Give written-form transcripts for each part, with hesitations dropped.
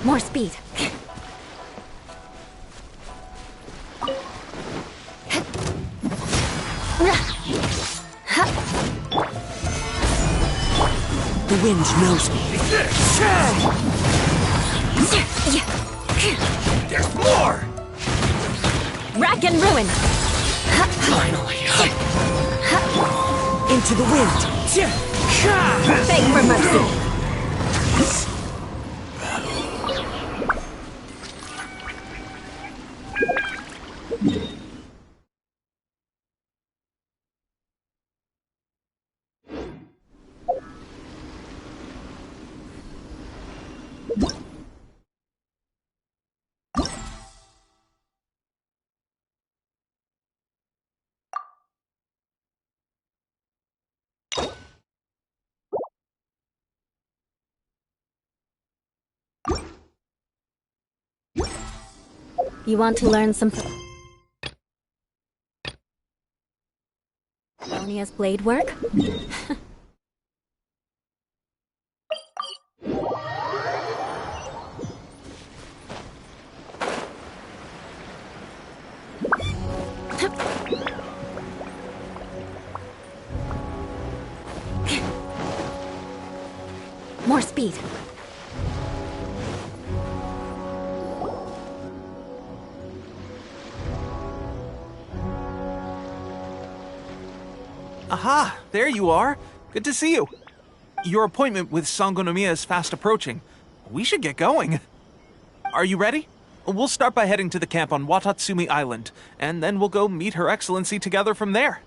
More speed. The wind knows me. There's more! Rack and ruin. Finally! Into the wind. Beg for mercy. You want to learn some Sonia's blade work? More speed. Aha! There you are! Good to see you! Your appointment with Sangonomiya is fast approaching. We should get going. Are you ready? We'll start by heading to the camp on Watatsumi Island, and then we'll go meet Her Excellency together from there.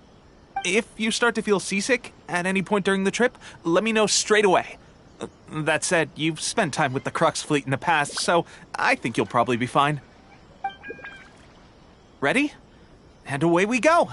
If you start to feel seasick at any point during the trip, let me know straight away. That said, you've spent time with the Crux fleet in the past, so I think you'll probably be fine. Ready? And away we go!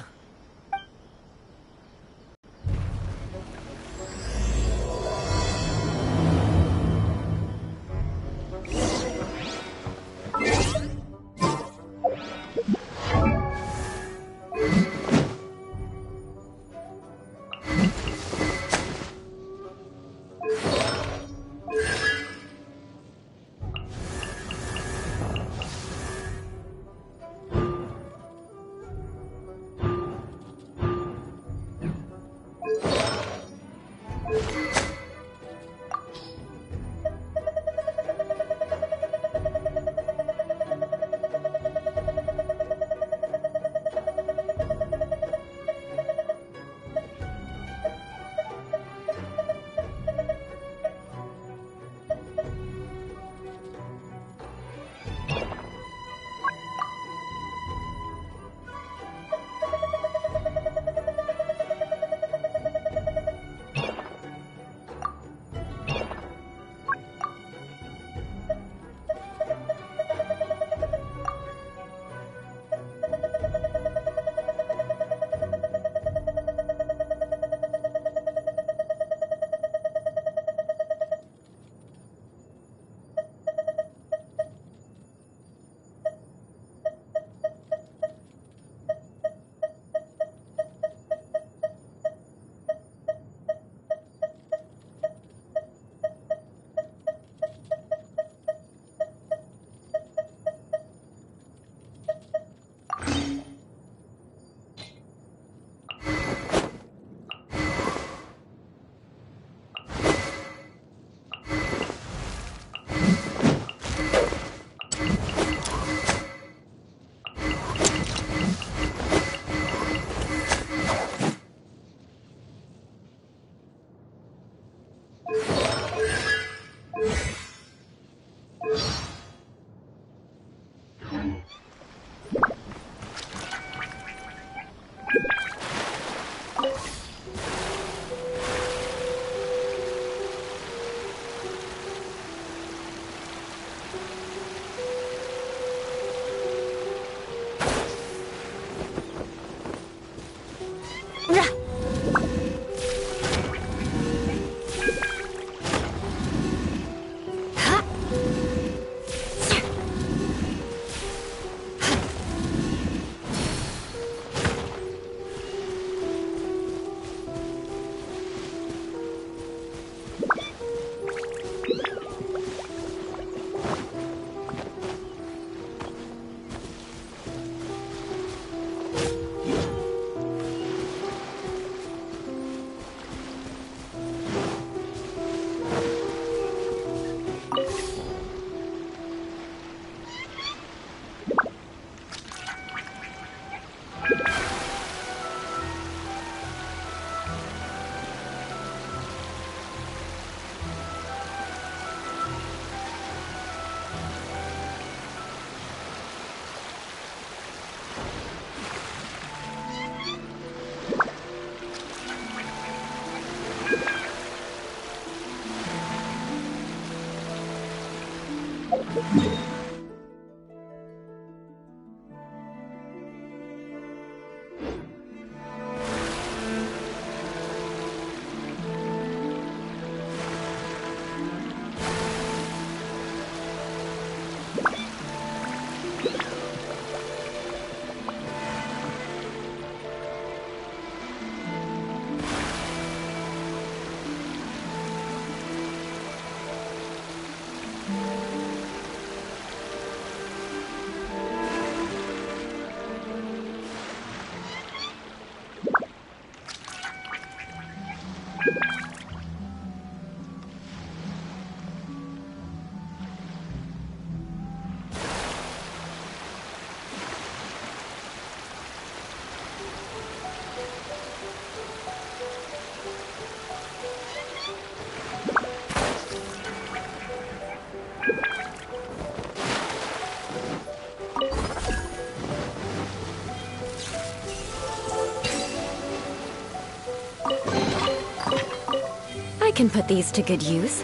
I can put these to good use.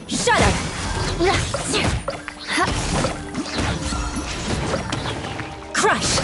Shut up! Crush!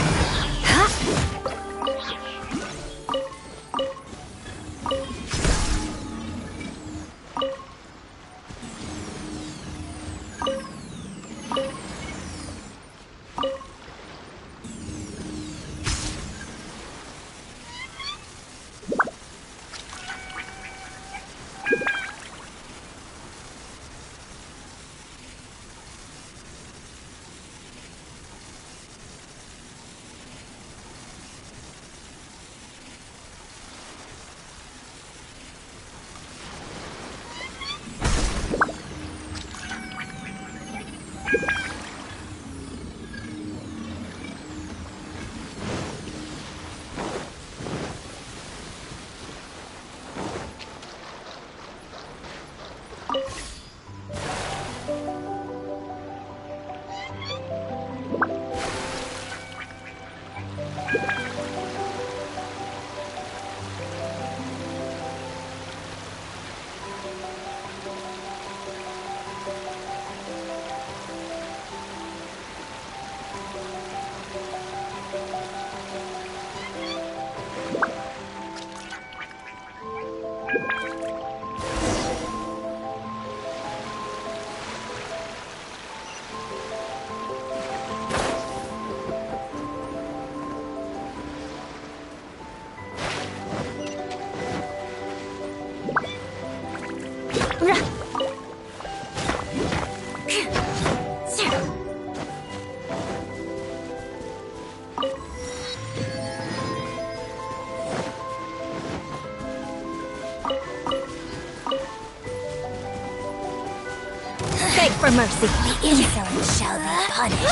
Beg for mercy. The insolent shall be punished.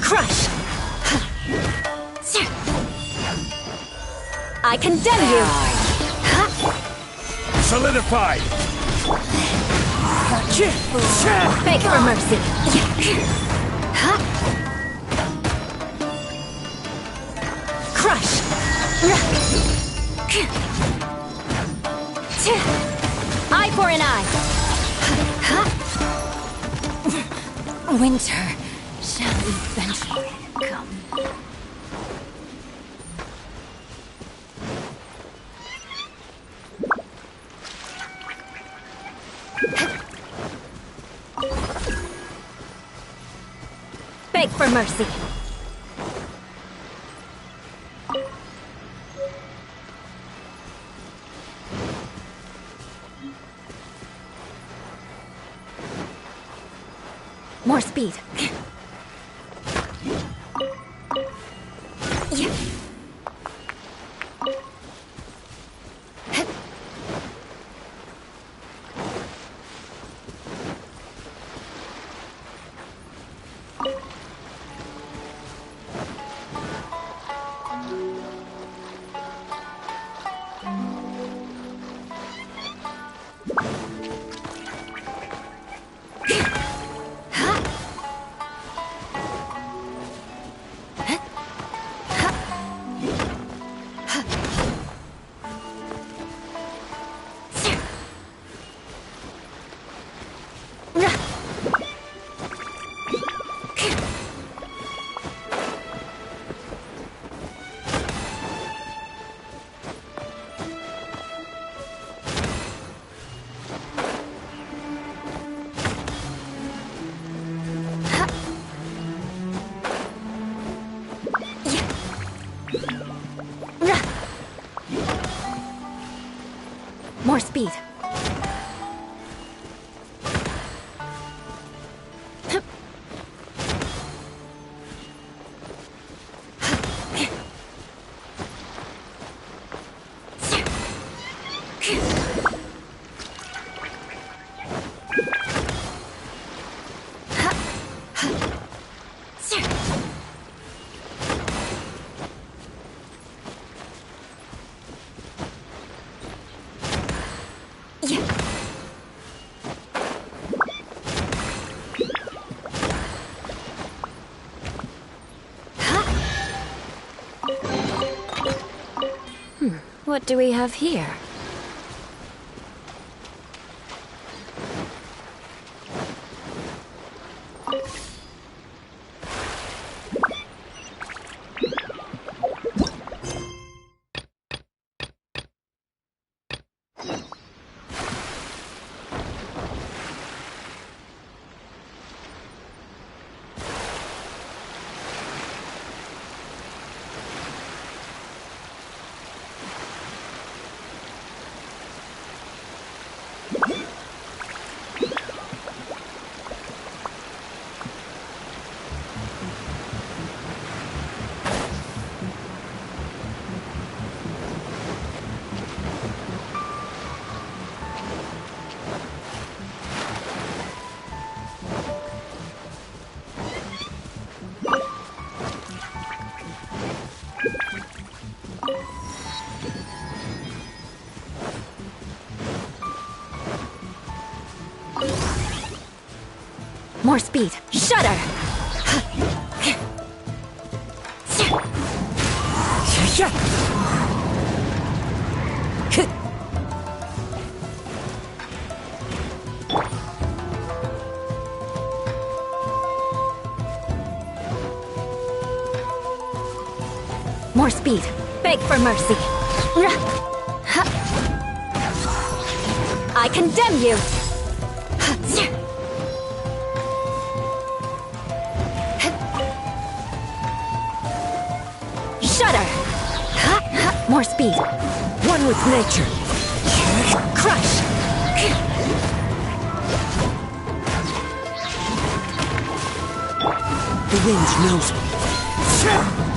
Crush! I condemn you! Solidified! Beg for mercy. Crush! Eye for an eye. Winter shall eventually come. Beg for mercy. More speed. More speed. What do we have here? More speed. Shudder! More speed. Beg for mercy. I condemn you! Shudder! More speed. One with nature. Crush! The wind knows me.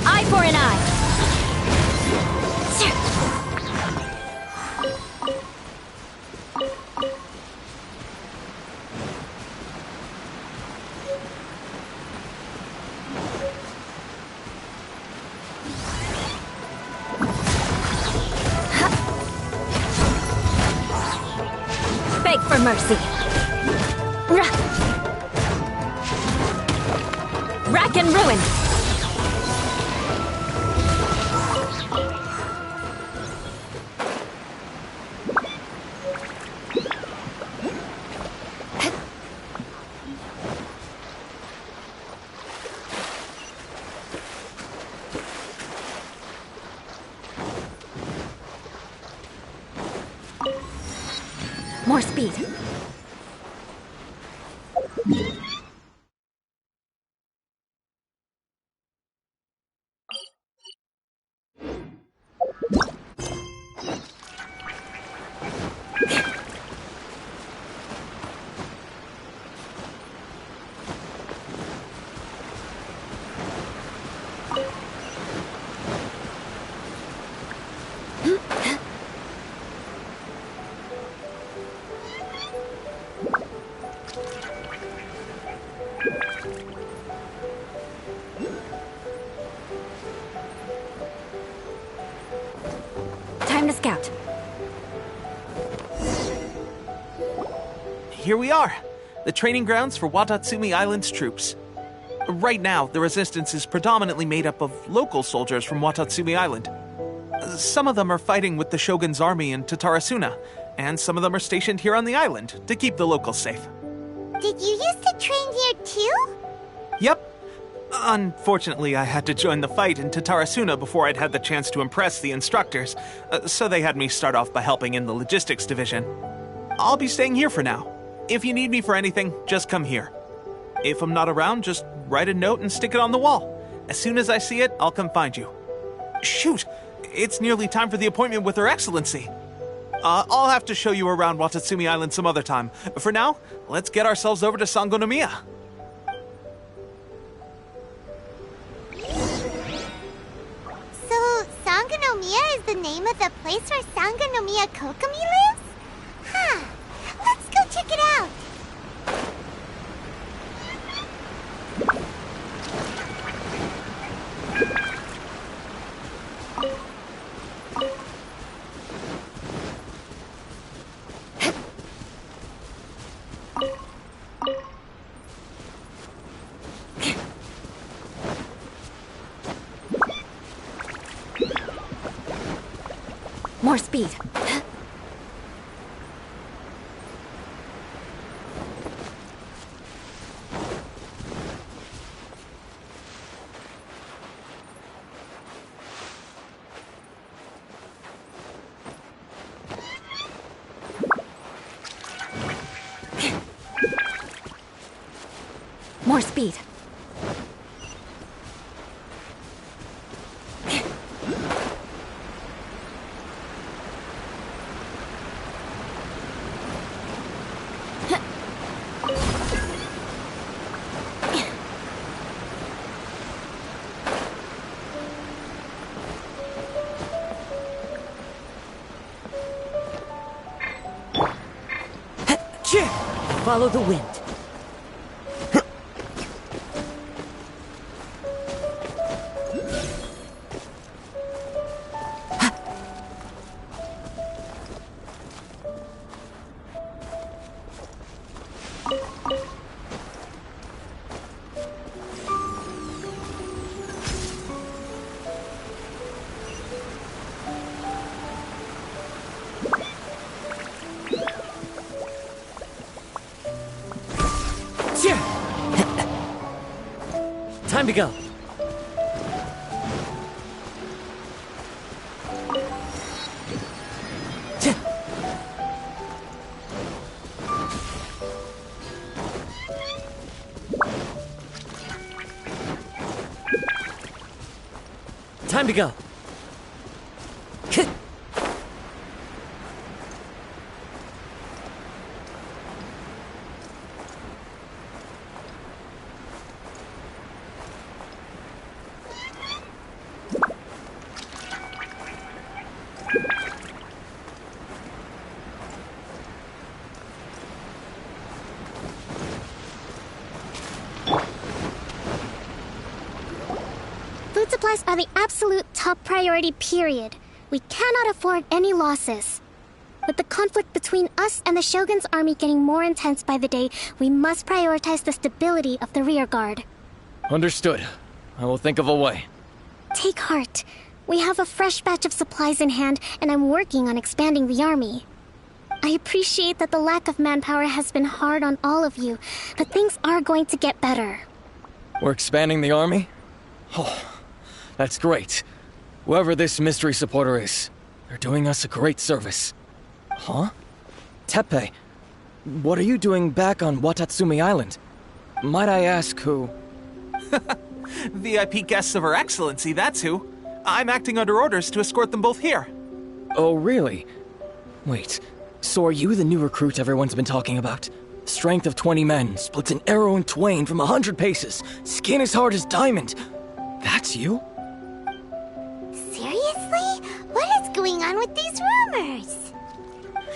Eye for an eye! Beg for mercy. Rack and ruin. More speed. Time to scout. Here we are, the training grounds for Watatsumi Island's troops. Right now, the resistance is predominantly made up of local soldiers from Watatsumi Island. Some of them are fighting with the Shogun's army in Tatarasuna, and some of them are stationed here on the island to keep the locals safe. Did you used to train here too? Yep. Unfortunately, I had to join the fight in Tatarasuna before I'd had the chance to impress the instructors, so they had me start off by helping in the logistics division. I'll be staying here for now. If you need me for anything, just come here. If I'm not around, just write a note and stick it on the wall. As soon as I see it, I'll come find you. Shoot! It's nearly time for the appointment with Her Excellency. I'll have to show you around Watatsumi Island some other time. For now, let's get ourselves over to Sangonomiya. So, Sangonomiya is the name of the place where Sangonomiya Kokomi lives? Huh. Let's go check it out. More speed. More speed. Follow the wind. Time to go. Time to go. Food supplies are the absolute top priority, period. We cannot afford any losses. With the conflict between us and the Shogun's army getting more intense by the day, we must prioritize the stability of the rear guard. Understood. I will think of a way. Take heart. We have a fresh batch of supplies in hand, and I'm working on expanding the army. I appreciate that the lack of manpower has been hard on all of you, but things are going to get better. We're expanding the army? Oh, that's great. Whoever this mystery supporter is, they're doing us a great service. Huh? Teppei, what are you doing back on Watatsumi Island? Might I ask who? VIP guests of Her Excellency, that's who. I'm acting under orders to escort them both here. Oh, really? Wait, so are you the new recruit everyone's been talking about? Strength of 20 men, splits an arrow in twain from 100 paces, skin as hard as diamond. That's you? Seriously? What is going on with these rumors?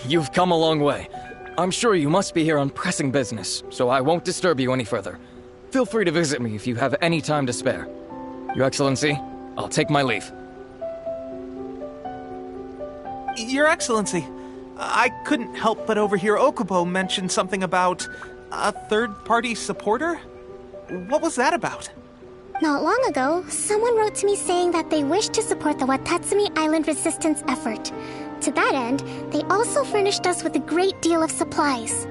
You've come a long way. I'm sure you must be here on pressing business, so I won't disturb you any further. Feel free to visit me if you have any time to spare. Your Excellency, I'll take my leave. Your Excellency, I couldn't help but overhear Okubo mention something about a third-party supporter? What was that about? Not long ago, someone wrote to me saying that they wish to support the Watatsumi Island resistance effort. To that end, they also furnished us with a great deal of supplies.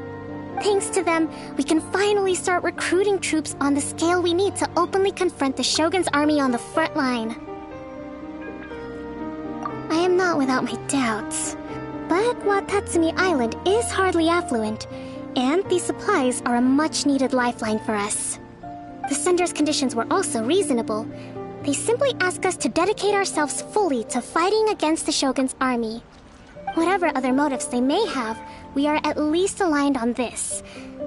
Thanks to them, we can finally start recruiting troops on the scale we need to openly confront the Shogun's army on the front line. I am not without my doubts, but Watatsumi Island is hardly affluent, and these supplies are a much-needed lifeline for us. The sender's conditions were also reasonable. They simply ask us to dedicate ourselves fully to fighting against the Shogun's army. Whatever other motives they may have, we are at least aligned on this.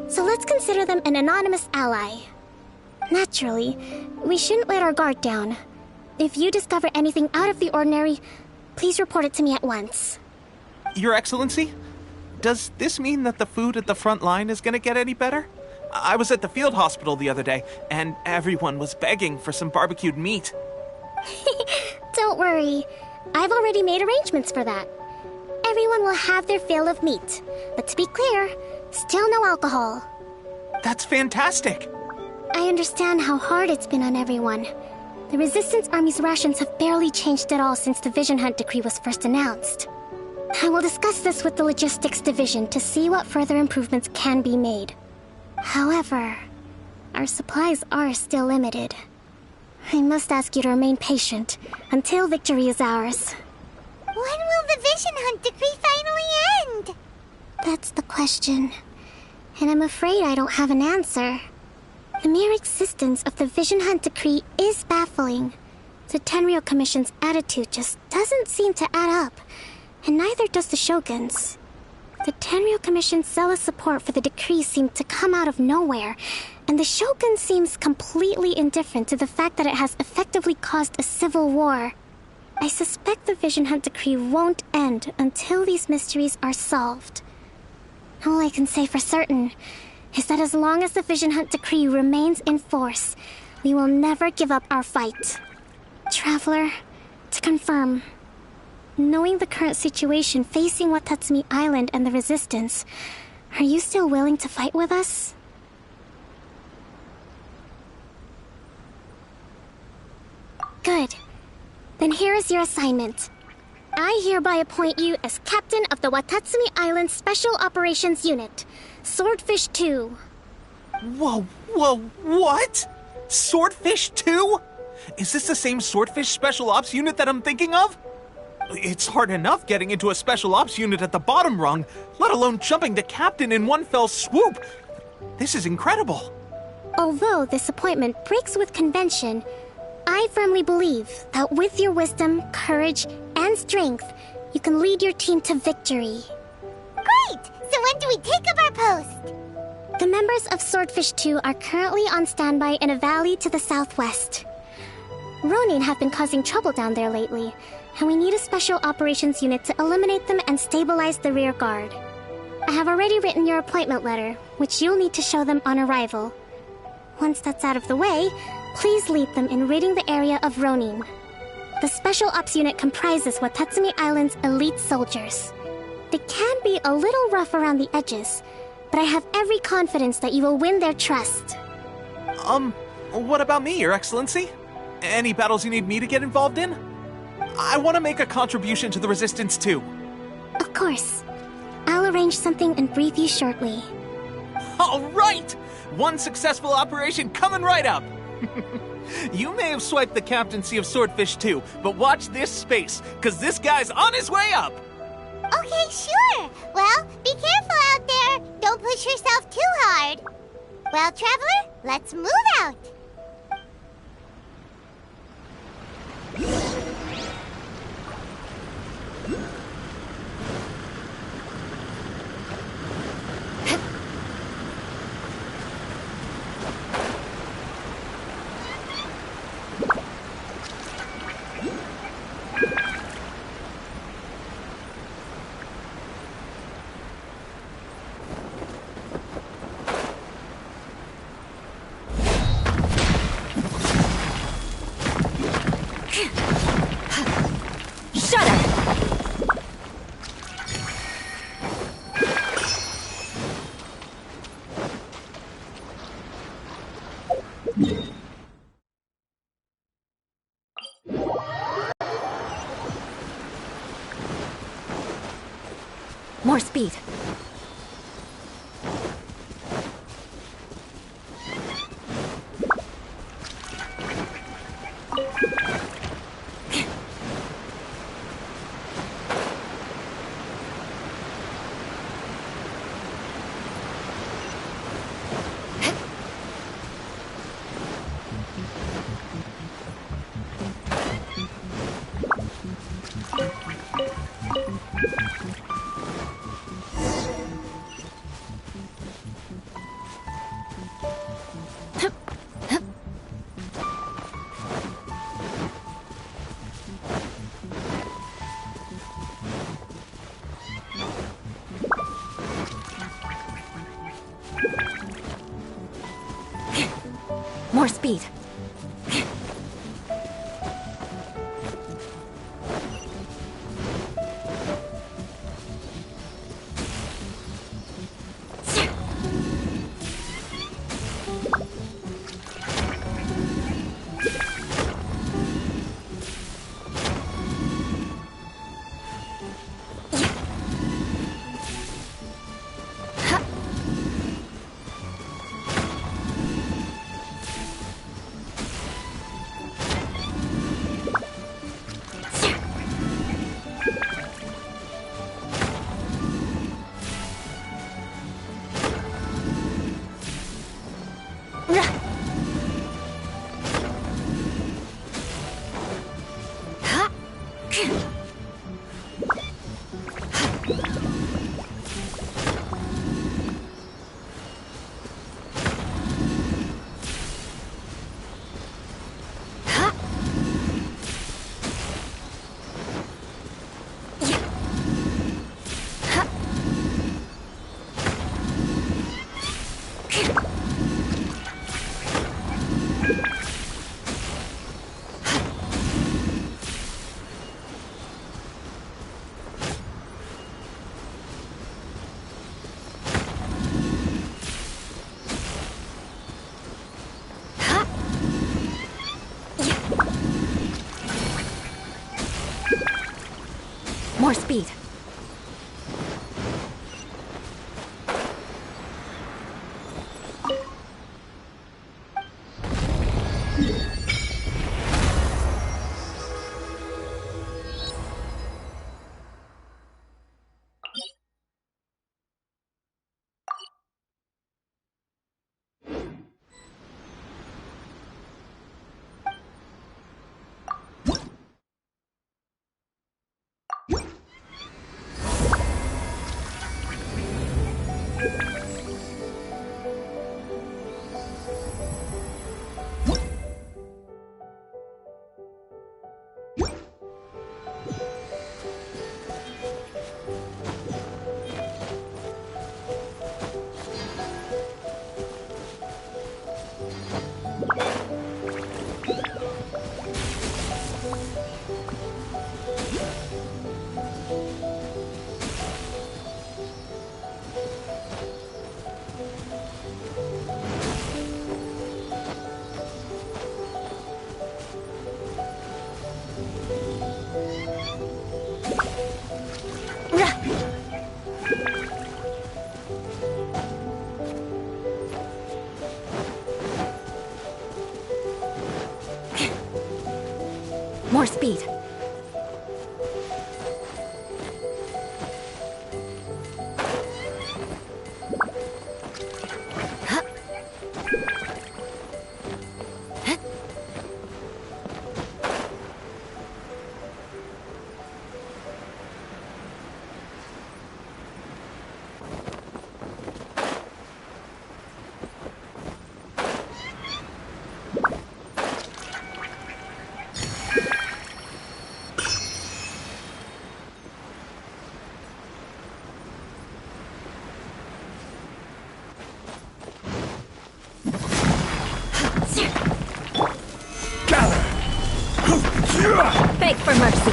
So let's consider them an anonymous ally. Naturally, we shouldn't let our guard down. If you discover anything out of the ordinary, please report it to me at once. Your Excellency, does this mean that the food at the front line is gonna get any better? I was at the field hospital the other day, and everyone was begging for some barbecued meat. Don't worry. I've already made arrangements for that. Everyone will have their fill of meat. But to be clear, still no alcohol. That's fantastic! I understand how hard it's been on everyone. The Resistance Army's rations have barely changed at all since the Vision Hunt decree was first announced. I will discuss this with the Logistics Division to see what further improvements can be made. However, our supplies are still limited. I must ask you to remain patient until victory is ours. When will the Vision Hunt decree finally end? That's the question. And I'm afraid I don't have an answer. The mere existence of the Vision Hunt decree is baffling. The Tenryou Commission's attitude just doesn't seem to add up, and neither does the Shogun's. The Tenryou Commission's zealous support for the decree seemed to come out of nowhere, and the Shogun seems completely indifferent to the fact that it has effectively caused a civil war. I suspect the Vision Hunt decree won't end until these mysteries are solved. All I can say for certain is that as long as the Vision Hunt decree remains in force, we will never give up our fight. Traveler, to confirm, knowing the current situation facing Watatsumi Island and the Resistance, are you still willing to fight with us? Good. Then here is your assignment. I hereby appoint you as captain of the Watatsumi Island Special Operations Unit, Swordfish 2. Whoa, what? Swordfish 2? Is this the same Swordfish Special Ops unit that I'm thinking of? It's hard enough getting into a Special Ops unit at the bottom rung, let alone jumping to captain in one fell swoop. This is incredible. Although this appointment breaks with convention, I firmly believe that with your wisdom, courage, and strength, you can lead your team to victory. Great! So when do we take up our post? The members of Swordfish 2 are currently on standby in a valley to the southwest. Ronin have been causing trouble down there lately, and we need a special operations unit to eliminate them and stabilize the rear guard. I have already written your appointment letter, which you'll need to show them on arrival. Once that's out of the way, please lead them in ridding the area of Ronin. The Special Ops unit comprises Watatsumi Island's elite soldiers. They can be a little rough around the edges, but I have every confidence that you will win their trust. What about me, Your Excellency? Any battles you need me to get involved in? I want to make a contribution to the Resistance too. Of course. I'll arrange something and brief you shortly. All right! One successful operation coming right up! You may have swiped the captaincy of Swordfish 2, but watch this space, because this guy's on his way up! Okay, sure. Well, be careful out there. Don't push yourself too hard. Well, Traveler, let's move out. Shut up! More speed. More speed. More speed. More speed. Beg for mercy.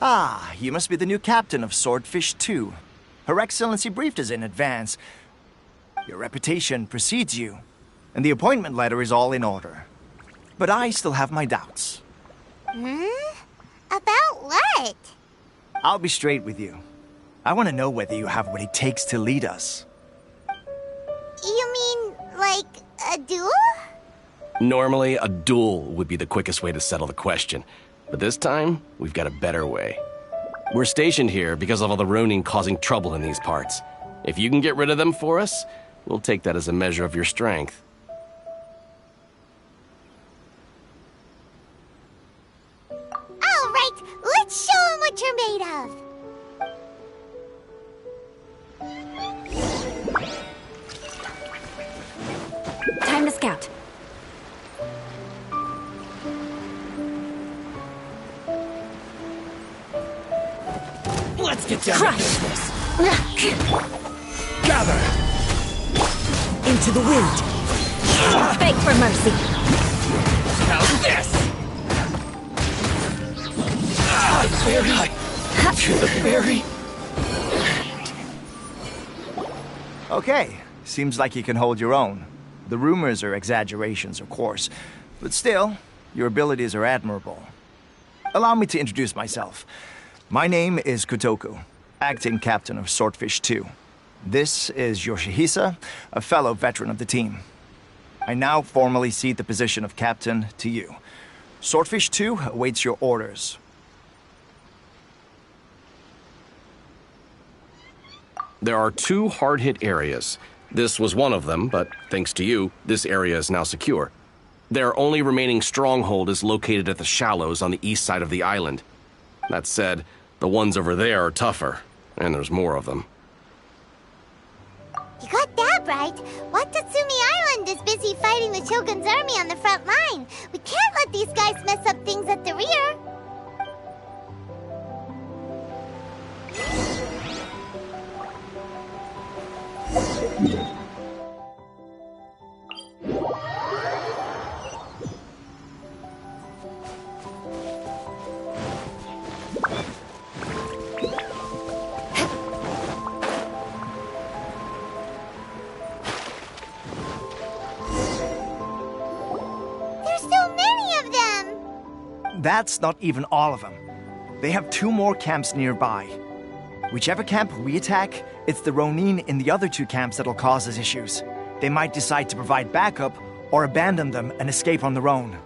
Ah, you must be the new captain of Swordfish 2. Her Excellency briefed us in advance. Your reputation precedes you, and the appointment letter is all in order. But I still have my doubts. About what? I'll be straight with you. I want to know whether you have what it takes to lead us. You mean, like, a duel? Normally, a duel would be the quickest way to settle the question. But this time, we've got a better way. We're stationed here because of all the Ronin causing trouble in these parts. If you can get rid of them for us, we'll take that as a measure of your strength. right, let's show them what you're made of. Time to scout. Let's get down Crush. to business. Gather! Into the wind. Beg for mercy. How's this? To the very... Okay, seems like you can hold your own. The rumors are exaggerations, of course, but still, your abilities are admirable. Allow me to introduce myself. My name is Kotoku, acting captain of Swordfish 2. This is Yoshihisa, a fellow veteran of the team. I now formally cede the position of captain to you. Swordfish 2 awaits your orders. There are 2 hard-hit areas. This was one of them, but thanks to you, this area is now secure. Their only remaining stronghold is located at the shallows on the east side of the island. That said, the ones over there are tougher, and there's more of them. You got that right. Watatsumi Island is busy fighting the Shogun's army on the front line. We can't let these guys mess up things at the rear. There's so many of them! That's not even all of them. They have 2 more camps nearby. Whichever camp we attack, it's the Ronin in the other 2 camps that'll cause us issues. They might decide to provide backup or abandon them and escape on their own.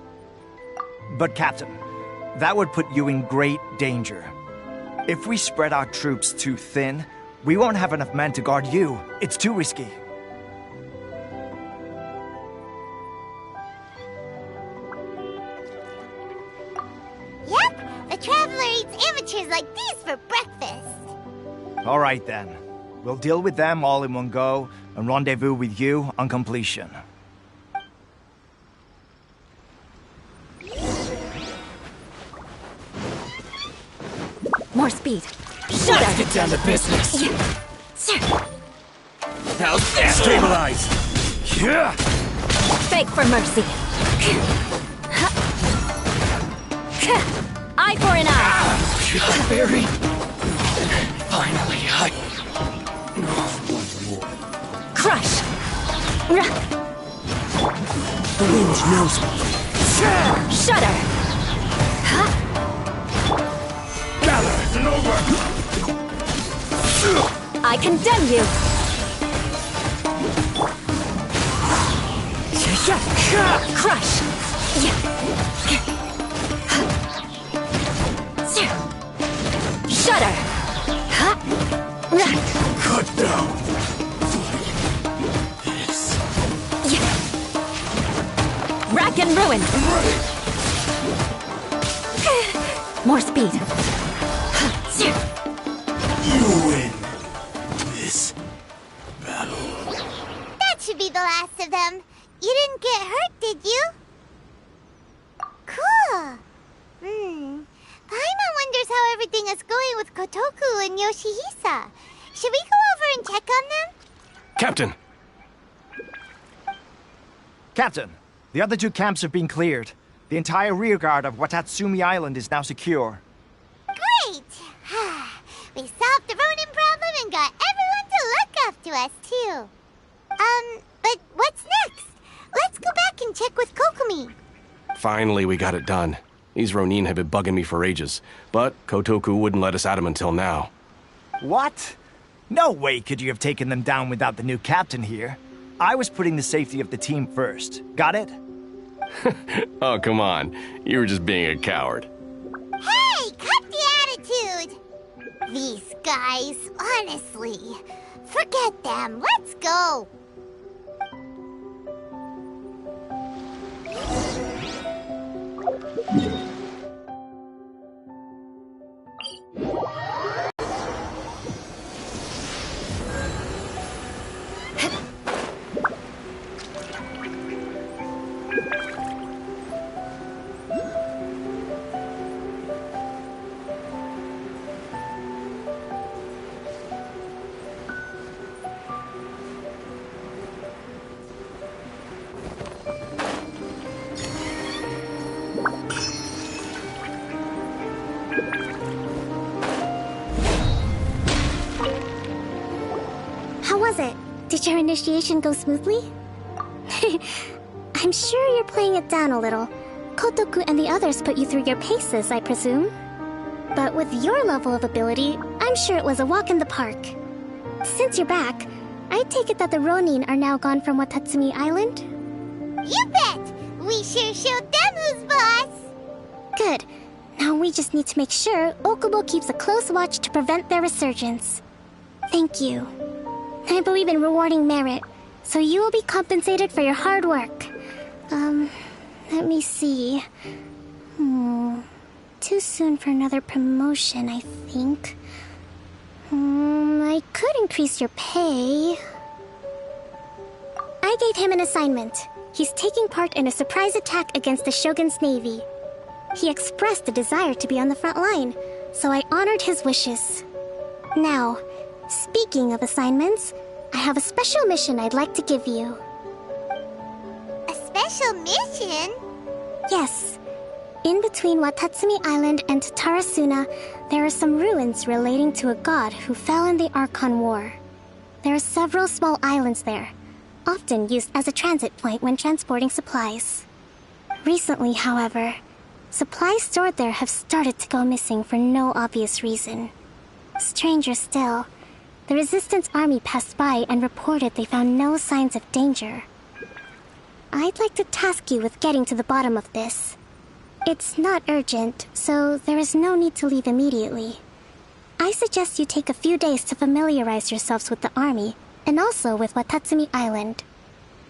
But Captain, that would put you in great danger. If we spread our troops too thin, we won't have enough men to guard you. It's too risky. Yep, the Traveler eats amateurs like these for breakfast. All right then. We'll deal with them all in one go and rendezvous with you on completion. More speed. Let's get down to business. How's this? Stabilize. Yeah. Beg for mercy. Eye for an eye. Very... Finally, Crush. The wind knows me. Shudder. Gather! It's over! I condemn you. Crush. Shudder. Cut down! This... Rack and ruin. More speed. You win this battle. That should be the last of them. You didn't get hurt, did you? Cool. Paimon wonders how everything is going with Kotoku and Yoshihisa. Should we go over and check on them? Captain! Captain, the other 2 camps have been cleared. The entire rearguard of Watatsumi Island is now secure. Great! We solved the Ronin problem and got everyone to look after us, too. But what's next? Let's go back and check with Kokumi. Finally, we got it done. These Ronin have been bugging me for ages, but Kotoku wouldn't let us at him until now. What? No way could you have taken them down without the new captain here. I was putting the safety of the team first. Got it? Oh, come on. You were just being a coward. Hey, cut the attitude! These guys, honestly. Forget them. Let's go. How was it? Did your initiation go smoothly? I'm sure you're playing it down a little. Kotoku and the others put you through your paces, I presume. But with your level of ability, I'm sure it was a walk in the park. Since you're back, I take it that the Ronin are now gone from Watatsumi Island? You bet! We sure showed them who's boss! Good. Now we just need to make sure Okubo keeps a close watch to prevent their resurgence. Thank you. I believe in rewarding merit, so you will be compensated for your hard work. Let me see. Too soon for another promotion, I think. I could increase your pay. I gave him an assignment. He's taking part in a surprise attack against the Shogun's navy. He expressed a desire to be on the front line, so I honored his wishes. Now, speaking of assignments, I have a special mission I'd like to give you. A special mission? Yes. In between Watatsumi Island and Tarasuna, there are some ruins relating to a god who fell in the Archon War. There are several small islands there, often used as a transit point when transporting supplies. Recently, however, supplies stored there have started to go missing for no obvious reason. Stranger still, the Resistance army passed by and reported they found no signs of danger. I'd like to task you with getting to the bottom of this. It's not urgent, so there is no need to leave immediately. I suggest you take a few days to familiarize yourselves with the army, and also with Watatsumi Island.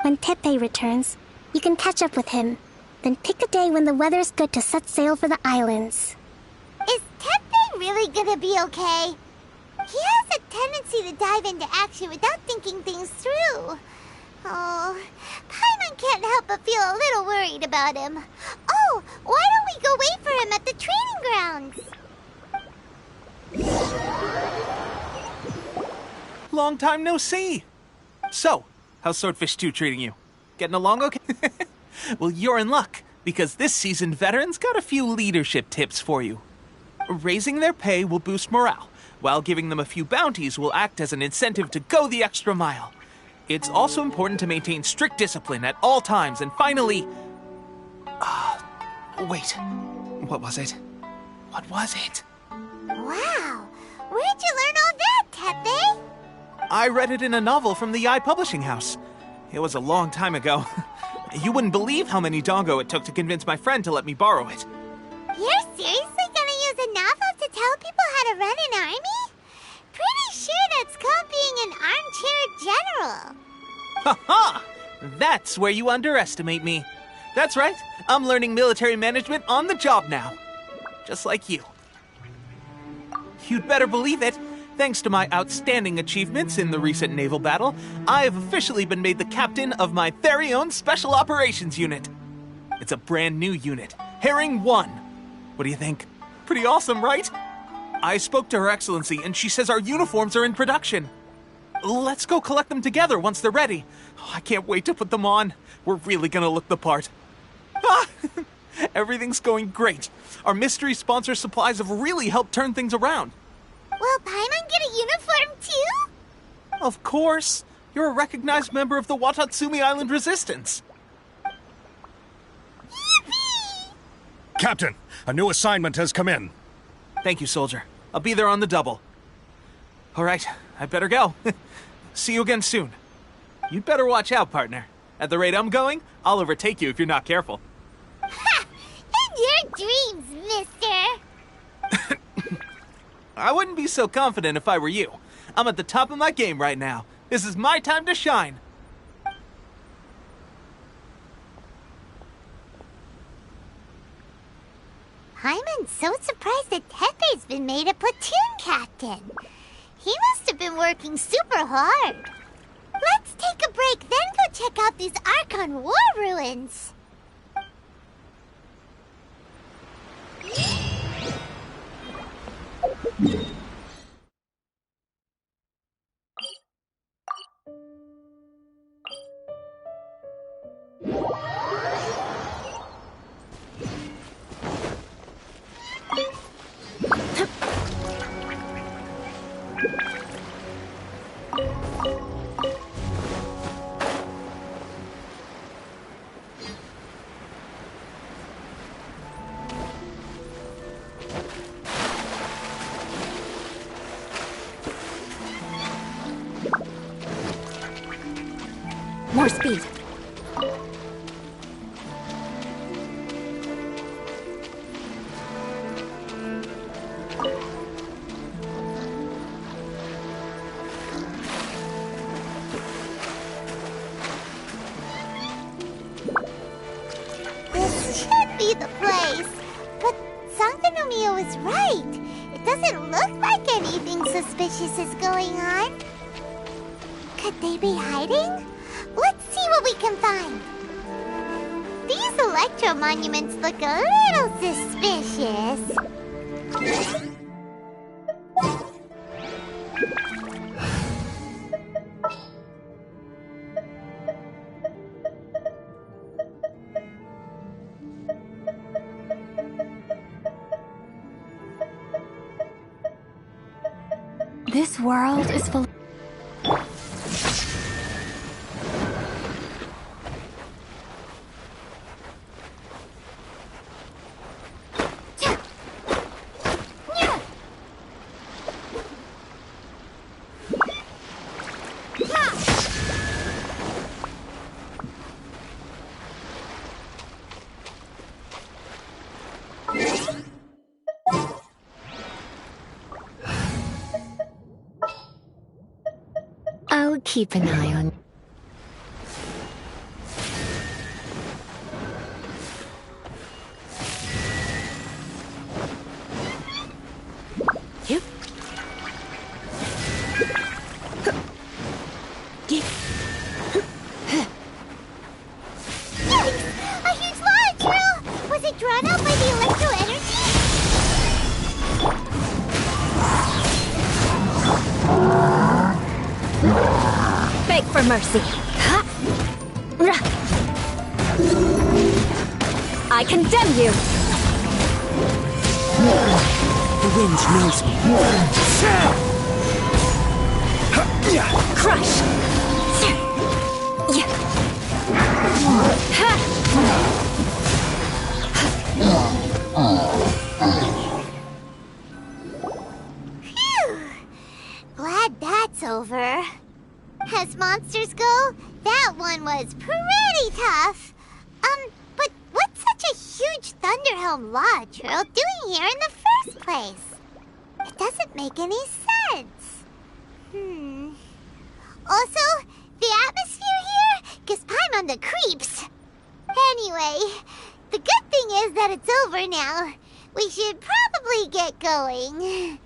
When Teppei returns, you can catch up with him, then pick a day when the weather's good to set sail for the islands. Is Teppei really gonna be okay? He has a tendency to dive into action without thinking things through. Oh, Paimon can't help but feel a little worried about him. Oh, why don't we go wait for him at the training grounds? Long time no see. So, how's Swordfish 2 treating you? Getting along okay? Well, you're in luck, because this seasoned veteran's got a few leadership tips for you. Raising their pay will boost morale, while giving them a few bounties will act as an incentive to go the extra mile. It's also important to maintain strict discipline at all times, and finally... wait. What was it? What was it? Wow, where'd you learn all that, Teppei? I read it in a novel from the Publishing House. It was a long time ago. You wouldn't believe how many dongo it took to convince my friend to let me borrow it. You're seriously gonna use a novel to tell people how to run an army? Pretty sure that's called being an armchair general. Ha ha! That's where you underestimate me. That's right, I'm learning military management on the job now. Just like you. You'd better believe it. Thanks to my outstanding achievements in the recent naval battle, I have officially been made the captain of my very own Special Operations Unit. It's a brand new unit, Herring 1. What do you think? Pretty awesome, right? I spoke to Her Excellency, and she says our uniforms are in production. Let's go collect them together once they're ready. Oh, I can't wait to put them on. We're really gonna look the part. Ah! Everything's going great. Our mystery sponsor supplies have really helped turn things around. Will Paimon get a uniform too? Of course. You're a recognized member of the Watatsumi Island Resistance. Yippee! Captain, a new assignment has come in. Thank you, soldier. I'll be there on the double. All right, I better go. See you again soon. You'd better watch out, partner. At the rate I'm going, I'll overtake you if you're not careful. Ha! In your dreams, mister! I wouldn't be so confident if I were you. I'm at the top of my game right now. This is my time to shine. Paimon's so surprised that Teppei's been made a platoon captain. He must have been working super hard. Let's take a break, then go check out these Archon War ruins. More speed. This should be the place. But Sangonomiya was right. It doesn't look like anything suspicious is going on. Could they be hiding? Let's see what we can find. These electro monuments look a little suspicious. This world is full. I'll keep an eye on. You. Yikes! A huge lava trail! Was it drawn out by the electro energy? Beg for mercy. I condemn you. The wind knows me. Crush. Phew! Glad that's over. As monsters go, that one was pretty tough. But what's such a huge Thunderhelm lava trail doing here in the first place? It doesn't make any sense. Also, the atmosphere here gives Paimon the creeps. Anyway, the good thing is that it's over now. We should probably get going.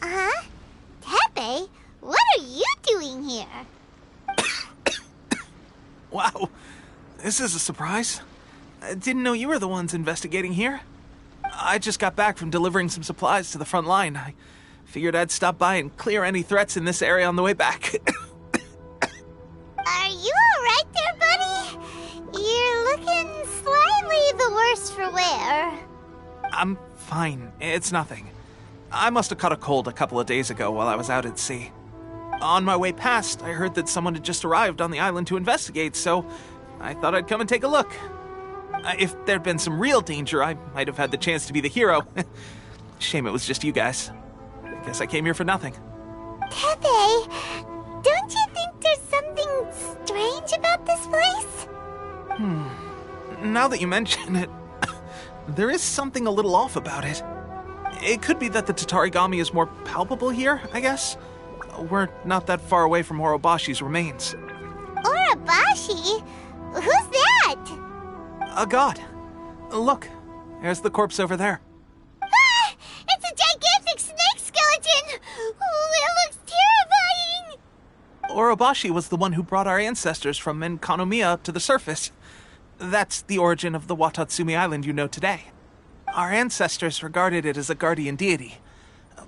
Huh? Tepe, what are you doing here? Wow, this is a surprise. I didn't know you were the ones investigating here. I just got back from delivering some supplies to the front line. I figured I'd stop by and clear any threats in this area on the way back. Are you alright there, buddy? You're looking slightly the worse for wear. I'm fine. It's nothing. I must have caught a cold a couple of days ago while I was out at sea. On my way past, I heard that someone had just arrived on the island to investigate, so I thought I'd come and take a look. If there'd been some real danger, I might have had the chance to be the hero. Shame it was just you guys. I guess I came here for nothing. Tepe, don't you think there's something strange about this place? Now that you mention it, there is something a little off about it. It could be that the Tatarigami is more palpable here, I guess. We're not that far away from Orobashi's remains. Orobashi? Who's that? A god. Look, there's the corpse over there. Ah! It's a gigantic snake skeleton! Oh, it looks terrifying! Orobashi was the one who brought our ancestors from Enkanomiya up to the surface. That's the origin of the Watatsumi Island you know today. Our ancestors regarded it as a guardian deity.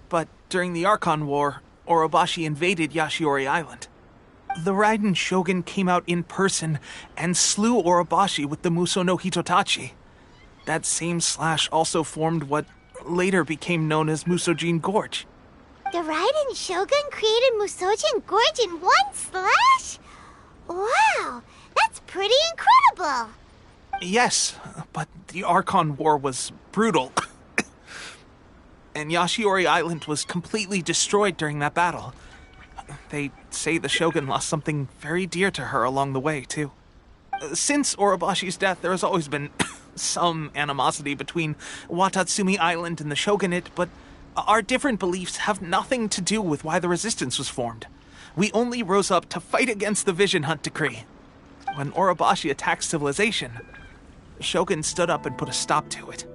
But during the Archon War, Orobashi invaded Yashiori Island. The Raiden Shogun came out in person and slew Orobashi with the Muso no Hitotachi. That same slash also formed what later became known as Musojin Gorge. The Raiden Shogun created Musojin Gorge in one slash? Wow, that's pretty incredible! Yes, but the Archon War was brutal. And Yashiori Island was completely destroyed during that battle. They say the Shogun lost something very dear to her along the way, too. Since Orobashi's death, there has always been some animosity between Watatsumi Island and the Shogunate, but our different beliefs have nothing to do with why the resistance was formed. We only rose up to fight against the Vision Hunt Decree. When Orobashi attacked civilization, the Shogun stood up and put a stop to it.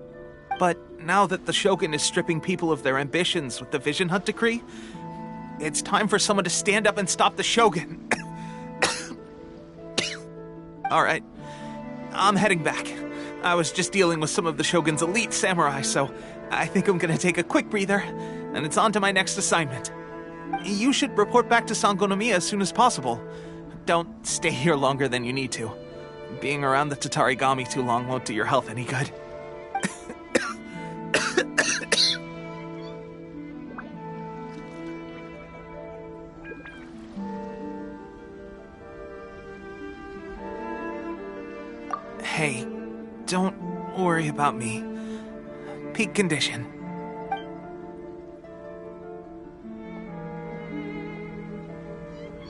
But now that the Shogun is stripping people of their ambitions with the Vision Hunt Decree, it's time for someone to stand up and stop the Shogun. Alright, I'm heading back. I was just dealing with some of the Shogun's elite samurai, so I think I'm gonna take a quick breather, and it's on to my next assignment. You should report back to Sangonomiya as soon as possible. Don't stay here longer than you need to. Being around the Tatarigami too long won't do your health any good. Hey, don't worry about me. Peak condition.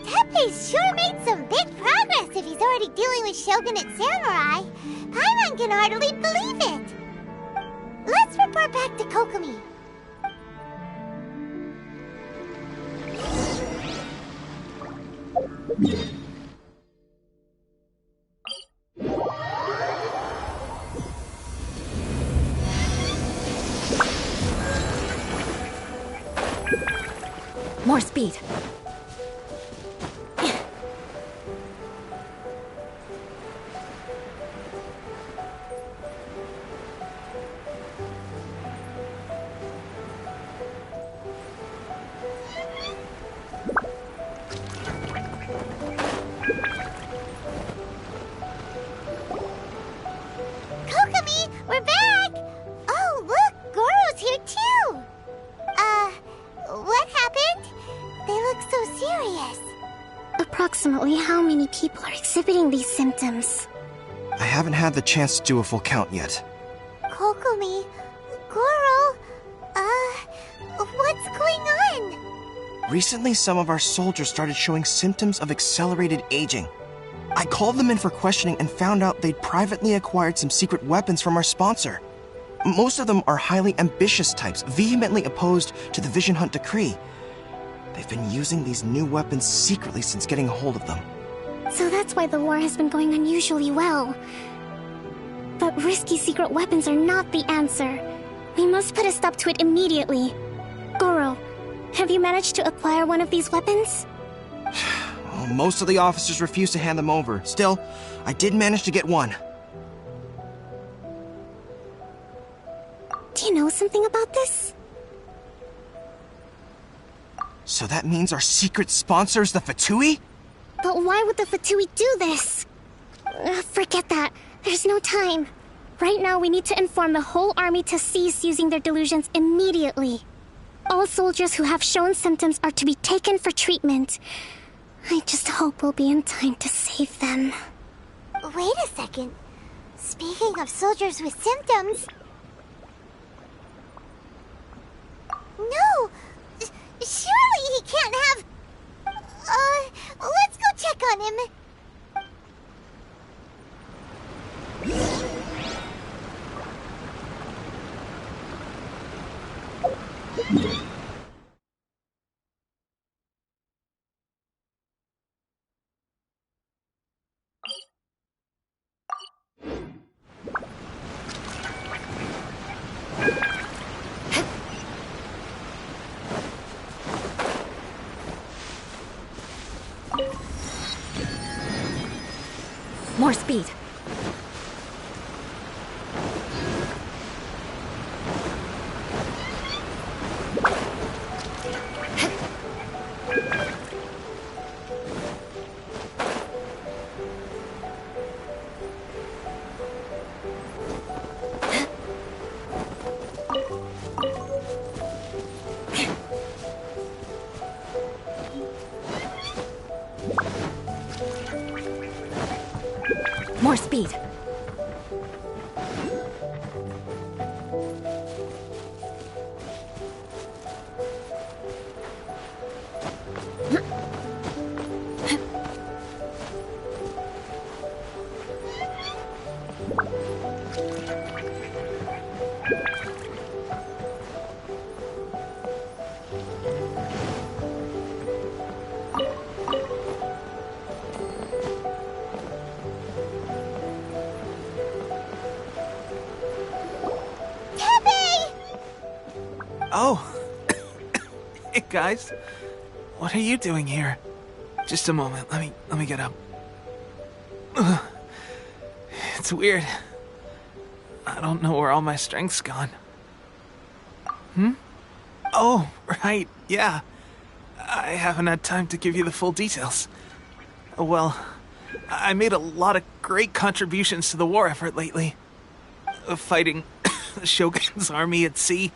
Teppei's sure made some big progress if he's already dealing with Shogunate samurai. Paimon can hardly believe it. Let's report back to Kokomi. More speed. Kokomi, we're back! Oh, look, Goro's here too! What happened? They look so serious. Approximately how many people are exhibiting these symptoms? I haven't had the chance to do a full count yet. Kokomi, Goro, what's going on? Recently, some of our soldiers started showing symptoms of accelerated aging. I called them in for questioning and found out they'd privately acquired some secret weapons from our sponsor. Most of them are highly ambitious types, vehemently opposed to the Vision Hunt Decree. They've been using these new weapons secretly since getting a hold of them. So that's why the war has been going unusually well. But risky secret weapons are not the answer. We must put a stop to it immediately. Goro, have you managed to acquire one of these weapons? Well, most of the officers refuse to hand them over. Still, I did manage to get one. Do you know something about this? So that means our secret sponsor is the Fatui? But why would the Fatui do this? Forget that. There's no time. Right now, we need to inform the whole army to cease using their delusions immediately. All soldiers who have shown symptoms are to be taken for treatment. I just hope we'll be in time to save them. Wait a second. Speaking of soldiers with symptoms... No! Surely he can't have... let's go check on him. More speed. More Oh. Hey, guys. What are you doing here? Just a moment. Let me get up. Ugh. It's weird. I don't know where all my strength's gone. Oh, right. Yeah. I haven't had time to give you the full details. Well, I made a lot of great contributions to the war effort lately. Fighting the Shogun's army at sea,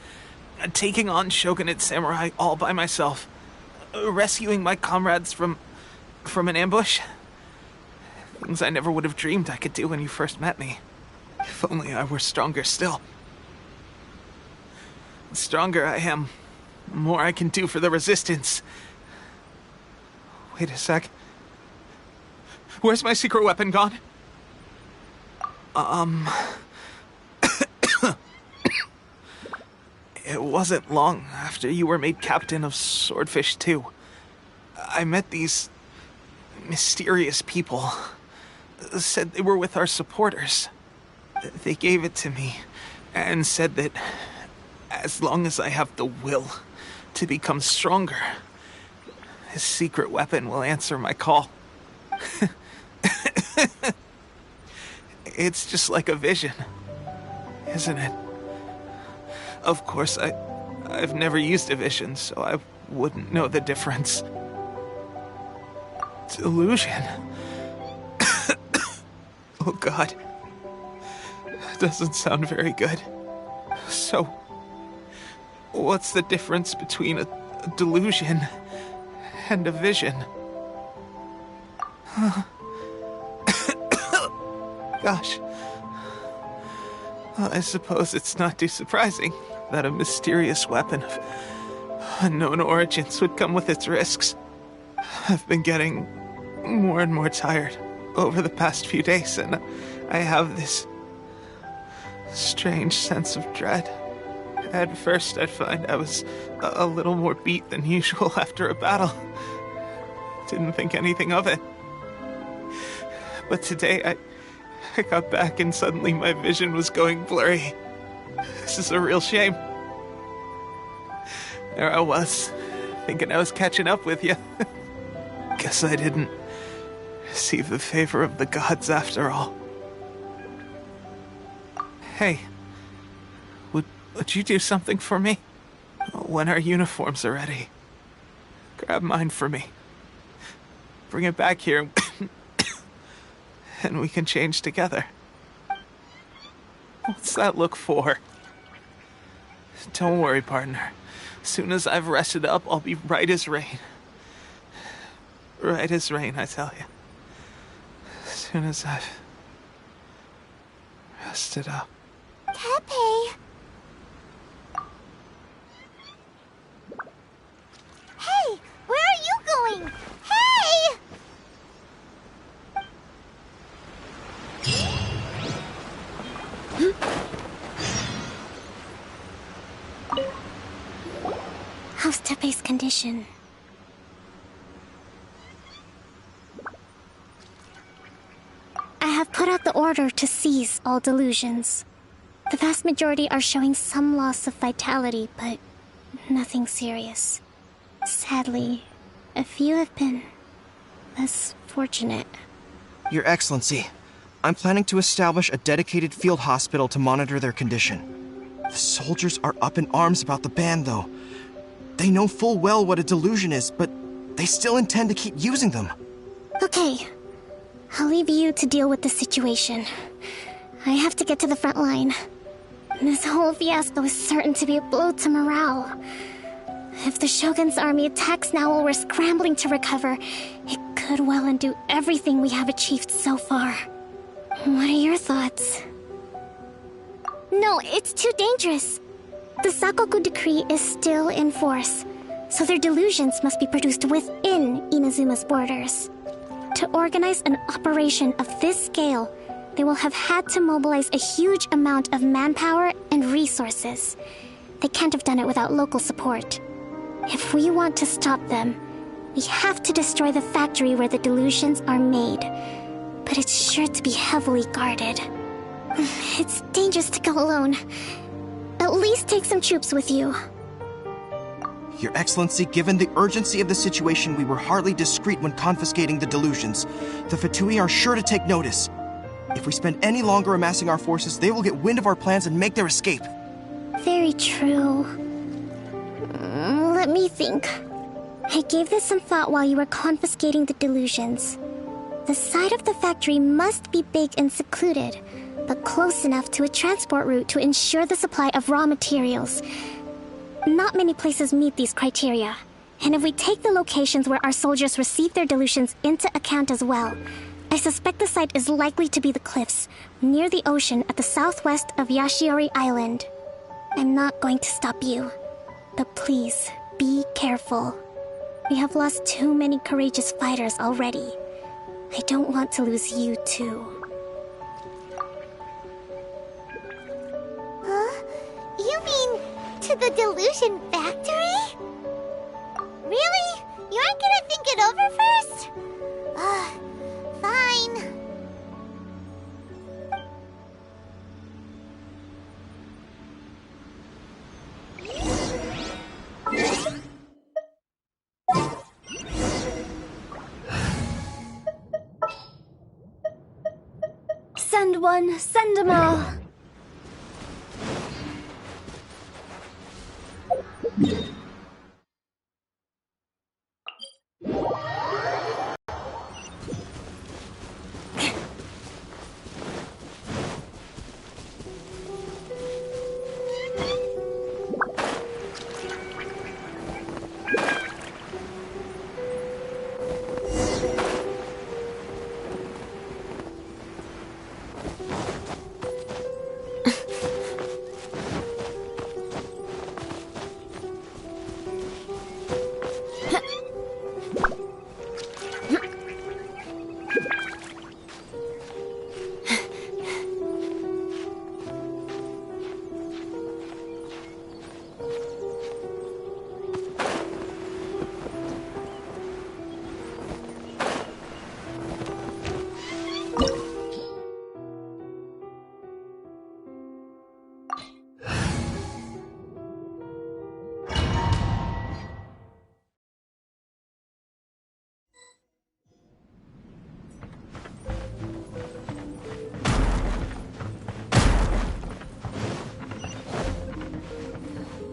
taking on Shogunate samurai all by myself, rescuing my comrades from an ambush. Things I never would have dreamed I could do when you first met me. If only I were stronger still. The stronger I am, the more I can do for the Resistance. Wait a sec. Where's my secret weapon gone? It wasn't long after you were made captain of Swordfish 2. I met these mysterious people. Said they were with our supporters. They gave it to me and said that as long as I have the will to become stronger, this secret weapon will answer my call. It's just like a vision, isn't it? Of course, I've never used a vision, so I wouldn't know the difference. Delusion. Oh God. That doesn't sound very good. So, what's the difference between a delusion and a vision? Gosh. Well, I suppose it's not too surprising that a mysterious weapon of unknown origins would come with its risks. I've been getting more and more tired over the past few days, and I have this strange sense of dread. At first, I'd find I was a little more beat than usual after a battle. Didn't think anything of it. But today, I got back and suddenly my vision was going blurry. This is a real shame. There I was, thinking I was catching up with you. Guess I didn't receive the favor of the gods after all. Hey, would you do something for me? When our uniforms are ready, grab mine for me. Bring it back here, and we can change together. What's that look for? Don't worry, partner. As soon as I've rested up, I'll be right as rain. Right as rain, I tell you. As soon as I've rested up. Tepe! Hey! Where are you going? Hey! How's Tepe's condition? I have put out the order to seize all delusions. The vast majority are showing some loss of vitality, but nothing serious. Sadly, a few have been less fortunate. Your Excellency, I'm planning to establish a dedicated field hospital to monitor their condition. The soldiers are up in arms about the ban, though. They know full well what a delusion is, but they still intend to keep using them. Okay, I'll leave you to deal with the situation. I have to get to the front line. This whole fiasco is certain to be a blow to morale. If the Shogun's army attacks now while we're scrambling to recover, it could well undo everything we have achieved so far. What are your thoughts? No, it's too dangerous. The Sakoku decree is still in force, so their delusions must be produced within Inazuma's borders. To organize an operation of this scale, they will have had to mobilize a huge amount of manpower and and resources. They can't have done it without local support. If we want to stop them, we have to destroy the factory where the delusions are made. But it's sure to be heavily guarded. It's dangerous to go alone. At least take some troops with you. Your Excellency, given the urgency of the situation, we were hardly discreet when confiscating the delusions. The Fatui are sure to take notice. If we spend any longer amassing our forces, they will get wind of our plans and make their escape. Very true. Let me think. I gave this some thought while you were confiscating the delusions. The side of the factory must be big and secluded, but close enough to a transport route to ensure the supply of raw materials. Not many places meet these criteria, and if we take the locations where our soldiers receive their delusions into account as well, I suspect the site is likely to be the cliffs, near the ocean at the southwest of Yashiori Island. I'm not going to stop you, but please, be careful. We have lost too many courageous fighters already. I don't want to lose you too. Huh? You mean to the delusion factory? Really? You aren't gonna think it over first? Fine. Send one, send them all.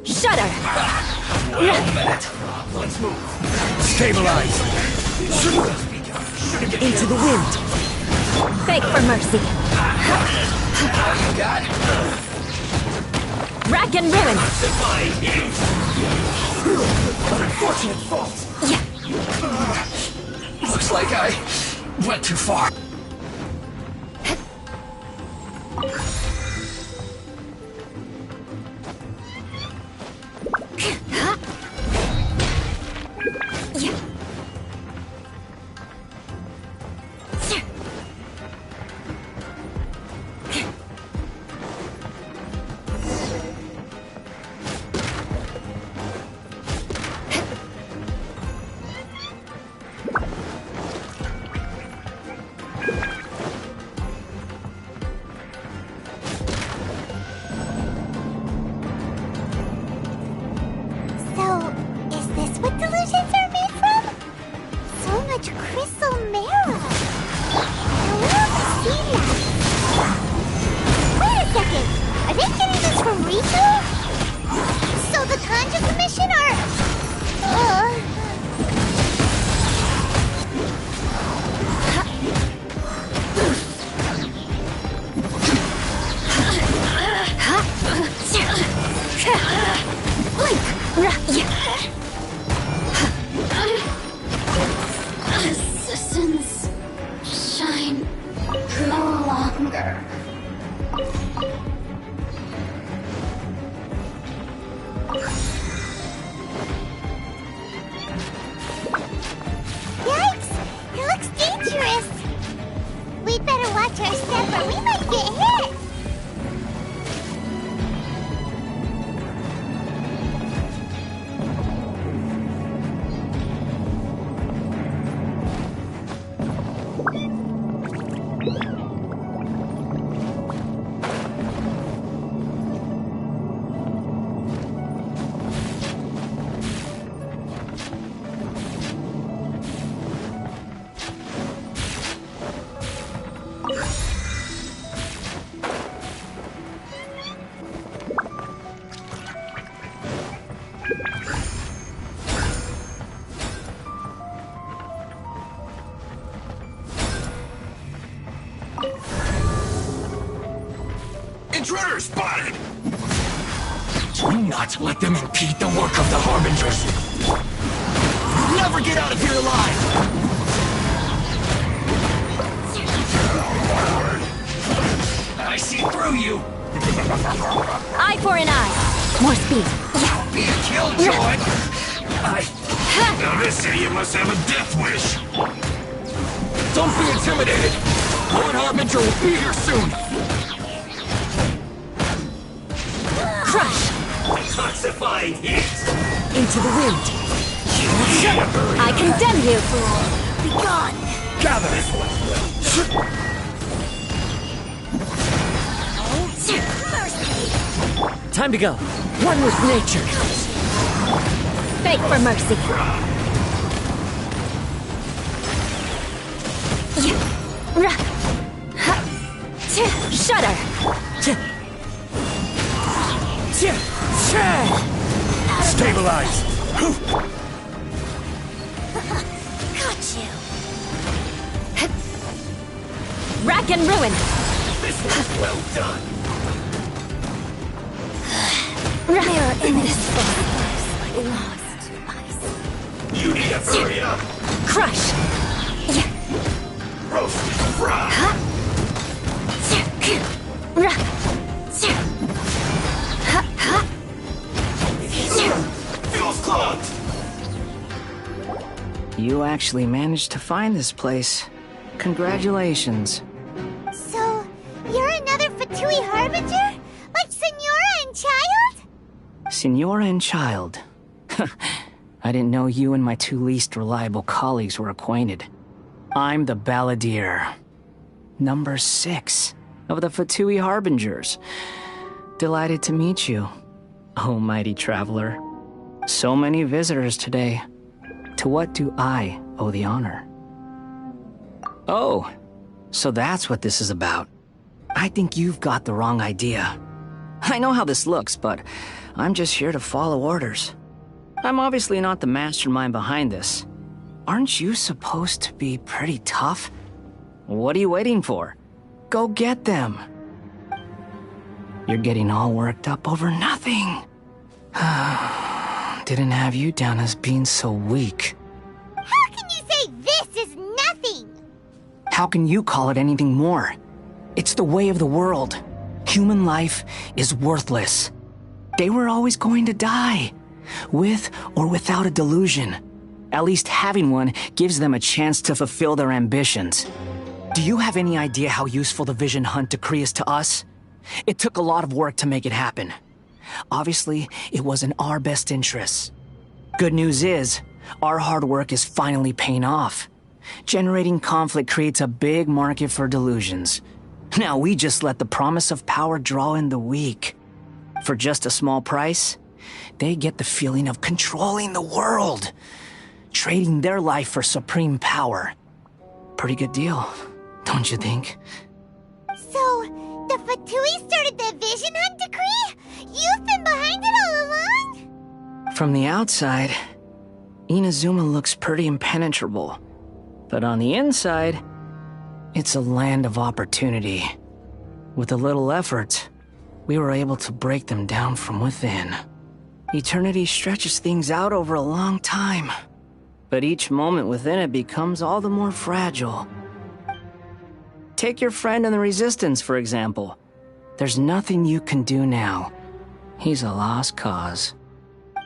Shudder! Let's move. Stabilize. Into the wind. Beg for mercy. Rack and ruin. Unfortunate fault. Yeah. Looks like I went too far. Intruder spotted! Do not let them impede the work of the Harbingers! Never get out of here alive! I see through you! Eye for an eye. More speed. Be a killjoy! Now this idiot must have a death wish! Don't be intimidated! Lord Harbinger will be here soon! Crush! Toxifying heat! Into the wind. I condemn you! Be gone! Gather! Time to go. One with nature. Beg for mercy. Shudder! Stabilize! Got you! Rack and ruin! This was well done! Mirror in this forest, lost to ice. You need to hurry up! Crush! Roast and fry! Feels clogged! You actually managed to find this place. Congratulations. So, you're another Fatui Harbinger? Like Senora and Child? Senora and Child. I didn't know you and my two least reliable colleagues were acquainted. I'm the Balladeer. Number 6 of the Fatui Harbingers. Delighted to meet you, oh mighty traveler. So many visitors today. To what do I owe the honor? Oh, so that's what this is about. I think you've got the wrong idea. I know how this looks, but I'm just here to follow orders. I'm obviously not the mastermind behind this. Aren't you supposed to be pretty tough? What are you waiting for? Go get them. You're getting all worked up over nothing. Didn't have you down as being so weak. How can you say this is nothing? How can you call it anything more? It's the way of the world. Human life is worthless. They were always going to die, with or without a delusion. At least having one gives them a chance to fulfill their ambitions. Do you have any idea how useful the Vision Hunt decree is to us? It took a lot of work to make it happen. Obviously, it was in our best interests. Good news is, our hard work is finally paying off. Generating conflict creates a big market for delusions. Now we just let the promise of power draw in the weak. For just a small price, they get the feeling of controlling the world, trading their life for supreme power. Pretty good deal, don't you think? So, the Fatui started the Vision Hunt decree? You've been behind it all along? From the outside, Inazuma looks pretty impenetrable. But on the inside, it's a land of opportunity. With a little effort, we were able to break them down from within. Eternity stretches things out over a long time, but each moment within it becomes all the more fragile. Take your friend in the Resistance, for example. There's nothing you can do now. He's a lost cause.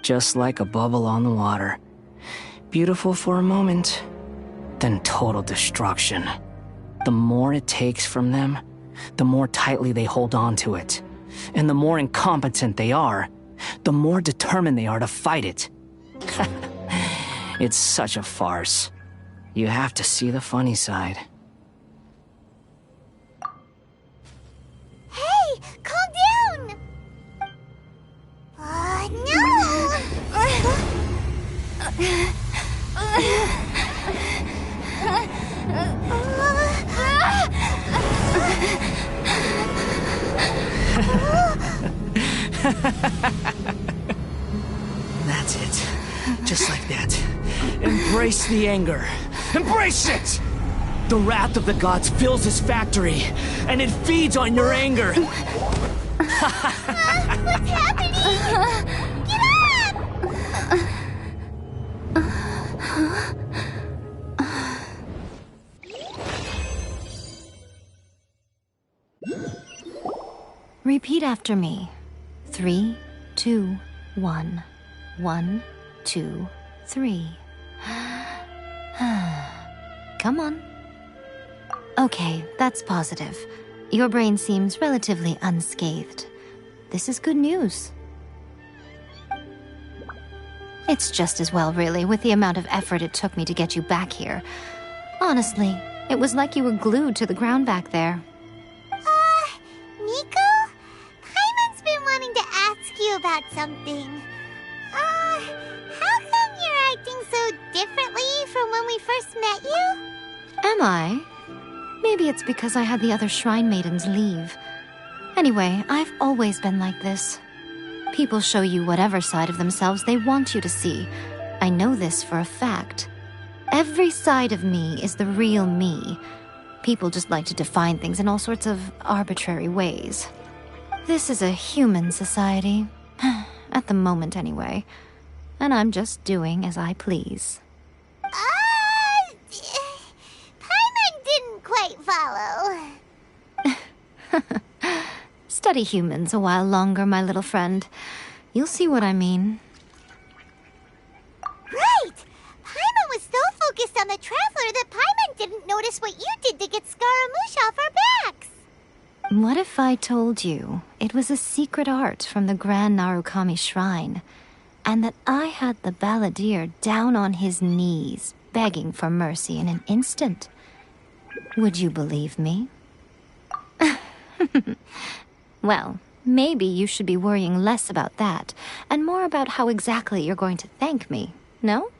Just like a bubble on the water. Beautiful for a moment, then total destruction. The more it takes from them, the more tightly they hold on to it. And the more incompetent they are, the more determined they are to fight it. It's such a farce. You have to see the funny side. Hey, calm down! No! That's it. Just like that. Embrace the anger. Embrace it! The wrath of the gods fills this factory, and it feeds on your anger. What's happening? Get up! Repeat after me. 3, 2, 1. 1, 2, 3. Come on. Okay, that's positive. Your brain seems relatively unscathed. This is good news. It's just as well, really, with the amount of effort it took me to get you back here. Honestly, it was like you were glued to the ground back there. Nico? Paimon's been wanting to ask you about something. How come you're acting so differently from when we first met you? Am I? Maybe it's because I had the other Shrine Maidens leave. Anyway, I've always been like this. People show you whatever side of themselves they want you to see. I know this for a fact. Every side of me is the real me. People just like to define things in all sorts of arbitrary ways. This is a human society. At the moment, anyway. And I'm just doing as I please. Paimon didn't quite follow. Study humans a while longer, my little friend. You'll see what I mean. Right! Paimon was so focused on the Traveler that Paimon didn't notice what you did to get Scaramouche off our backs. What if I told you it was a secret art from the Grand Narukami Shrine, and that I had the balladeer down on his knees, begging for mercy in an instant? Would you believe me? Well, maybe you should be worrying less about that, and more about how exactly you're going to thank me, no?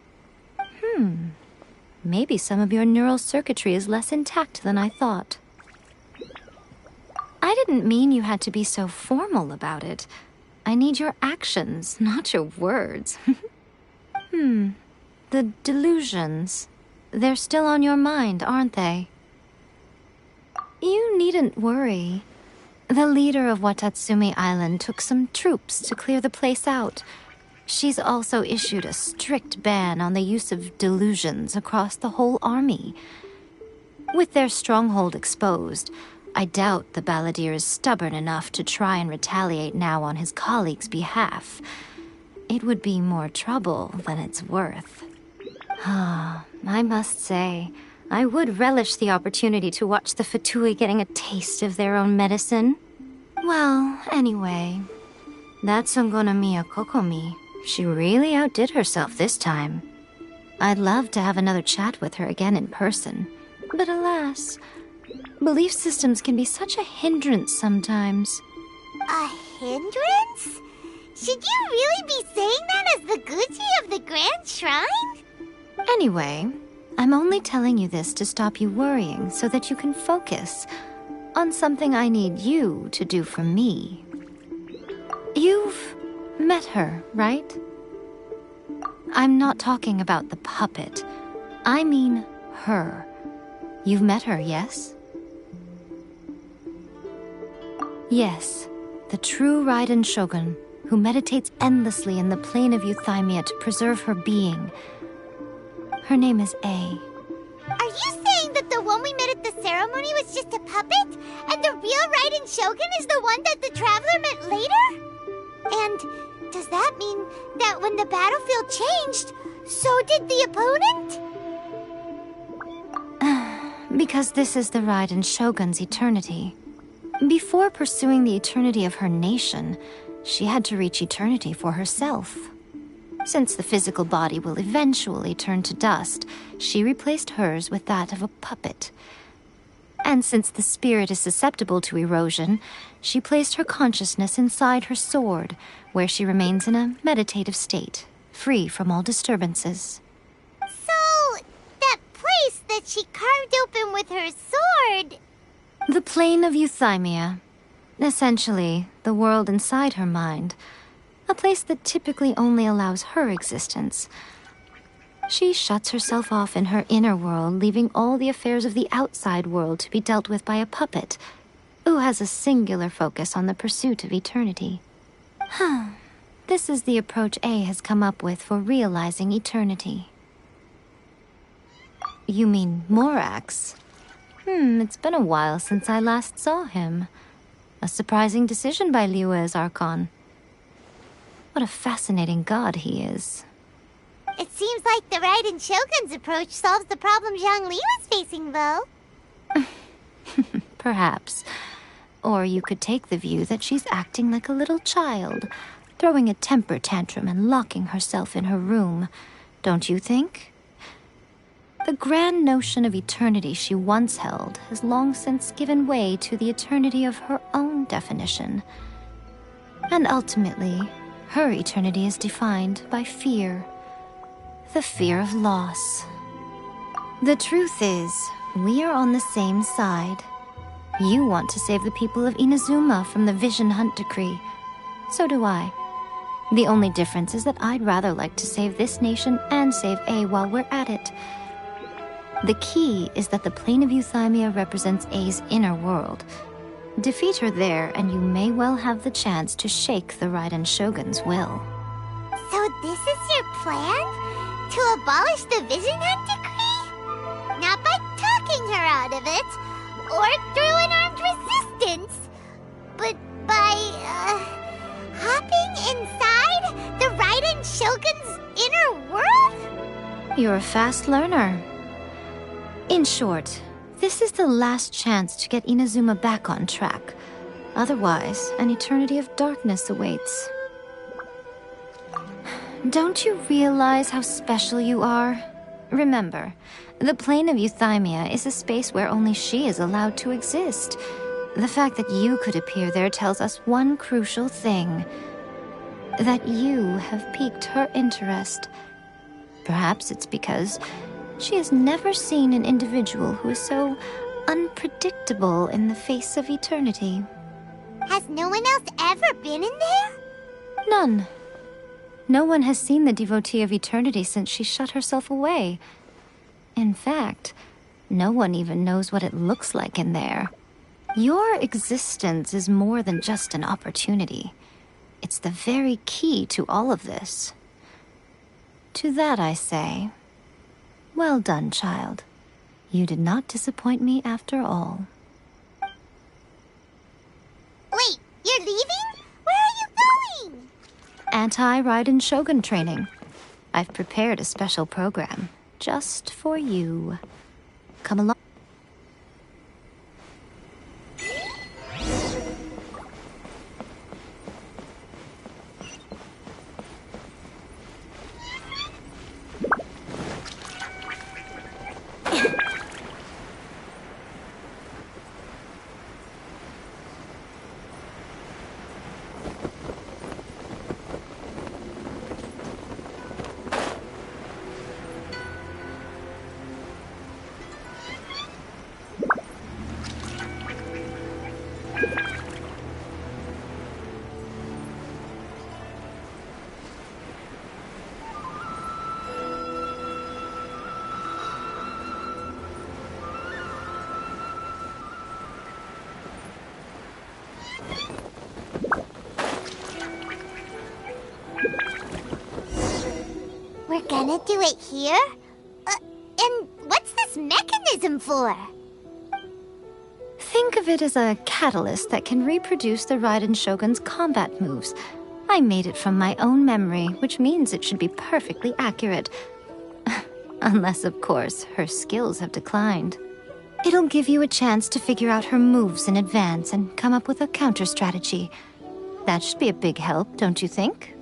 Maybe some of your neural circuitry is less intact than I thought. I didn't mean you had to be so formal about it. I need your actions, not your words. The delusions. They're still on your mind, aren't they? You needn't worry. The leader of Watatsumi Island took some troops to clear the place out. She's also issued a strict ban on the use of delusions across the whole army. With their stronghold exposed, I doubt the balladeer is stubborn enough to try and retaliate now on his colleagues' behalf. It would be more trouble than it's worth. I must say, I would relish the opportunity to watch the Fatui getting a taste of their own medicine. Well, anyway, that Sangonomiya Kokomi, she really outdid herself this time. I'd love to have another chat with her again in person, but alas, belief systems can be such a hindrance sometimes. A hindrance? Should you really be saying that as the Gucci of the Grand Shrine? Anyway, I'm only telling you this to stop you worrying so that you can focus on something I need you to do for me. You've met her, right? I'm not talking about the puppet. I mean her. You've met her, yes? Yes, the true Raiden Shogun, who meditates endlessly in the plane of Euthymia to preserve her being. Her name is A. Are you saying that the one we met at the ceremony was just a puppet? And the real Raiden Shogun is the one that the Traveler met later? And does that mean that when the battlefield changed, so did the opponent? Because this is the Raiden Shogun's eternity. Before pursuing the eternity of her nation, she had to reach eternity for herself. Since the physical body will eventually turn to dust, she replaced hers with that of a puppet. And since the spirit is susceptible to erosion, she placed her consciousness inside her sword, where she remains in a meditative state, free from all disturbances. So, that place that she carved open with her sword... The plane of Euthymia. Essentially, the world inside her mind. A place that typically only allows her existence. She shuts herself off in her inner world, leaving all the affairs of the outside world to be dealt with by a puppet, who has a singular focus on the pursuit of eternity. This is the approach A has come up with for realizing eternity. You mean Morax? It's been a while since I last saw him. A surprising decision by Liyue's Archon. What a fascinating god he is. It seems like the Raiden Shogun's approach solves the problem Zhongli was facing, though. Perhaps. Or you could take the view that she's acting like a little child, throwing a temper tantrum and locking herself in her room. Don't you think? The grand notion of eternity she once held has long since given way to the eternity of her own definition. And ultimately, her eternity is defined by fear. The fear of loss. The truth is, we are on the same side. You want to save the people of Inazuma from the Vision Hunt Decree. So do I. The only difference is that I'd rather like to save this nation and save A while we're at it. The key is that the plane of Euthymia represents A's inner world. Defeat her there, and you may well have the chance to shake the Raiden Shogun's will. So this is your plan? To abolish the Vision Hunt Decree? Not by talking her out of it, or through an armed resistance, but by, hopping inside the Raiden Shogun's inner world? You're a fast learner. In short, this is the last chance to get Inazuma back on track. Otherwise, an eternity of darkness awaits. Don't you realize how special you are? Remember, the plane of Euthymia is a space where only she is allowed to exist. The fact that you could appear there tells us one crucial thing. That you have piqued her interest. Perhaps it's because she has never seen an individual who is so unpredictable in the face of eternity. Has no one else ever been in there? None. No one has seen the devotee of eternity since she shut herself away. In fact, no one even knows what it looks like in there. Your existence is more than just an opportunity. It's the very key to all of this. To that I say, well done, child. You did not disappoint me after all. Wait, you're leaving? Where are you going? Anti-Raiden Shogun training. I've prepared a special program just for you. Come along. We're gonna do it here? And what's this mechanism for? Think of it as a catalyst that can reproduce the Raiden Shogun's combat moves. I made it from my own memory, which means it should be perfectly accurate. Unless, of course, her skills have declined. It'll give you a chance to figure out her moves in advance and come up with a counter-strategy. That should be a big help, don't you think?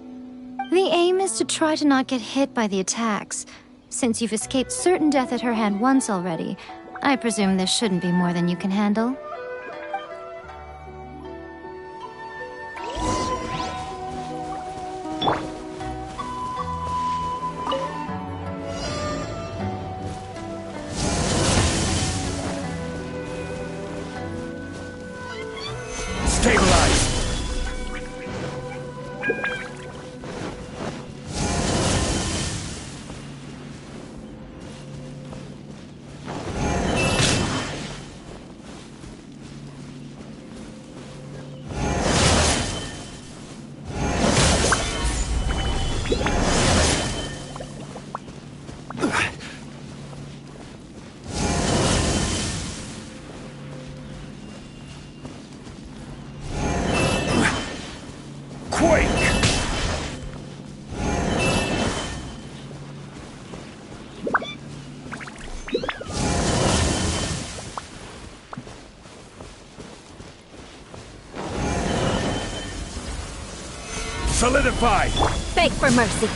The aim is to try to not get hit by the attacks. Since you've escaped certain death at her hand once already, I presume this shouldn't be more than you can handle. Stabilize! Solidify! Beg for mercy.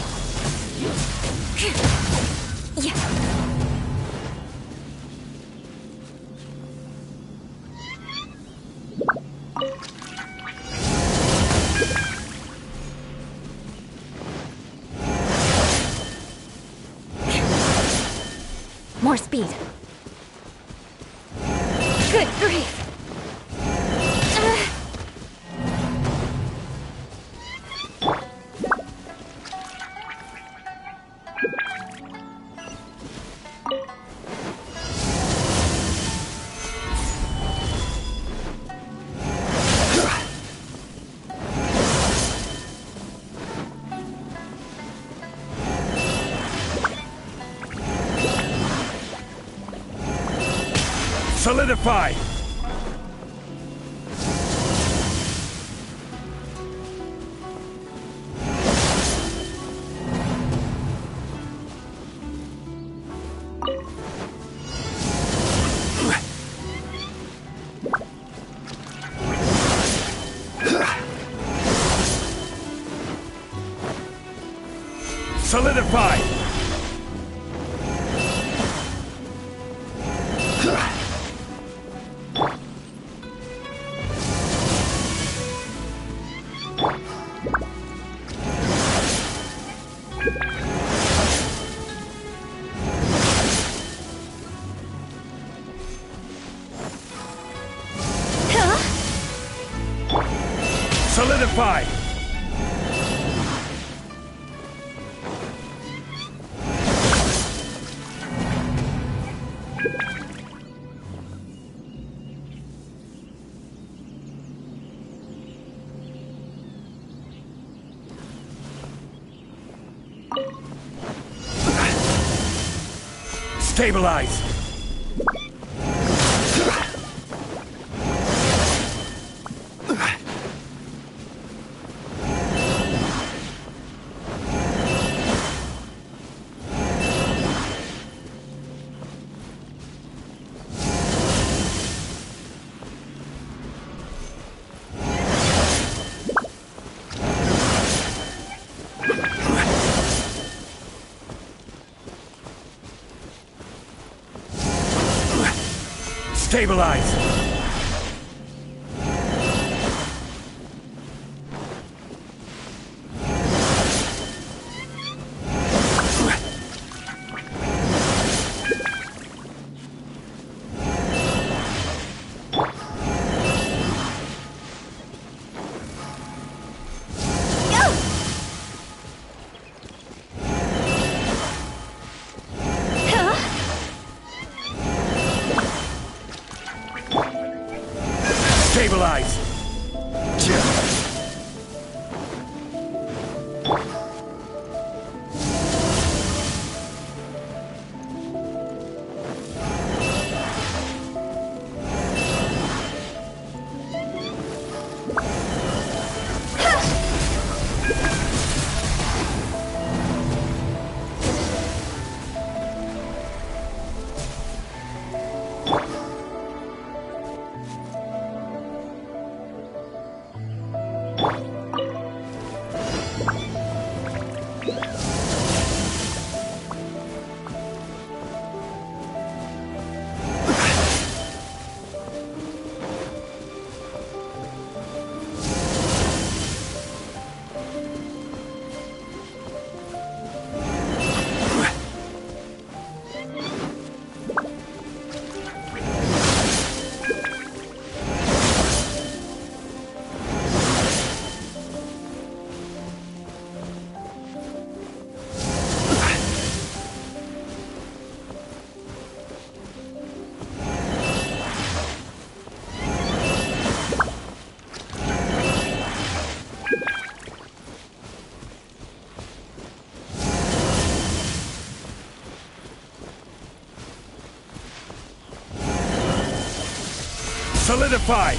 Yeah. More speed. Good grief. Solidify! Solidify! Solidify! Stabilize! Stabilize! Stabilize! Solidify!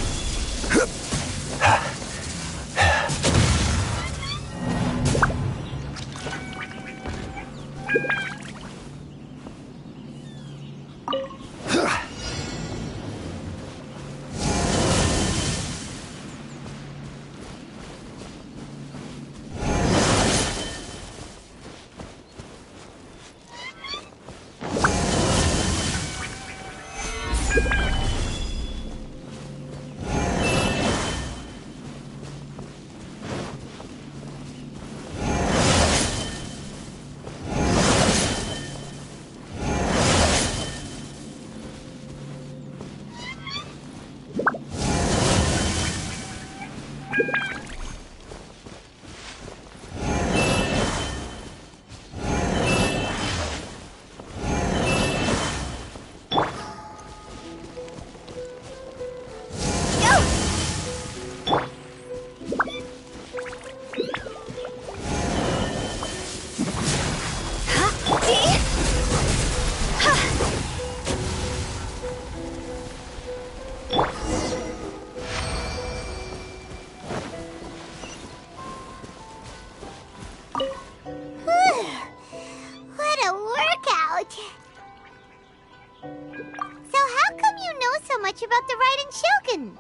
So how come you know so much about the Raiden Shogun?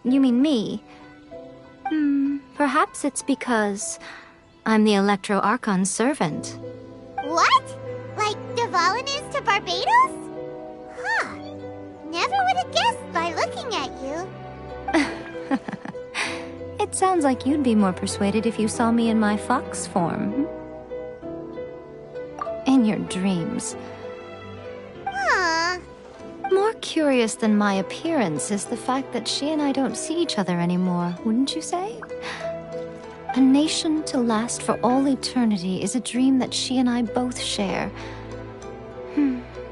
You mean me? Perhaps it's because I'm the Electro Archon's servant. What? Like Dvalin is to Barbados? Huh. Never would have guessed by looking at you. It sounds like you'd be more persuaded if you saw me in my fox form. In your dreams. More curious than my appearance is the fact that she and I don't see each other anymore, wouldn't you say? A nation to last for all eternity is a dream that she and I both share.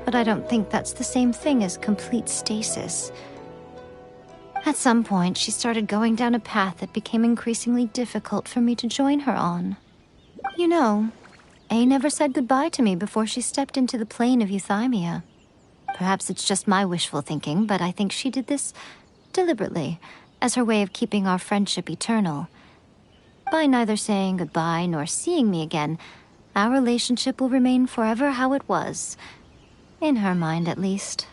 But I don't think that's the same thing as complete stasis. At some point, she started going down a path that became increasingly difficult for me to join her on. You know, A never said goodbye to me before she stepped into the plane of Euthymia. Perhaps it's just my wishful thinking, but I think she did this deliberately, as her way of keeping our friendship eternal. By neither saying goodbye nor seeing me again, our relationship will remain forever how it was. In her mind, at least.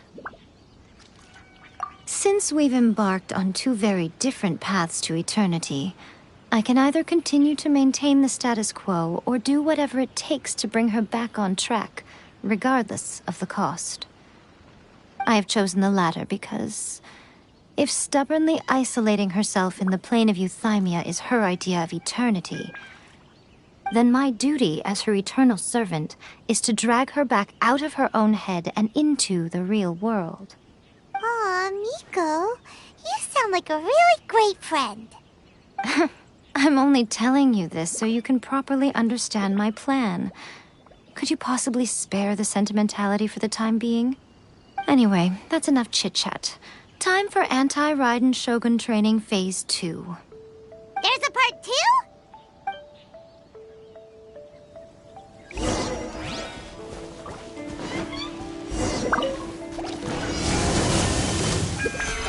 Since we've embarked on two very different paths to eternity, I can either continue to maintain the status quo or do whatever it takes to bring her back on track, regardless of the cost. I have chosen the latter because if stubbornly isolating herself in the plane of Euthymia is her idea of eternity, then my duty as her eternal servant is to drag her back out of her own head and into the real world. Aw, Miko, you sound like a really great friend. I'm only telling you this so you can properly understand my plan. Could you possibly spare the sentimentality for the time being? Anyway, that's enough chit-chat. Time for Anti-Raiden Shogun Training Phase 2. There's a part 2?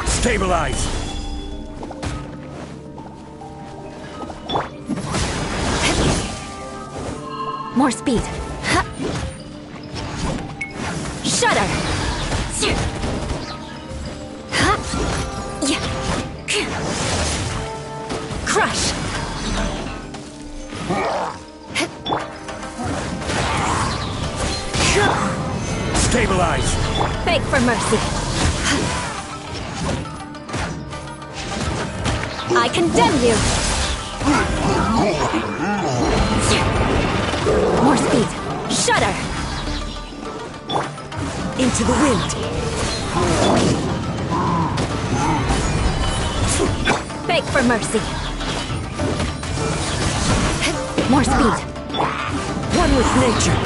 Stabilize! More speed. Shudder! Crush! Stabilize! Beg for mercy. I condemn you! More speed. Shudder! Into the wind. Beg for mercy. More speed. One with nature.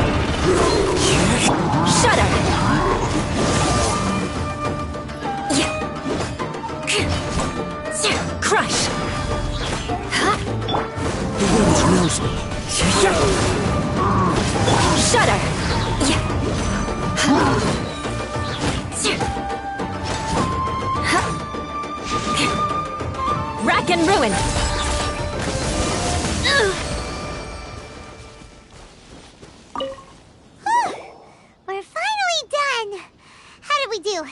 Shudder! Crush! The wind knows me. Shudder! Rack and ruin! We're finally done! How did we do?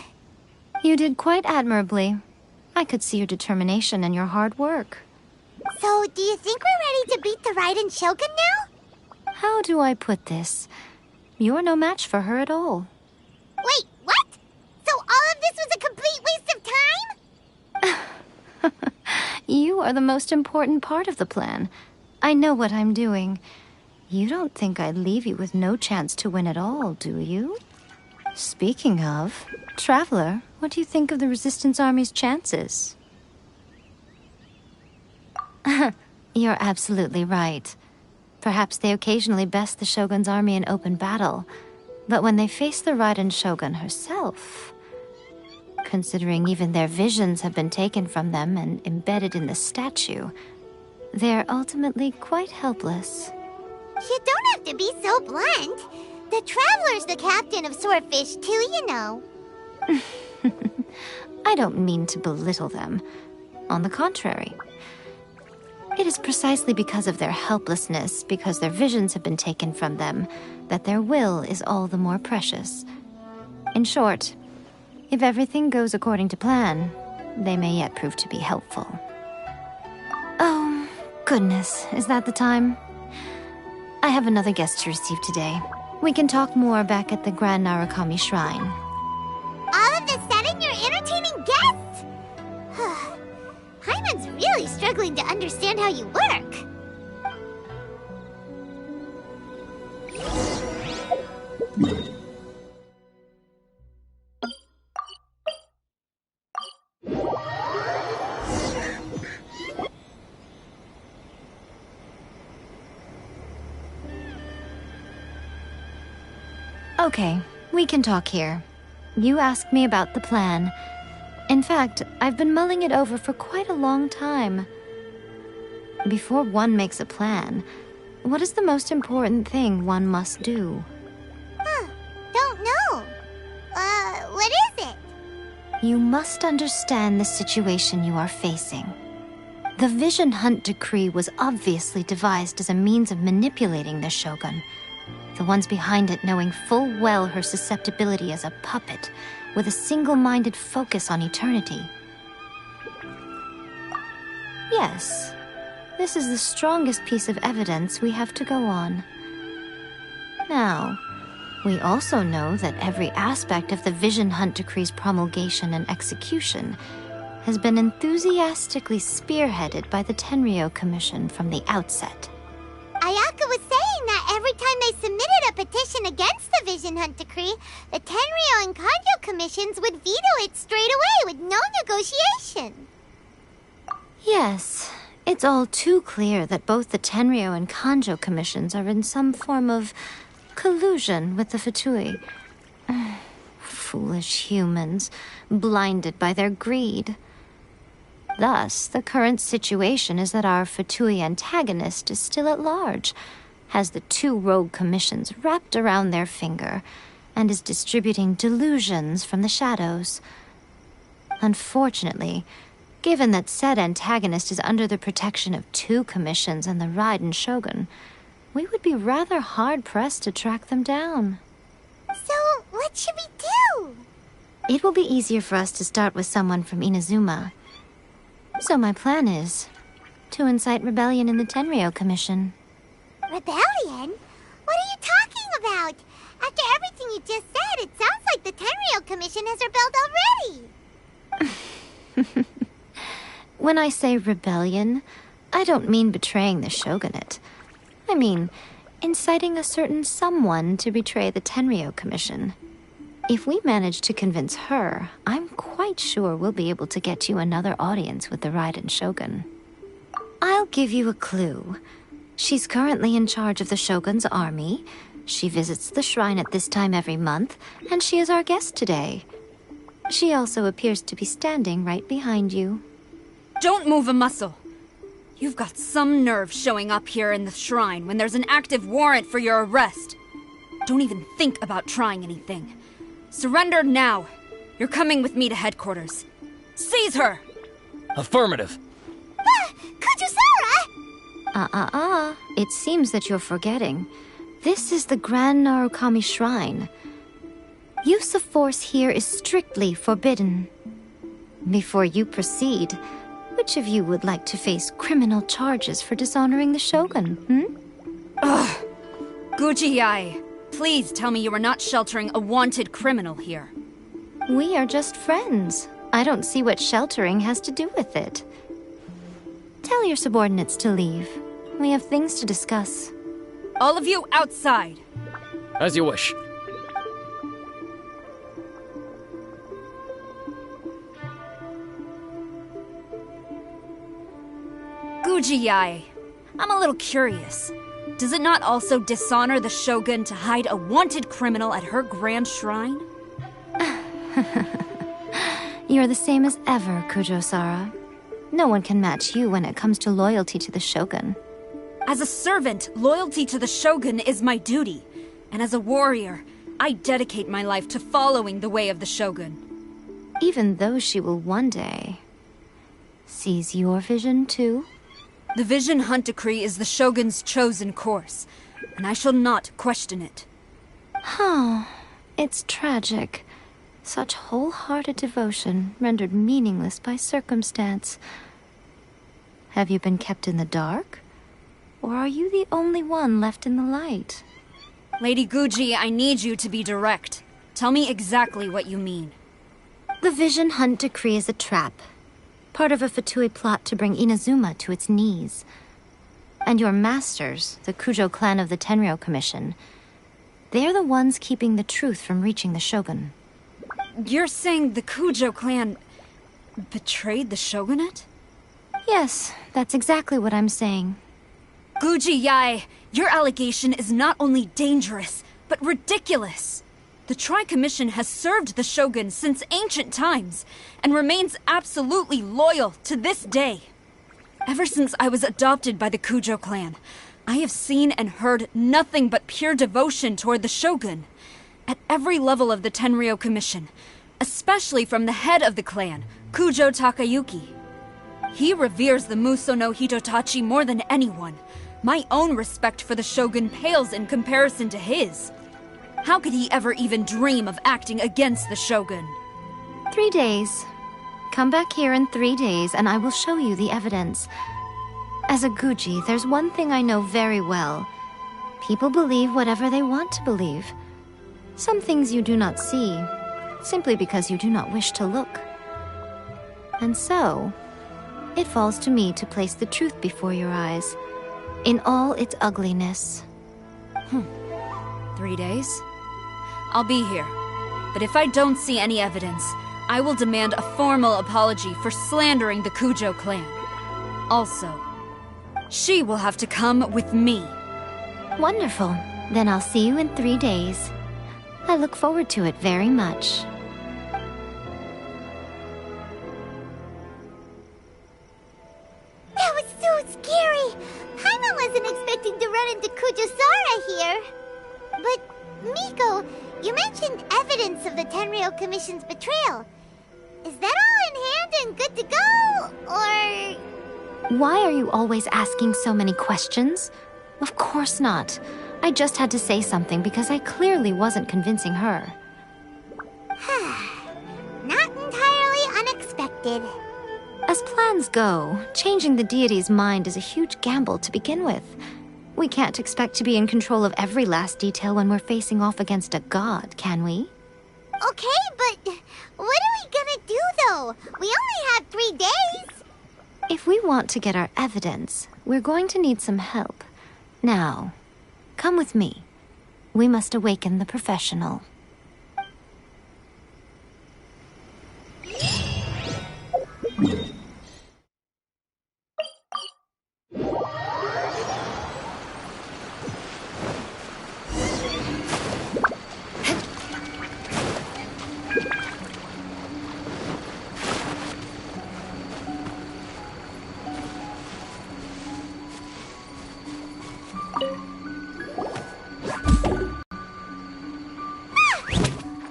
You did quite admirably. I could see your determination and your hard work. So, do you think we're ready to beat the Raiden Shogun now? How do I put this? You're no match for her at all. Wait, what? So all of this was a complete waste of time? You are the most important part of the plan. I know what I'm doing. You don't think I'd leave you with no chance to win at all, do you? Speaking of, Traveler, what do you think of the Resistance Army's chances? You're absolutely right. Perhaps they occasionally best the Shogun's army in open battle, but when they face the Raiden Shogun herself, considering even their visions have been taken from them and embedded in the statue, they're ultimately quite helpless. You don't have to be so blunt. The Traveler's the captain of Swordfish too, you know. I don't mean to belittle them. On the contrary. It is precisely because of their helplessness, because their visions have been taken from them, that their will is all the more precious. In short, if everything goes according to plan, they may yet prove to be helpful. Oh, goodness, is that the time? I have another guest to receive today. We can talk more back at the Grand Narukami Shrine. All of a sudden, you're entertaining guests? Hyman's really struggling to understand how you work. Okay, we can talk here. You asked me about the plan. In fact, I've been mulling it over for quite a long time. Before one makes a plan, what is the most important thing one must do? Don't know. What is it? You must understand the situation you are facing. The Vision Hunt Decree was obviously devised as a means of manipulating the Shogun. The ones behind it knowing full well her susceptibility as a puppet, with a single-minded focus on eternity. Yes, this is the strongest piece of evidence we have to go on. Now, we also know that every aspect of the Vision Hunt Decree's promulgation and execution has been enthusiastically spearheaded by the Tenryou Commission from the outset. Ayaka was saying that every time they submitted a petition against the Vision Hunt Decree, the Tenryou and Kanjo commissions would veto it straight away with no negotiation. Yes, it's all too clear that both the Tenryou and Kanjo commissions are in some form of collusion with the Fatui. Foolish humans, blinded by their greed. Thus, the current situation is that our Fatui antagonist is still at large, has the two rogue commissions wrapped around their finger, and is distributing delusions from the shadows. Unfortunately, given that said antagonist is under the protection of two commissions and the Raiden Shogun, we would be rather hard-pressed to track them down. So, what should we do? It will be easier for us to start with someone from Inazuma. So my plan is to incite rebellion in the Tenryou Commission. Rebellion? What are you talking about? After everything you just said, it sounds like the Tenryou Commission has rebelled already. When I say rebellion, I don't mean betraying the shogunate. I mean inciting a certain someone to betray the Tenryou Commission. If we manage to convince her, I'm quite sure we'll be able to get you another audience with the Raiden Shogun. I'll give you a clue. She's currently in charge of the Shogun's army. She visits the shrine at this time every month, and she is our guest today. She also appears to be standing right behind you. Don't move a muscle. You've got some nerve showing up here in the shrine when there's an active warrant for your arrest. Don't even think about trying anything. Surrender now. You're coming with me to headquarters. Seize her! Affirmative. Kujusara! It seems that you're forgetting. This is the Grand Narukami Shrine. Use of force here is strictly forbidden. Before you proceed, which of you would like to face criminal charges for dishonoring the Shogun, Ugh! Guji-ai, please tell me you are not sheltering a wanted criminal here. We are just friends. I don't see what sheltering has to do with it. Tell your subordinates to leave. We have things to discuss. All of you outside. As you wish. Guji-ai, I'm a little curious. Does it not also dishonor the Shogun to hide a wanted criminal at her grand shrine? You're the same as ever, Kujo-sara. No one can match you when it comes to loyalty to the Shogun. As a servant, loyalty to the Shogun is my duty. And as a warrior, I dedicate my life to following the way of the Shogun. Even though she will one day seize your vision too? The Vision Hunt Decree is the Shogun's chosen course, and I shall not question it. Oh, it's tragic. Such wholehearted devotion rendered meaningless by circumstance. Have you been kept in the dark? Or are you the only one left in the light? Lady Guji, I need you to be direct. Tell me exactly what you mean. The Vision Hunt Decree is a trap. Part of a Fatui plot to bring Inazuma to its knees. And your masters, the Kujo clan of the Tenryou Commission, they're the ones keeping the truth from reaching the Shogun. You're saying the Kujo clan betrayed the Shogunate? Yes, that's exactly what I'm saying. Guji Yae, your allegation is not only dangerous, but ridiculous. The Tri-Commission has served the Shogun since ancient times, and remains absolutely loyal to this day. Ever since I was adopted by the Kujo clan, I have seen and heard nothing but pure devotion toward the Shogun. At every level of the Tenryou Commission, especially from the head of the clan, Kujo Takayuki. He reveres the Muso no Hitotachi more than anyone. My own respect for the Shogun pales in comparison to his. How could he ever even dream of acting against the Shogun? 3 days. Come back here in 3 days and I will show you the evidence. As a Guji, there's one thing I know very well. People believe whatever they want to believe. Some things you do not see, simply because you do not wish to look. And so, it falls to me to place the truth before your eyes, in all its ugliness. 3 days? I'll be here. But if I don't see any evidence, I will demand a formal apology for slandering the Kujo clan. Also, she will have to come with me. Wonderful. Then I'll see you in 3 days. I look forward to it very much. That was so scary! Paimon wasn't expecting to run into Kujosara here. But, Miko, you mentioned evidence of the Tenryou Commission's betrayal. Is that all in hand and good to go, or...? Why are you always asking so many questions? Of course not. I just had to say something because I clearly wasn't convincing her. Not entirely unexpected. As plans go, changing the deity's mind is a huge gamble to begin with. We can't expect to be in control of every last detail when we're facing off against a god, can we? Okay, but what are we gonna do, though? We only have 3 days! If we want to get our evidence, we're going to need some help. Now, come with me. We must awaken the professional.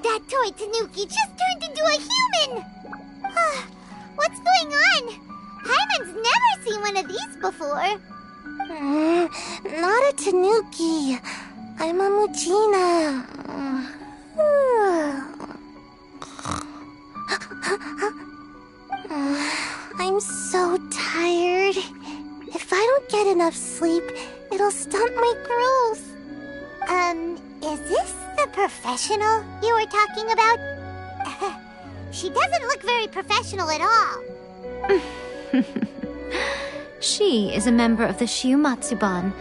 That toy Tanuki just turned into a human! What's going on? Paimon's never seen one of these before. Not a Tanuki. I'm a Muchina. I'm so tired. If I don't get enough sleep, it'll stunt my growth. Is this the professional you were talking about? She doesn't look very professional at all. She is a member of the Shiumatsuban,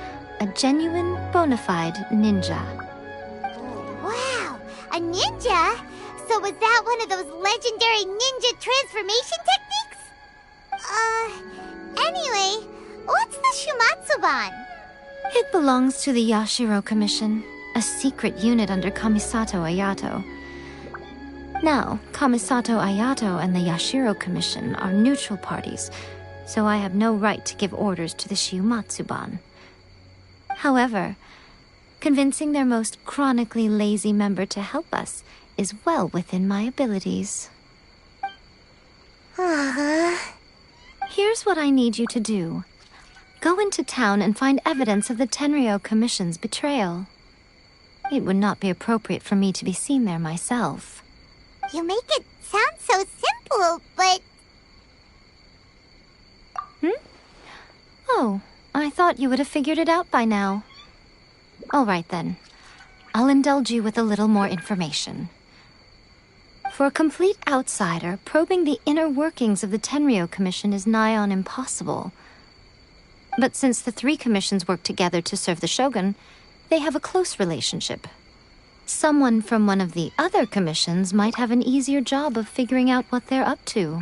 a genuine, bona fide ninja. Wow, a ninja? So was that one of those legendary ninja transformation techniques? Anyway, what's the Shumatsuban? It belongs to the Yashiro Commission, a secret unit under Kamisato Ayato. Now, Kamisato Ayato and the Yashiro Commission are neutral parties, so I have no right to give orders to the Shiumatsuban. However, convincing their most chronically lazy member to help us is well within my abilities. Here's what I need you to do. Go into town and find evidence of the Tenryo Commission's betrayal. It would not be appropriate for me to be seen there myself. You make it sound so simple, but... Oh, I thought you would have figured it out by now. All right then. I'll indulge you with a little more information. For a complete outsider, probing the inner workings of the Tenryo Commission is nigh on impossible. But since the three commissions work together to serve the Shogun, they have a close relationship. Someone from one of the other commissions might have an easier job of figuring out what they're up to.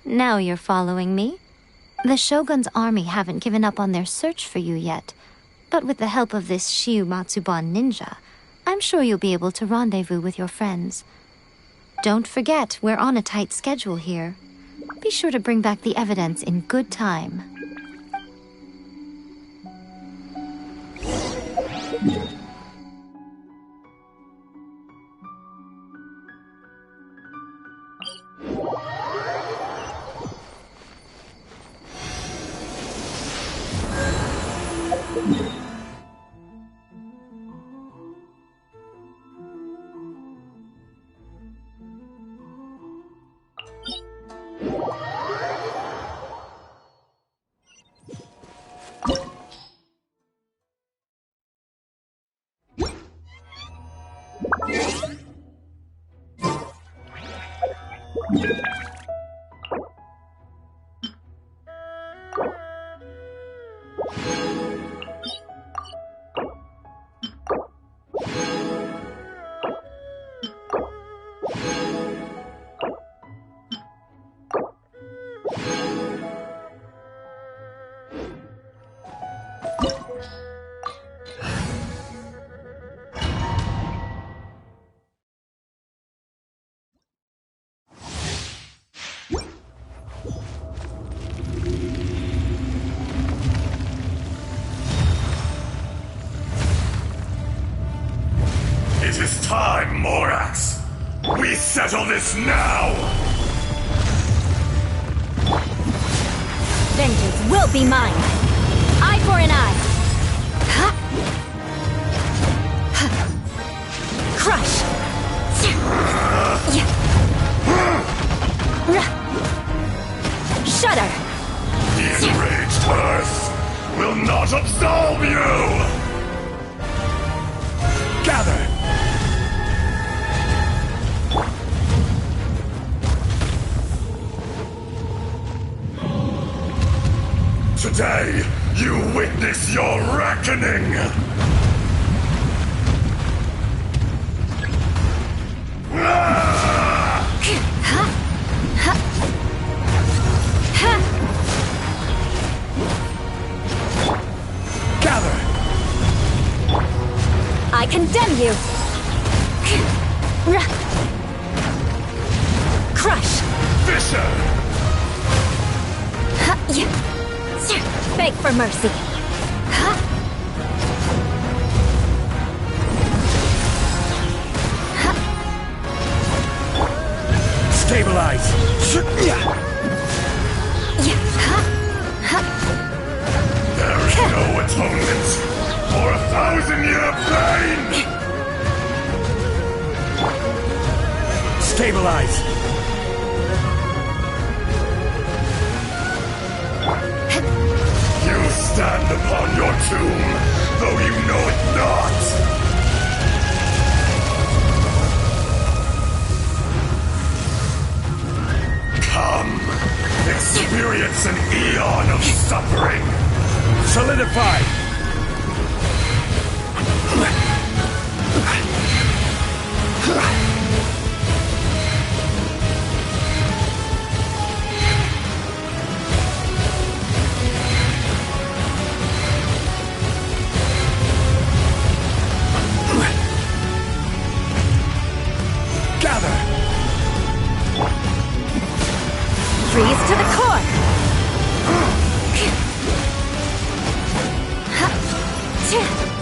Now you're following me. The Shogun's army haven't given up on their search for you yet, but with the help of this Shiu Matsuban ninja, I'm sure you'll be able to rendezvous with your friends. Don't forget, we're on a tight schedule here. Be sure to bring back the evidence in good time. It is time, Morax. We settle this now! Vengeance will be mine. Eye for an eye. Huh? Huh. Crush. Shudder. The enraged Earth will not absolve you! Gather! Today, you witness your reckoning! Gather! I condemn you. Crush. Fisher! Beg for mercy. Stabilize! There is no atonement for 1,000-year pain! Stabilize! You stand upon your tomb, though you know it not! Come, experience an eon of suffering! Solidify! Freeze to the core!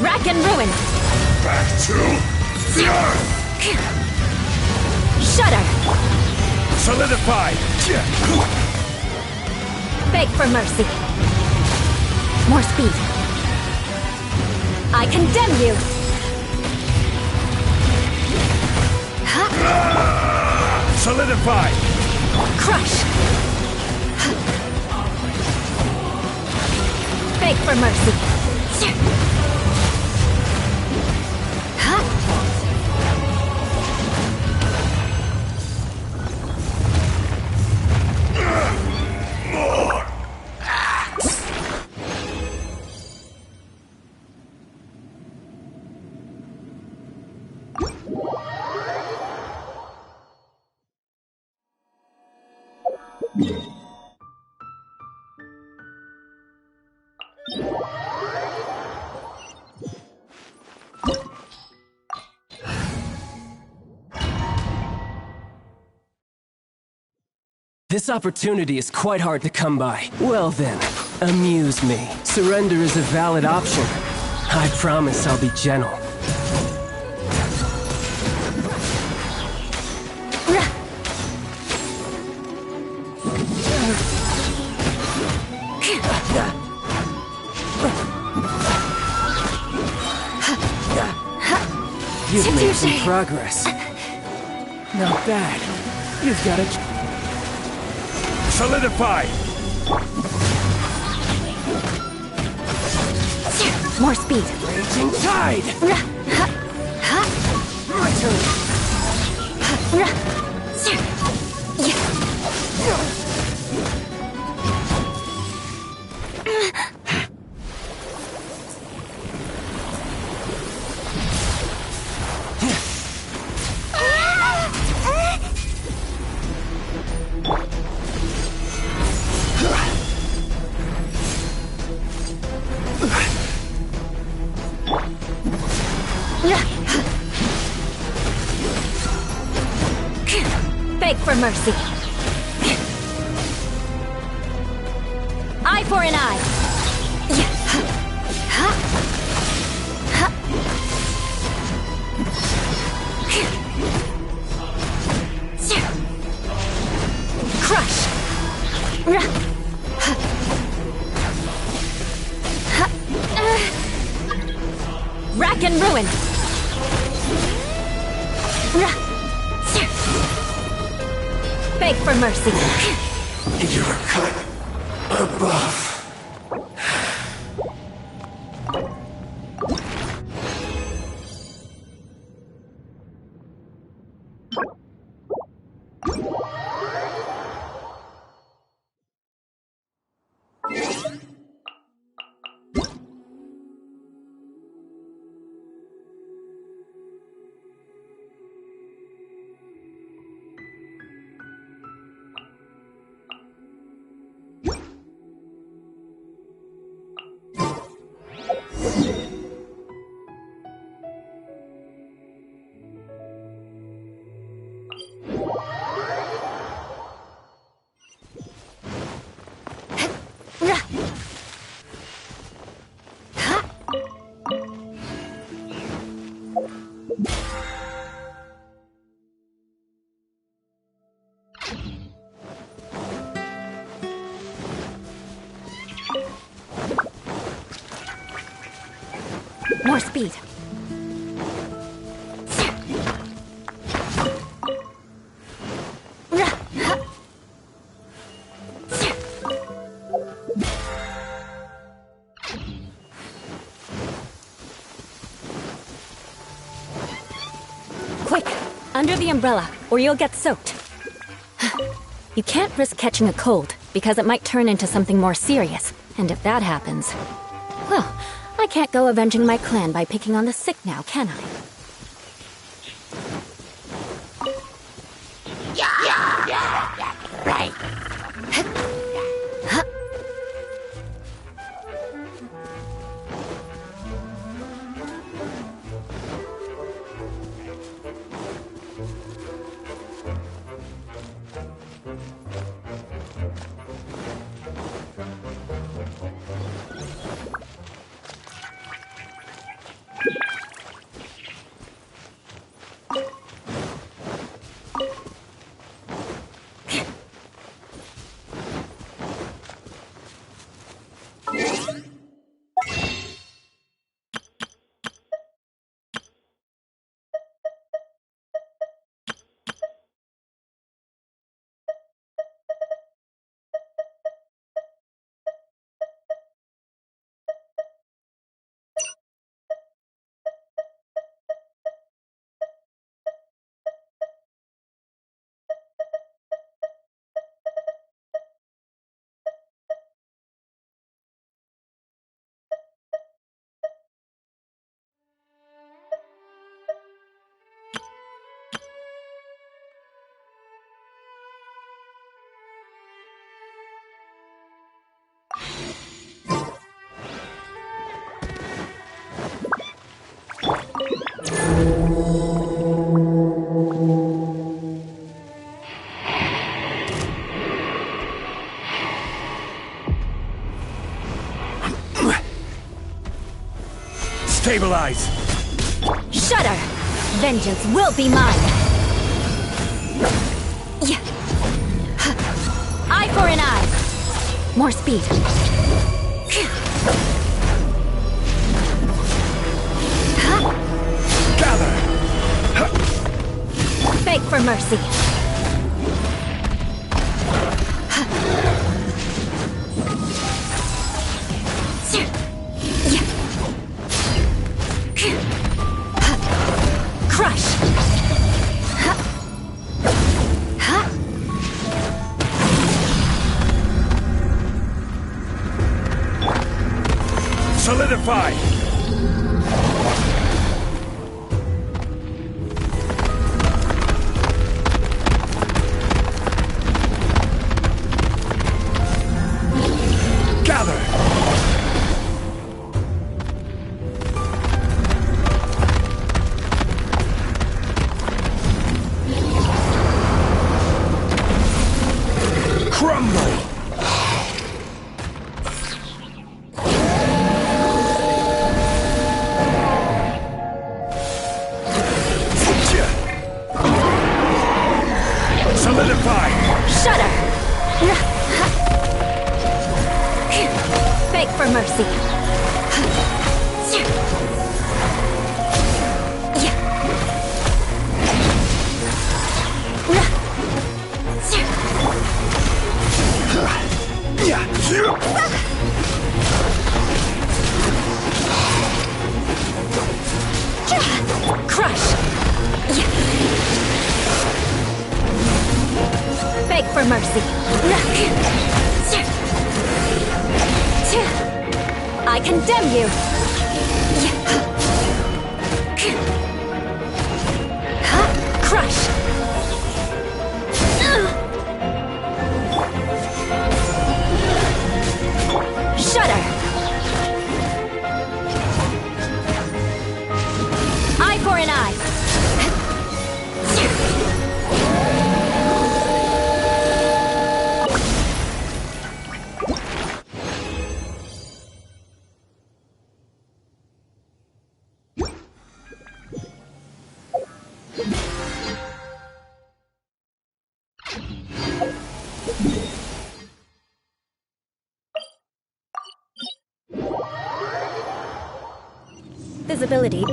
Rack and ruin! Back to the earth! Shudder! Solidify! Beg for mercy. More speed. I condemn you! Solidify! Crush! Beg for mercy. This opportunity is quite hard to come by. Well then, amuse me. Surrender is a valid option. I promise I'll be gentle. You've made some progress. Not bad. You've got it. Solidify! More speed. Raging tide! My turn. Beg for mercy. Eye for an eye. Crush. Rack and ruin. Beg for mercy. You're cut above. More speed. Quick, under the umbrella, or you'll get soaked. You can't risk catching a cold, because it might turn into something more serious. And if that happens, well, I can't go avenging my clan by picking on the sick now, can I? Right. Stabilize! Shudder! Vengeance will be mine! Yeah. Eye for an eye! More speed. Gather! Beg for mercy. Crush! Solidify! Gather! Crumble! Solidify! Shudder! Beg for mercy. Crush! Beg for mercy. I condemn you! Crush! Shudder! Eye for an eye! Visibility.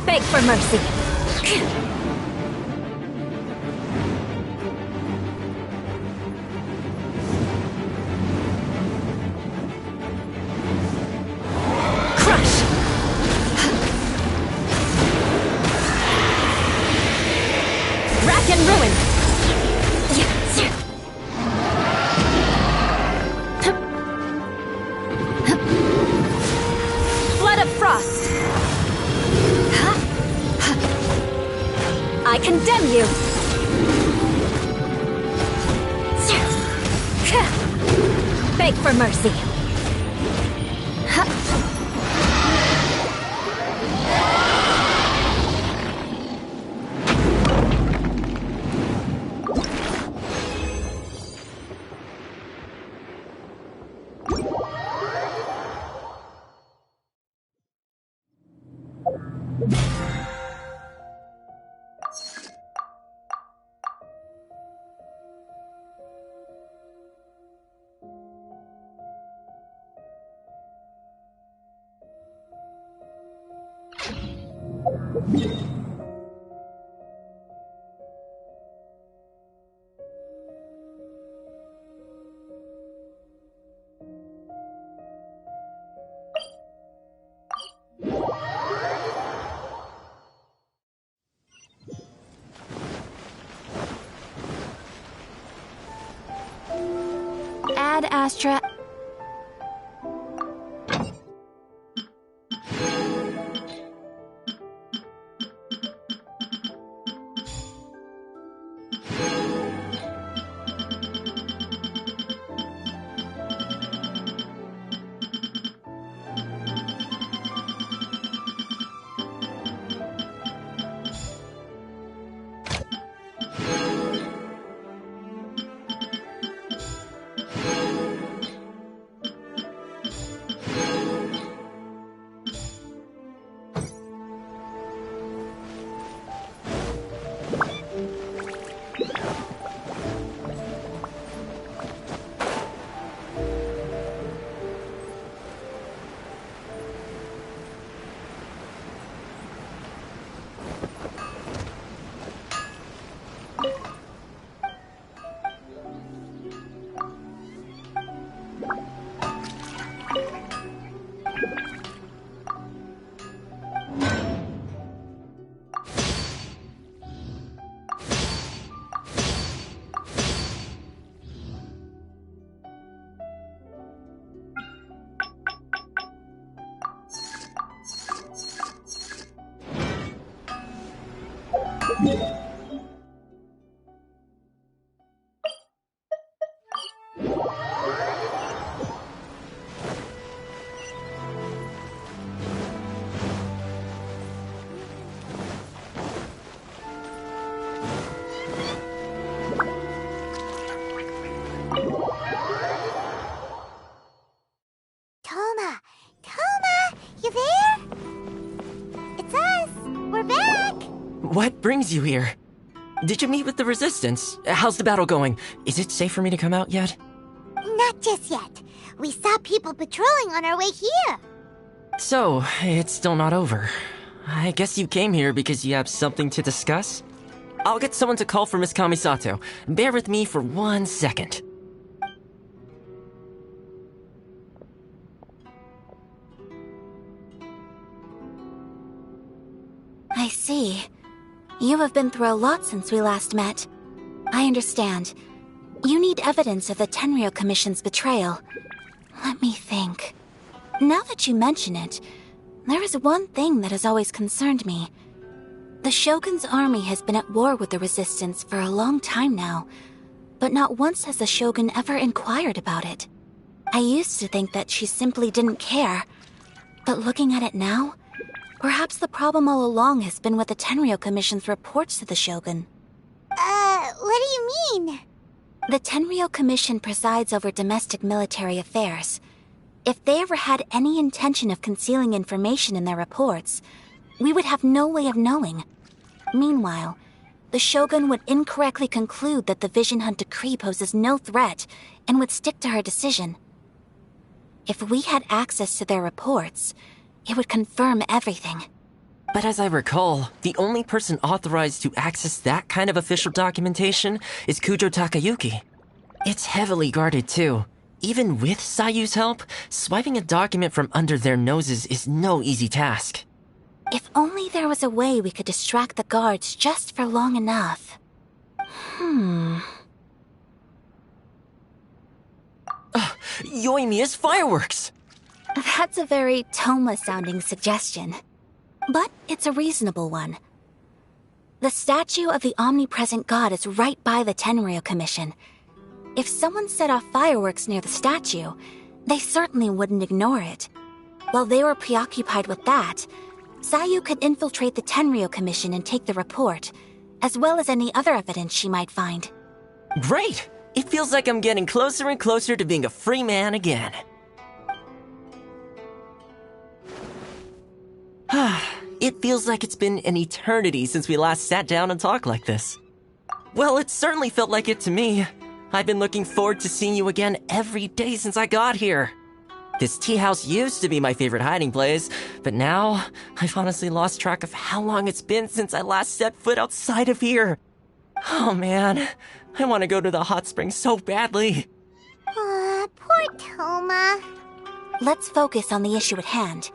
Beg for mercy. Crush! Rack and ruin! Flood of frost! I condemn you! Beg for mercy. Astra. Toma! Toma! You there? It's us! We're back! What brings you here? Did you meet with the Resistance? How's the battle going? Is it safe for me to come out yet? Not just yet. We saw people patrolling on our way here. So, it's still not over. I guess you came here because you have something to discuss? I'll get someone to call for Miss Kamisato. Bear with me for 1 second. I see. You have been through a lot since we last met. I understand. You need evidence of the Tenryou Commission's betrayal. Let me think. Now that you mention it, there is one thing that has always concerned me. The Shogun's army has been at war with the Resistance for a long time now, but not once has the Shogun ever inquired about it. I used to think that she simply didn't care, but looking at it now, perhaps the problem all along has been with the Tenryou Commission's reports to the Shogun. What do you mean? The Tenryou Commission presides over domestic military affairs. If they ever had any intention of concealing information in their reports, we would have no way of knowing. Meanwhile, the Shogun would incorrectly conclude that the Vision Hunt decree poses no threat and would stick to her decision. If we had access to their reports, it would confirm everything. But as I recall, the only person authorized to access that kind of official documentation is Kujo Takayuki. It's heavily guarded too. Even with Sayu's help, swiping a document from under their noses is no easy task. If only there was a way we could distract the guards just for long enough. Yoimiya's fireworks! That's a very Toma-sounding suggestion. But it's a reasonable one. The statue of the omnipresent god is right by the Tenryou Commission. If someone set off fireworks near the statue, they certainly wouldn't ignore it. While they were preoccupied with that, Sayu could infiltrate the Tenryou Commission and take the report, as well as any other evidence she might find. Great! It feels like I'm getting closer and closer to being a free man again. It feels like it's been an eternity since we last sat down and talked like this. Well, it certainly felt like it to me. I've been looking forward to seeing you again every day since I got here. This tea house used to be my favorite hiding place, but now I've honestly lost track of how long it's been since I last set foot outside of here. Oh man, I want to go to the hot springs so badly. Poor Toma. Let's focus on the issue at hand.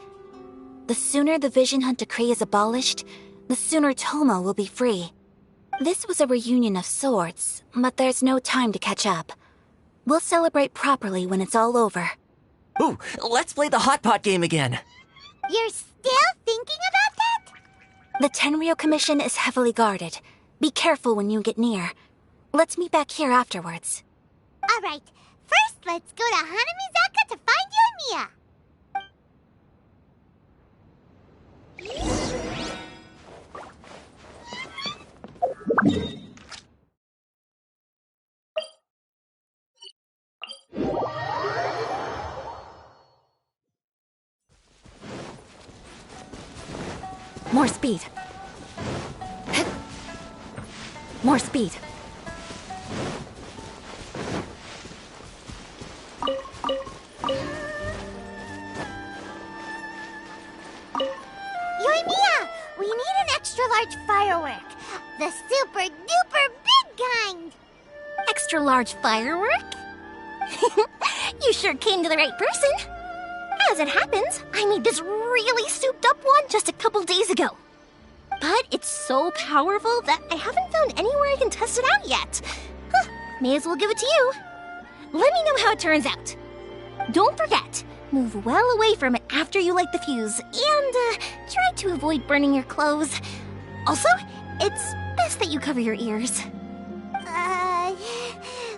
The sooner the Vision Hunt decree is abolished, the sooner Toma will be free. This was a reunion of sorts, but there's no time to catch up. We'll celebrate properly when it's all over. Ooh, let's play the hot pot game again. You're still thinking about that? The Tenryo Commission is heavily guarded. Be careful when you get near. Let's meet back here afterwards. All right. First, let's go to Hanamizaka to find you and Mia. More speed. More speed. Yoimiya, we need an extra-large firework. The super-duper big kind. Extra-large firework? You sure came to the right person. As it happens, I made this really souped-up one just a couple days ago. But it's so powerful that I haven't found anywhere I can test it out yet. Huh, may as well give it to you. Let me know how it turns out. Don't forget, move well away from it after you light the fuse, and try to avoid burning your clothes. Also, it's best that you cover your ears.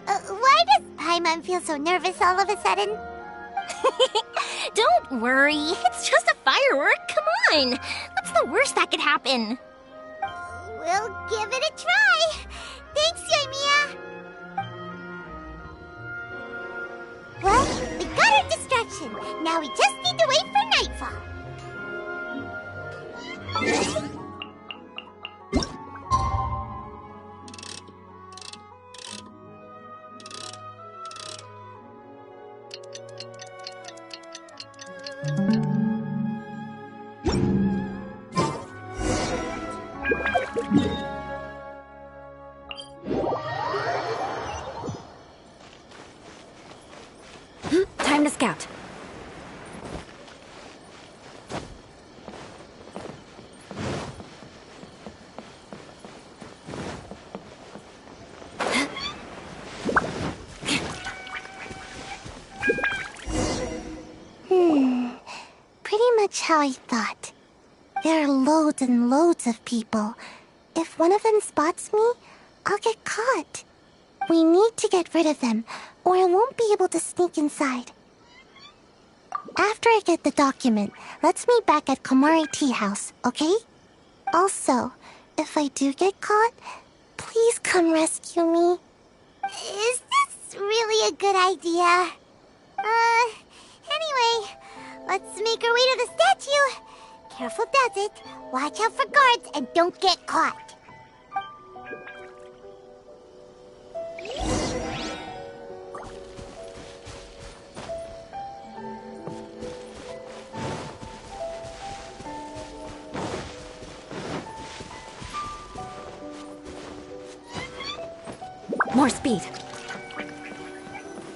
Why does Paimon feel so nervous all of a sudden? Don't worry, it's just a firework. Come on, what's the worst that could happen? We'll give it a try. Thanks, Yoimiya. Well, we got our distraction. Now we just need to wait for nightfall. Time to scout. Pretty much how I thought. There are loads and loads of people. If one of them spots me, I'll get caught. We need to get rid of them, or I won't be able to sneak inside. After I get the document, let's meet back at Komari Tea House, okay? Also, if I do get caught, please come rescue me. Is this really a good idea? Anyway, let's make our way to the statue. Careful does it. Watch out for guards and don't get caught. More speed.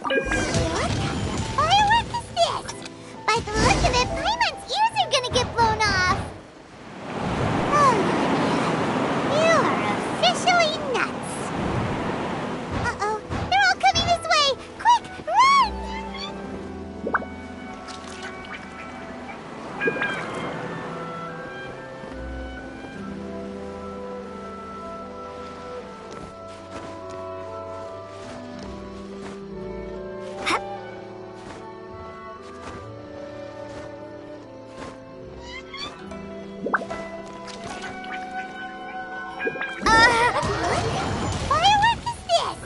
What kind of firework is this? By the look of it, Paimon's ears are gonna get blown off. Oh, you are officially nuts. Uh-oh, they're all coming this way. Quick, run! Firework is this?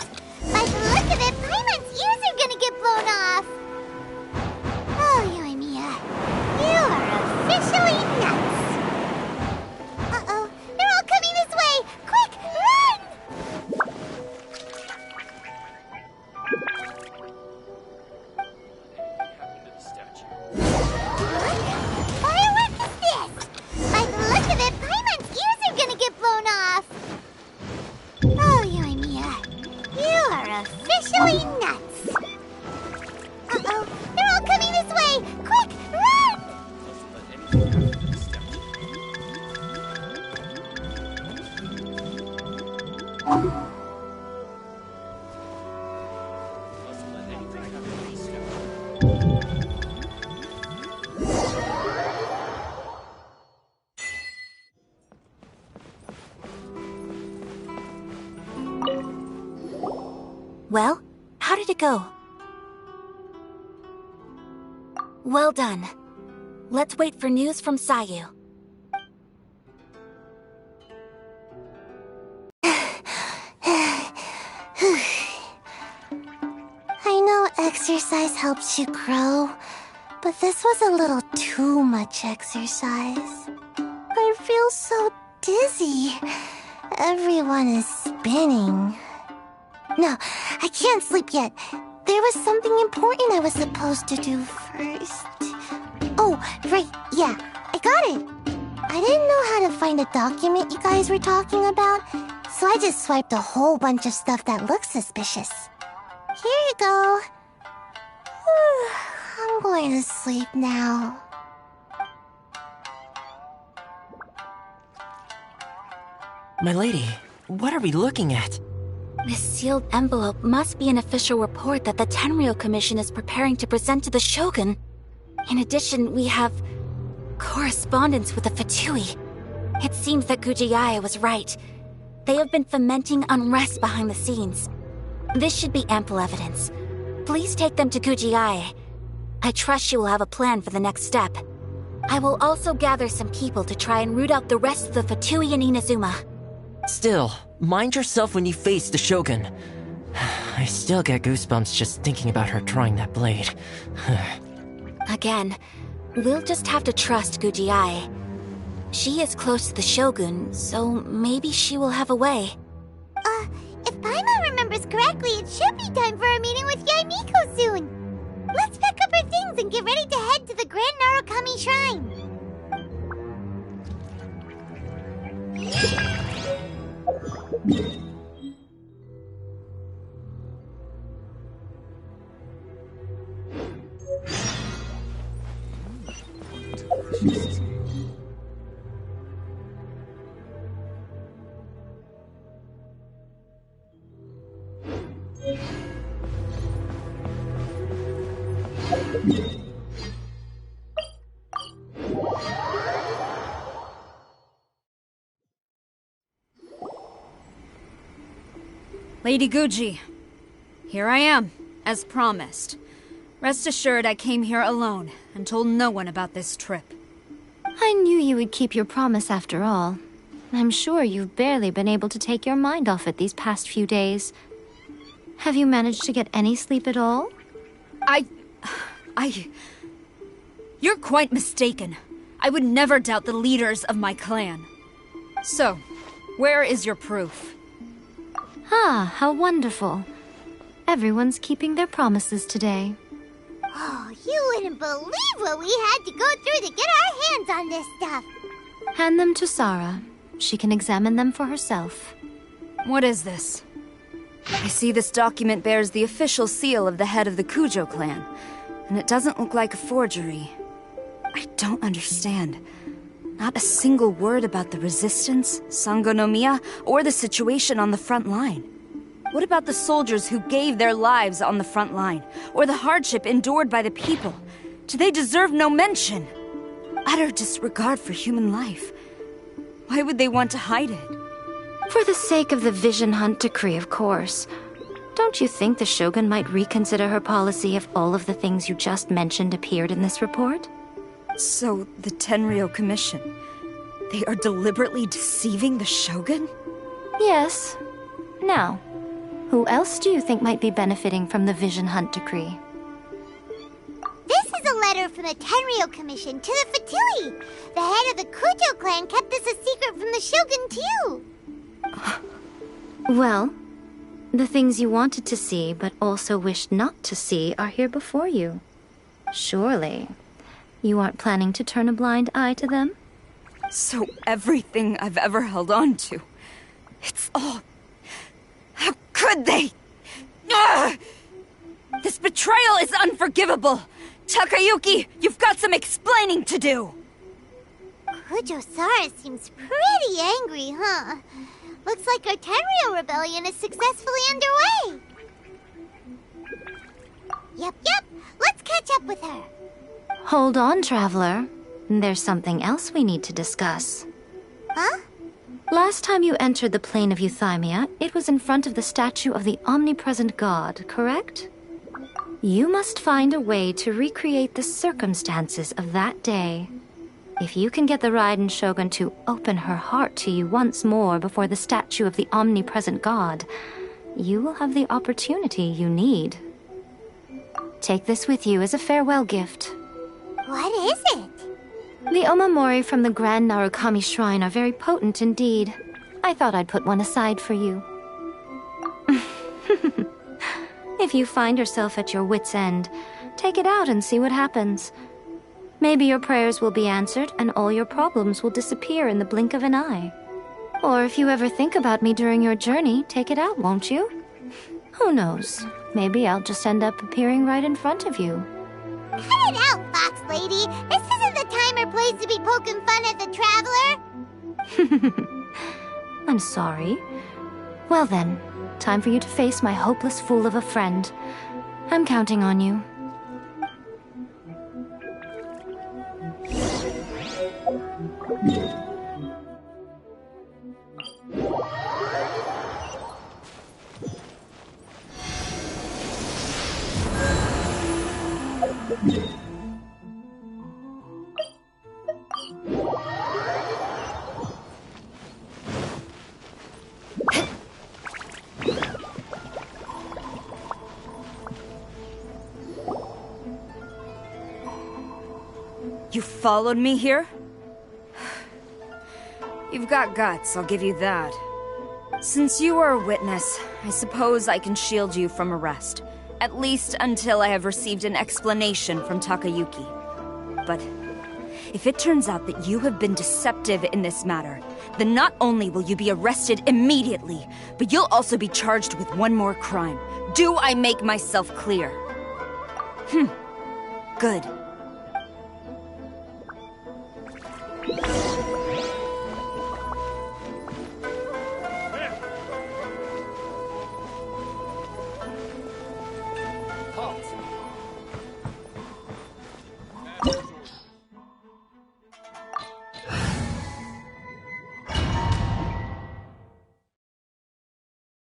By the look of it, Paimon's ears are gonna get blown off. Oh, Yoimiya, you are officially nuts. Uh-oh, they're all coming this way. Quick, run! Firework is this? By the look of it, Paimon's ears are gonna get blown off. Oh, Yoimiya, you are officially nuts. Uh-oh, they're all coming this way. Quick, run! Well, how did it go? Well done. Let's wait for news from Sayu. I know exercise helps you grow, but this was a little too much exercise. I feel so dizzy. Everyone is spinning. No, I can't sleep yet. There was something important I was supposed to do first. Oh, right, yeah, I got it. I didn't know how to find a document you guys were talking about, so I just swiped a whole bunch of stuff that looks suspicious. Here you go. I'm going to sleep now. My lady, what are we looking at? This sealed envelope must be an official report that the Tenryou Commission is preparing to present to the Shogun. In addition, we have correspondence with the Fatui. It seems that Gujiae was right. They have been fomenting unrest behind the scenes. This should be ample evidence. Please take them to Gujiae. I trust she will have a plan for the next step. I will also gather some people to try and root out the rest of the Fatui in Inazuma. Still, mind yourself when you face the Shogun. I still get goosebumps just thinking about her drawing that blade. Again, we'll just have to trust Gujiae. She is close to the Shogun, so maybe she will have a way. If Paimon remembers correctly, it should be time for a meeting with Yaimiko soon. Let's pack up our things and get ready to head to the Grand Narukami Shrine. Lady Guji, here I am, as promised. Rest assured I came here alone and told no one about this trip. I knew you would keep your promise after all. I'm sure you've barely been able to take your mind off it these past few days. Have you managed to get any sleep at all? You're quite mistaken. I would never doubt the leaders of my clan. So, where is your proof? Ah, how wonderful. Everyone's keeping their promises today. Oh, you wouldn't believe what we had to go through to get our hands on this stuff. Hand them to Sarah. She can examine them for herself. What is this? I see this document bears the official seal of the head of the Kujo clan, and it doesn't look like a forgery. I don't understand. Not a single word about the resistance, Sangonomiya, or the situation on the front line. What about the soldiers who gave their lives on the front line, or the hardship endured by the people? Do they deserve no mention? Utter disregard for human life. Why would they want to hide it? For the sake of the Vision Hunt decree, of course. Don't you think the Shogun might reconsider her policy if all of the things you just mentioned appeared in this report? So, the Tenryou Commission, they are deliberately deceiving the Shogun? Yes. Now, who else do you think might be benefiting from the Vision Hunt decree? This is a letter from the Tenryou Commission to the Fatui. The head of the Kujo clan kept this a secret from the Shogun, too. Well, the things you wanted to see but also wished not to see are here before you. Surely, you aren't planning to turn a blind eye to them? So everything I've ever held on to, it's all... How could they? Ugh! This betrayal is unforgivable! Takayuki, you've got some explaining to do! Kujo-Sara seems pretty angry, huh? Looks like our Tenryou rebellion is successfully underway. Yep. Let's catch up with her. Hold on, Traveler. There's something else we need to discuss. Huh? Last time you entered the plane of Euthymia, it was in front of the statue of the omnipresent god, correct? You must find a way to recreate the circumstances of that day. If you can get the Raiden Shogun to open her heart to you once more before the statue of the omnipresent god, you will have the opportunity you need. Take this with you as a farewell gift. What is it? The omamori from the Grand Narukami Shrine are very potent indeed. I thought I'd put one aside for you. If you find yourself at your wit's end, take it out and see what happens. Maybe your prayers will be answered and all your problems will disappear in the blink of an eye. Or if you ever think about me during your journey, take it out, won't you? Who knows? Maybe I'll just end up appearing right in front of you. Cut it out, Fox Lady! This isn't the time or place to be poking fun at the Traveler! I'm sorry. Well then, time for you to face my hopeless fool of a friend. I'm counting on you. You followed me here? You've got guts, I'll give you that. Since you are a witness, I suppose I can shield you from arrest. At least until I have received an explanation from Takayuki. But if it turns out that you have been deceptive in this matter, then not only will you be arrested immediately, but you'll also be charged with one more crime. Do I make myself clear? Good.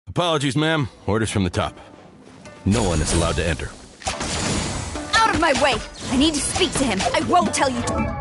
Apologies, ma'am. Orders from the top. No one is allowed to enter. Out of my way! I need to speak to him. I won't tell you to...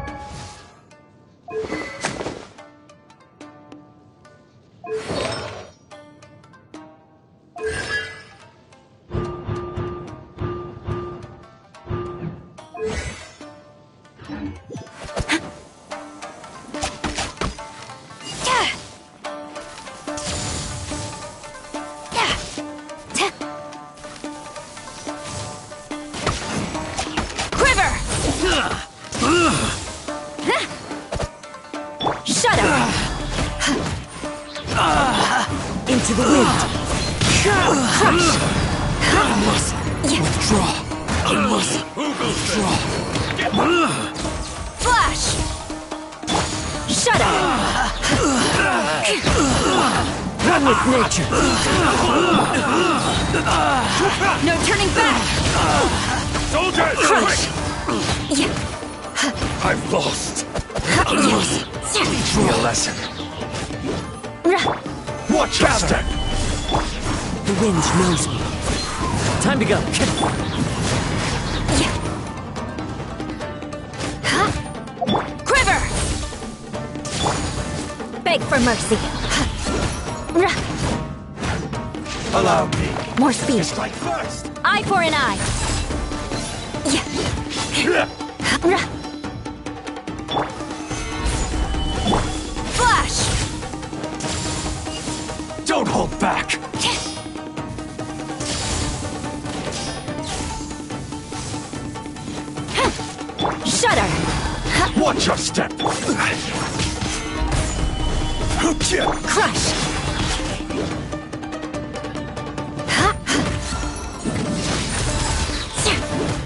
Into the wind. Crush. I must withdraw. I must withdraw. Flash! Shudder! Run with nature. No turning back! Soldiers! Crush! I've lost. I must teach me a lesson. Watch your step! The wind knows me. Time to go. Quiver! Beg for mercy. Allow me. More speed. Strike first! Eye for an eye. Flash! Don't hold back! Shudder! Watch your step! Crush!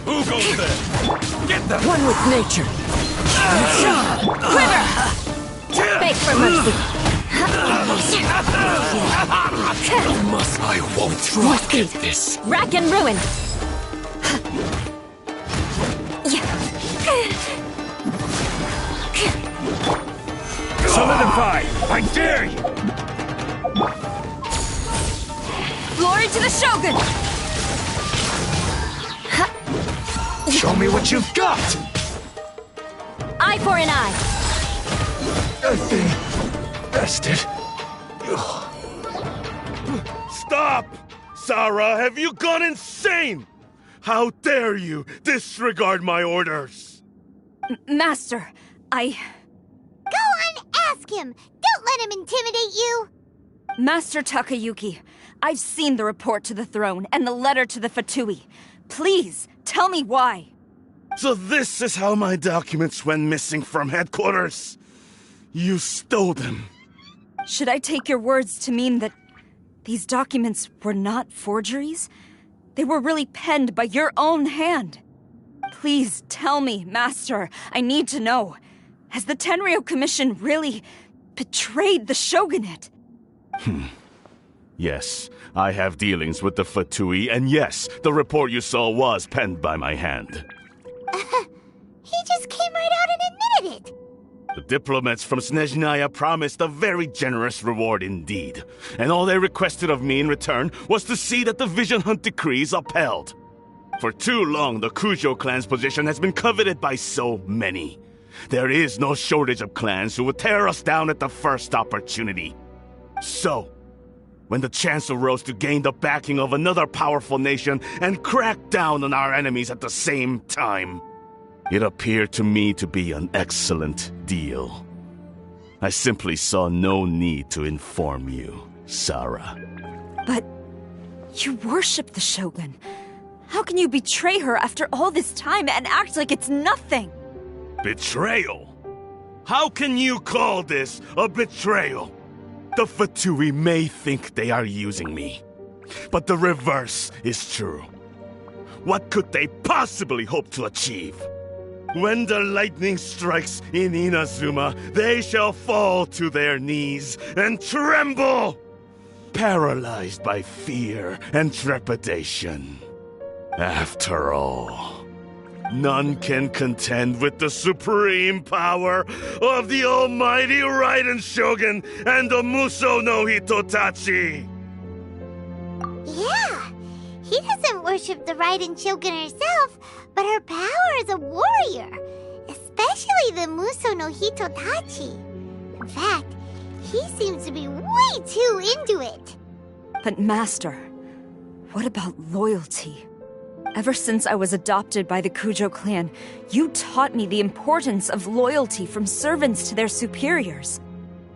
Who goes there? Get them! One with nature. Quiver! Beg for mercy. I won't forget this. Rack and ruin. Solidify! I dare you! Glory to the Shogun! Show me what you've got! Eye for an eye! Nothing. Bested. Stop! Sarah, have you gone insane? How dare you disregard my orders? Master, Go on, ask him! Don't let him intimidate you! Master Takayuki, I've seen the report to the throne and the letter to the Fatui. Please, tell me why. So this is how my documents went missing from headquarters. You stole them. Should I take your words to mean that these documents were not forgeries? They were really penned by your own hand. Please tell me, Master. I need to know. Has the Tenryo Commission really betrayed the Shogunate? Yes, I have dealings with the Fatui, and yes, the report you saw was penned by my hand. He just came right out and admitted it! The diplomats from Snezhnaya promised a very generous reward indeed, and all they requested of me in return was to see that the Vision Hunt decree is upheld. For too long, the Kujo clan's position has been coveted by so many. There is no shortage of clans who would tear us down at the first opportunity. So, when the chance arose to gain the backing of another powerful nation and crack down on our enemies at the same time, it appeared to me to be an excellent deal. I simply saw no need to inform you, Sarah. But you worship the Shogun. How can you betray her after all this time and act like it's nothing? Betrayal? How can you call this a betrayal? The Fatui may think they are using me, but the reverse is true. What could they possibly hope to achieve? When the lightning strikes in Inazuma, they shall fall to their knees and tremble, paralyzed by fear and trepidation. After all, none can contend with the supreme power of the almighty Raiden Shogun and the Muso no Hitotachi! Yeah, he doesn't worship the Raiden Shogun herself, but her power as a warrior, especially the Muso no Hitotachi. In fact, he seems to be way too into it. But Master, what about loyalty? Ever since I was adopted by the Kujo clan, you taught me the importance of loyalty from servants to their superiors.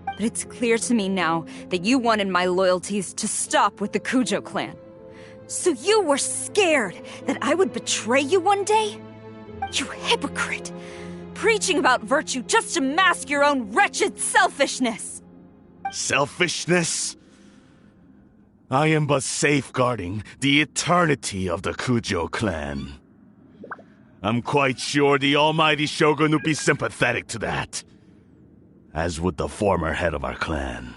But it's clear to me now that you wanted my loyalties to stop with the Kujo clan. So you were scared that I would betray you one day? You hypocrite! Preaching about virtue just to mask your own wretched selfishness! Selfishness? I am but safeguarding the eternity of the Kujo clan. I'm quite sure the almighty Shogun would be sympathetic to that. As would the former head of our clan.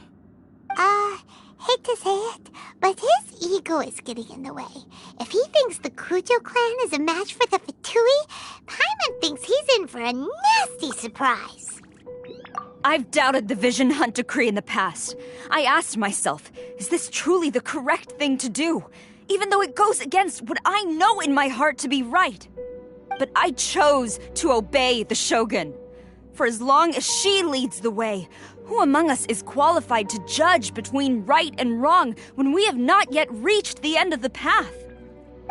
Hate to say it, but his ego is getting in the way. If he thinks the Kujo clan is a match for the Fatui, Paimon thinks he's in for a nasty surprise. I've doubted the Vision Hunt decree in the past. I asked myself, is this truly the correct thing to do? Even though it goes against what I know in my heart to be right. But I chose to obey the Shogun. For as long as she leads the way, who among us is qualified to judge between right and wrong when we have not yet reached the end of the path?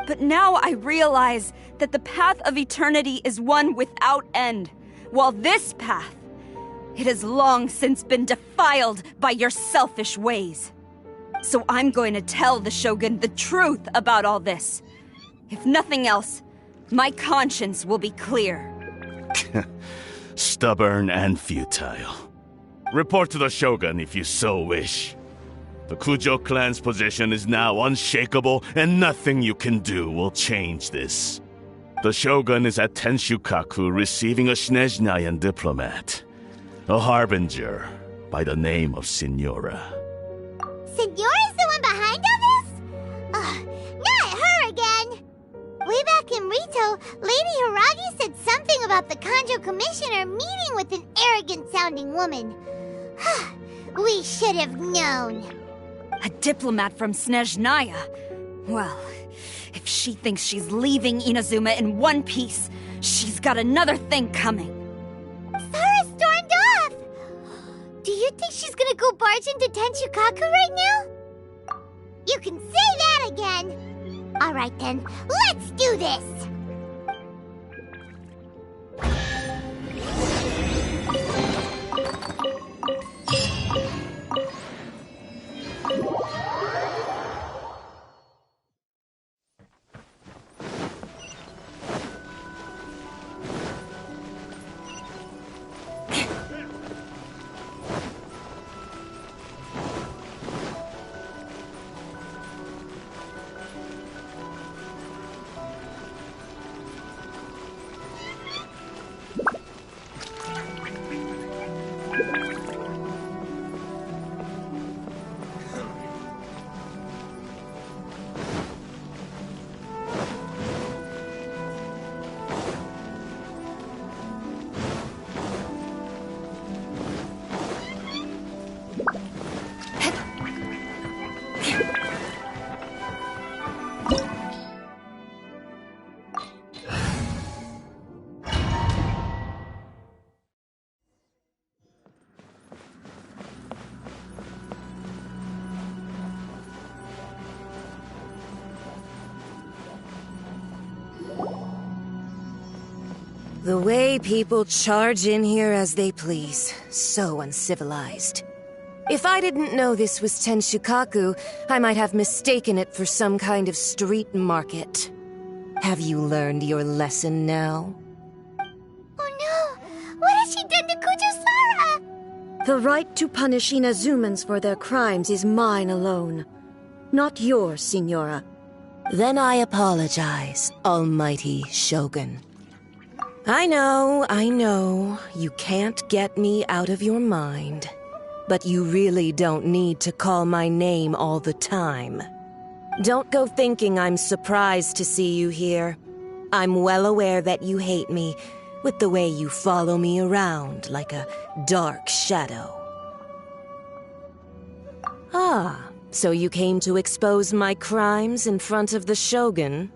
But now I realize that the path of eternity is one without end, while this path, it has long since been defiled by your selfish ways. So I'm going to tell the Shogun the truth about all this. If nothing else, my conscience will be clear. Stubborn and futile. Report to the Shogun if you so wish. The Kujo clan's position is now unshakable, and nothing you can do will change this. The Shogun is at Tenshukaku receiving a Snezhnayan diplomat. A harbinger by the name of Signora. Signora's the one behind all this? Not her again! Way back in Rito, Lady Hiragi said something about the Kanjo Commissioner meeting with an arrogant-sounding woman. We should have known. A diplomat from Snezhnaya. Well, if she thinks she's leaving Inazuma in one piece, she's got another thing coming. Sora stormed off! Do you think she's gonna go barge into Tenshukaku right now? You can say that again! Alright then, let's do this! The way people charge in here as they please. So uncivilized. If I didn't know this was Tenshukaku, I might have mistaken it for some kind of street market. Have you learned your lesson now? Oh no! What has she done to Kujusara? The right to punish Inazumans for their crimes is mine alone. Not yours, Signora. Then I apologize, Almighty Shogun. I know, you can't get me out of your mind. But you really don't need to call my name all the time. Don't go thinking I'm surprised to see you here. I'm well aware that you hate me, with the way you follow me around like a dark shadow. Ah, so you came to expose my crimes in front of the Shogun?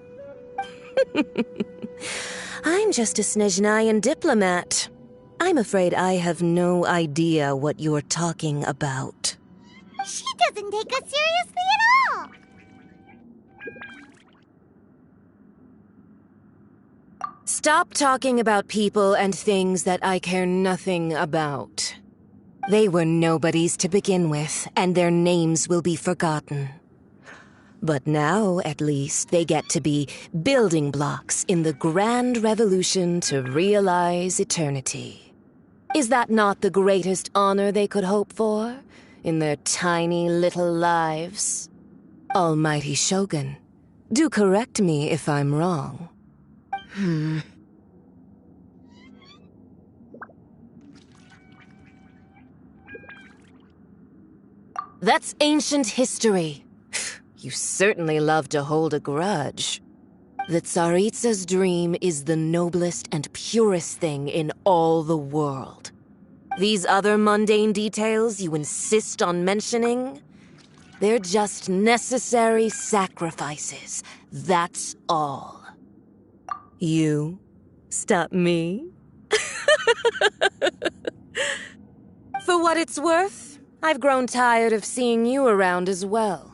I'm just a Snezhnayan diplomat. I'm afraid I have no idea what you're talking about. She doesn't take us seriously at all! Stop talking about people and things that I care nothing about. They were nobodies to begin with, and their names will be forgotten. But now, at least, they get to be building blocks in the grand revolution to realize eternity. Is that not the greatest honor they could hope for in their tiny little lives? Almighty Shogun, do correct me if I'm wrong. That's ancient history. You certainly love to hold a grudge. The Tsaritsa's dream is the noblest and purest thing in all the world. These other mundane details you insist on mentioning, they're just necessary sacrifices. That's all. You stop me? For what it's worth, I've grown tired of seeing you around as well.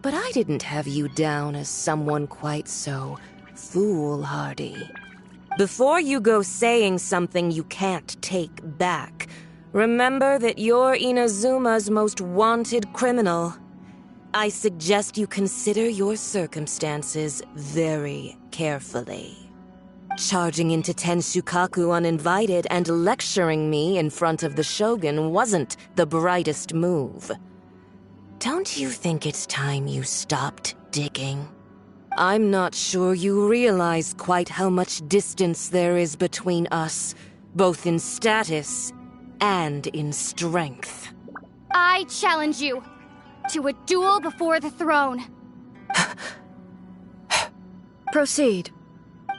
But I didn't have you down as someone quite so foolhardy. Before you go saying something you can't take back, remember that you're Inazuma's most wanted criminal. I suggest you consider your circumstances very carefully. Charging into Tenshukaku uninvited and lecturing me in front of the Shogun wasn't the brightest move. Don't you think it's time you stopped digging? I'm not sure you realize quite how much distance there is between us, both in status and in strength. I challenge you to a duel before the throne. Proceed.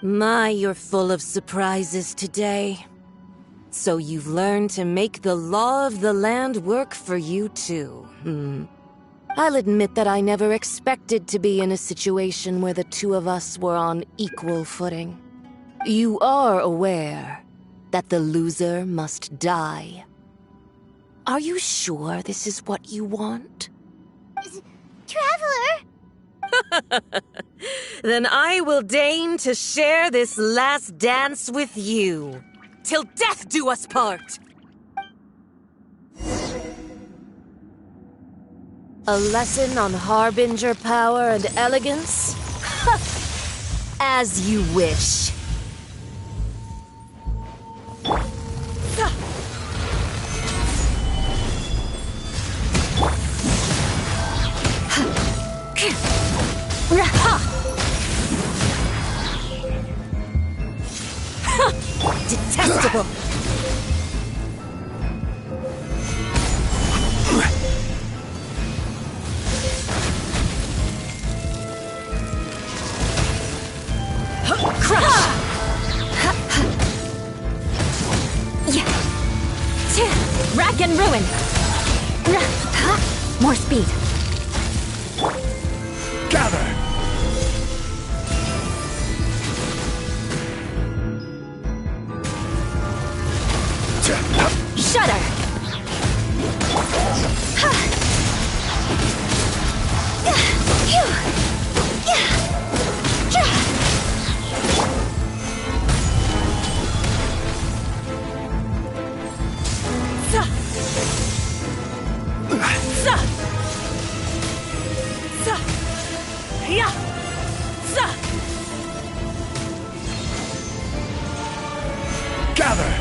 My, you're full of surprises today. So you've learned to make the law of the land work for you too. I'll admit that I never expected to be in a situation where the two of us were on equal footing. You are aware that the loser must die. Are you sure this is what you want? Traveler! Then I will deign to share this last dance with you. Till death do us part! A lesson on Harbinger power and elegance? As you wish. Detestable! Crush! Rack and ruin! More speed. Gather! Shudder! Gather!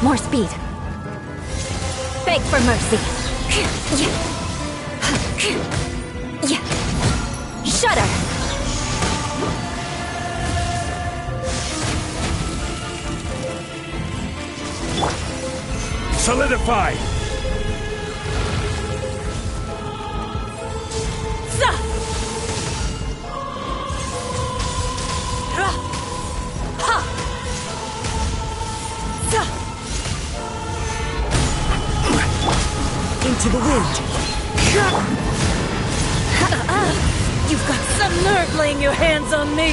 More speed. Beg for mercy. Shudder! Solidify! Into the wind. You've got some nerve laying your hands on me.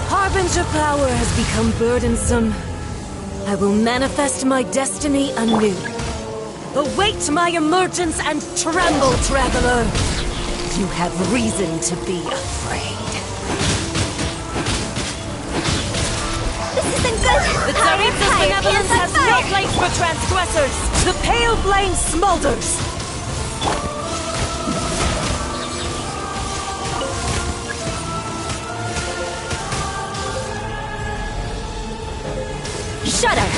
Harbinger power has become burdensome. I will manifest my destiny anew. Await my emergence and tremble, traveler. You have reason to be afraid. This isn't good! The Tsaritsa's benevolence has no place for transgressors! The pale flame smolders! Shudder!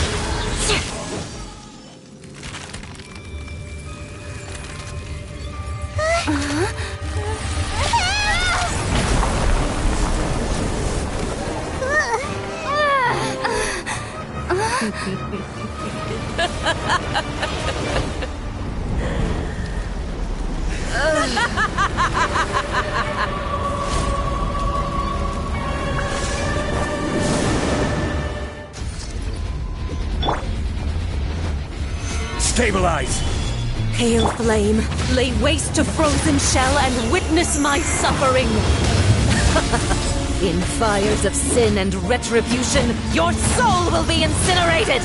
Stabilize! Pale flame, lay waste to frozen shell and witness my suffering! In fires of sin and retribution, your soul will be incinerated!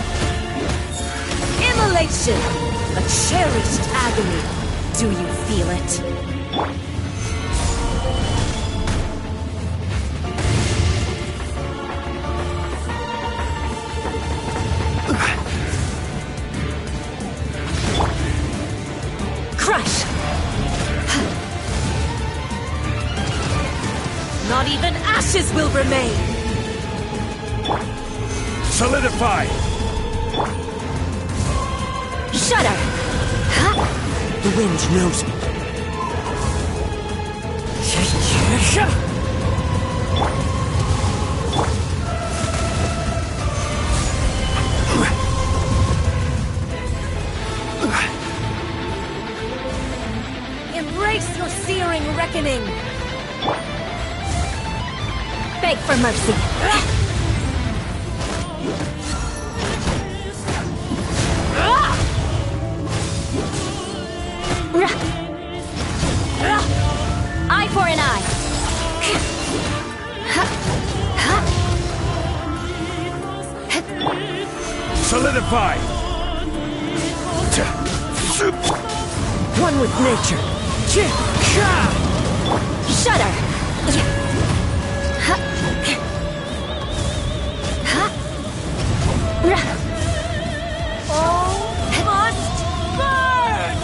Immolation! A cherished agony. Do you feel it? Crush! Not even ashes will remain! Solidify! Shudder! The wind knows me. Embrace your searing reckoning! Beg for mercy. Solidify! One with nature. Shudder! All must burn!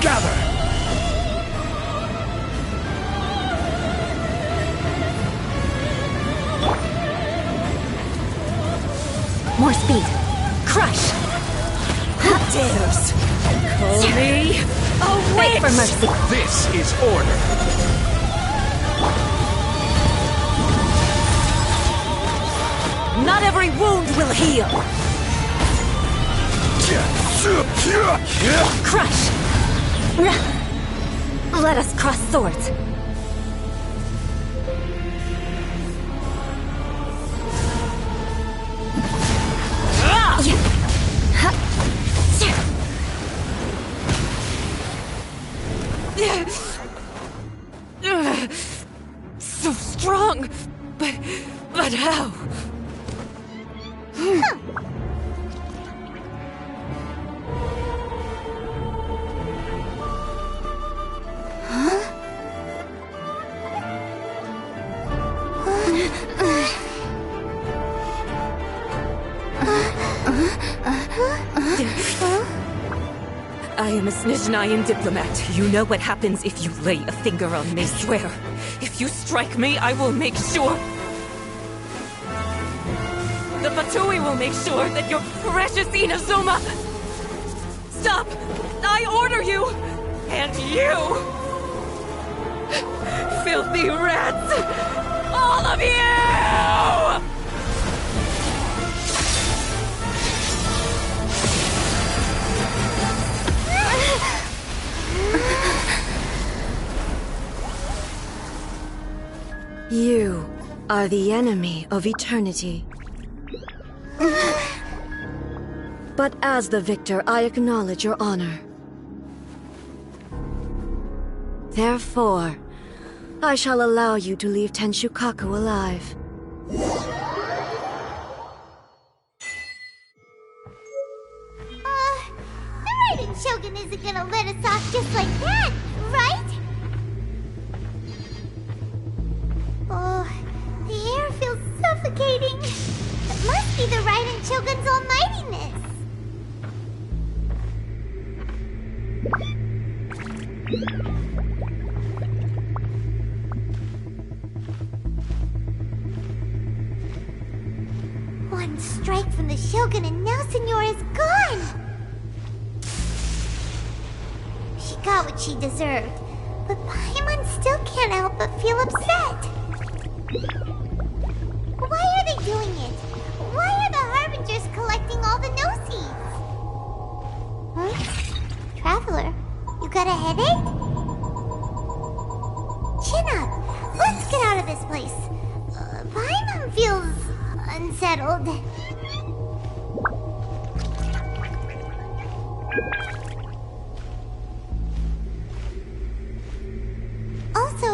Gather! More speed. Crush! Who dares call me a Beg witch? for mercy. This is order. Not every wound will heal. Crush! Let us cross swords. So strong, but how? I am a Snezhnayan diplomat. You know what happens if you lay a finger on me, swear. If you strike me, I will make sure... The Fatui will make sure that your precious Inazuma... Stop! I order you! And you! Filthy rats! All of you! You are the enemy of eternity. But as the victor, I acknowledge your honor. Therefore, I shall allow you to leave Tenshukaku alive. The Raiden Shogun isn't gonna let us off just like that, right? Oh, the air feels suffocating. It must be the Raiden Shogun's almightiness. One strike from the Shogun and now Senora is gone! She got what she deserved, but Paimon still can't help but feel upset. Why are they doing it? Why are the Harbingers collecting all the no-seeds? Huh? Traveler, you got a headache? Chin up! Let's get out of this place. Paimon feels... unsettled. Also,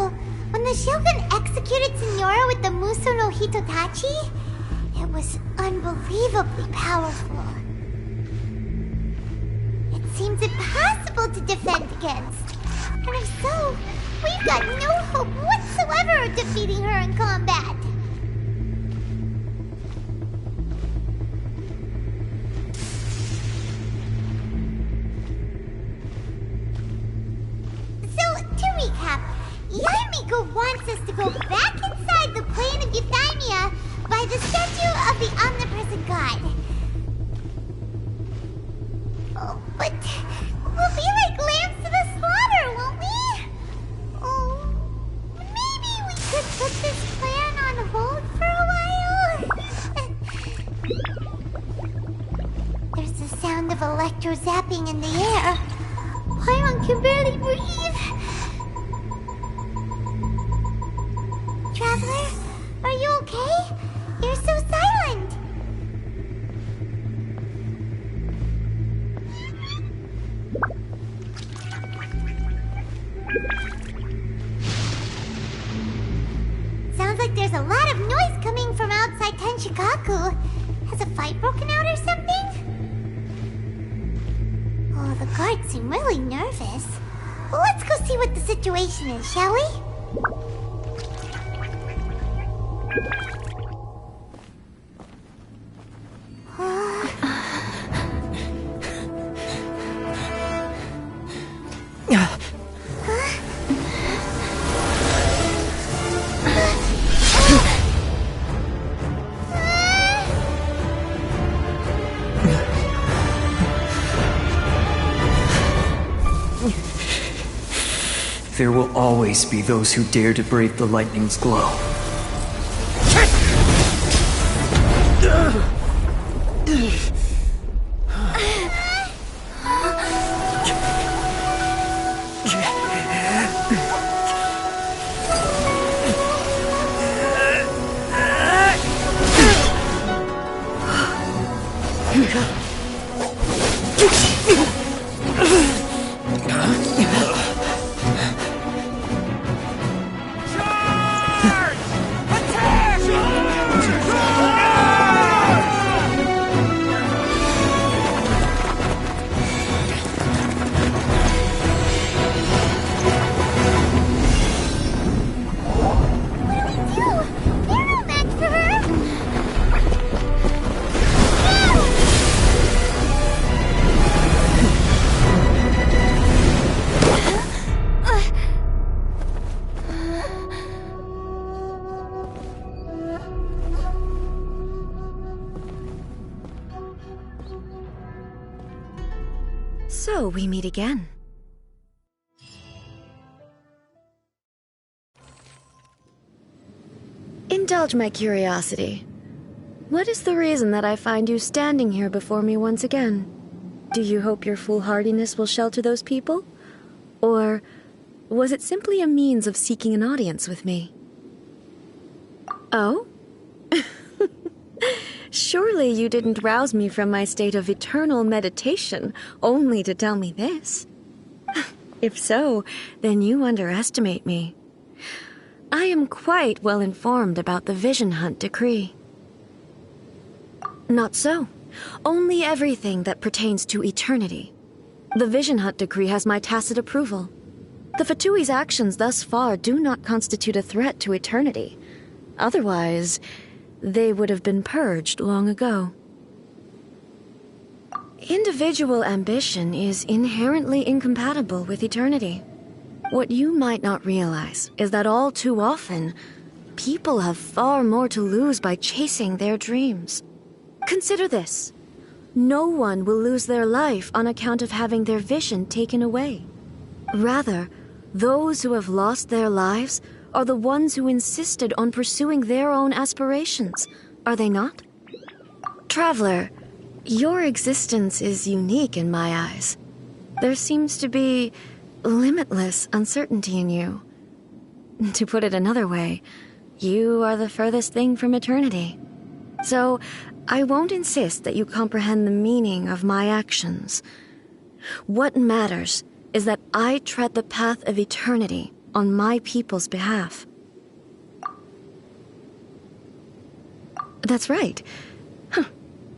when the Shogun executed Senora with the Muso no Hitotachi, it was unbelievably powerful. It seems impossible to defend against. And if so, we've got no hope whatsoever of defeating her in combat. So, to recap, Yamiko wants us to go back inside the plane of Euthymia by the statue of the omnipresent god. Oh, but we'll be like lambs to the slaughter, won't we? Oh, maybe we could put this plan on hold for a while? There's the sound of electro zapping in the air. Paimon can barely breathe. Traveler, are you okay? You're so silent. like there's a lot of noise coming from outside Tenshikaku. Has a fight broken out or something? Oh, the guards seem really nervous. Well, let's go see what the situation is, shall we? There will always be those who dare to brave the lightning's glow. So we meet again. Indulge my curiosity. What is the reason that I find you standing here before me once again? Do you hope your foolhardiness will shelter those people? Or was it simply a means of seeking an audience with me? Oh? Surely you didn't rouse me from my state of eternal meditation only to tell me this. If so, then you underestimate me. I am quite well informed about the Vision Hunt decree. Not so. Only everything that pertains to eternity. The Vision Hunt decree has my tacit approval. The Fatui's actions thus far do not constitute a threat to eternity. Otherwise, they would have been purged long ago. Individual ambition is inherently incompatible with eternity. What you might not realize is that all too often, people have far more to lose by chasing their dreams. Consider this. No one will lose their life on account of having their vision taken away. Rather, those who have lost their lives are the ones who insisted on pursuing their own aspirations, are they not? Traveler, your existence is unique in my eyes. There seems to be limitless uncertainty in you. To put it another way, you are the furthest thing from eternity. So, I won't insist that you comprehend the meaning of my actions. What matters is that I tread the path of eternity on my people's behalf. That's right.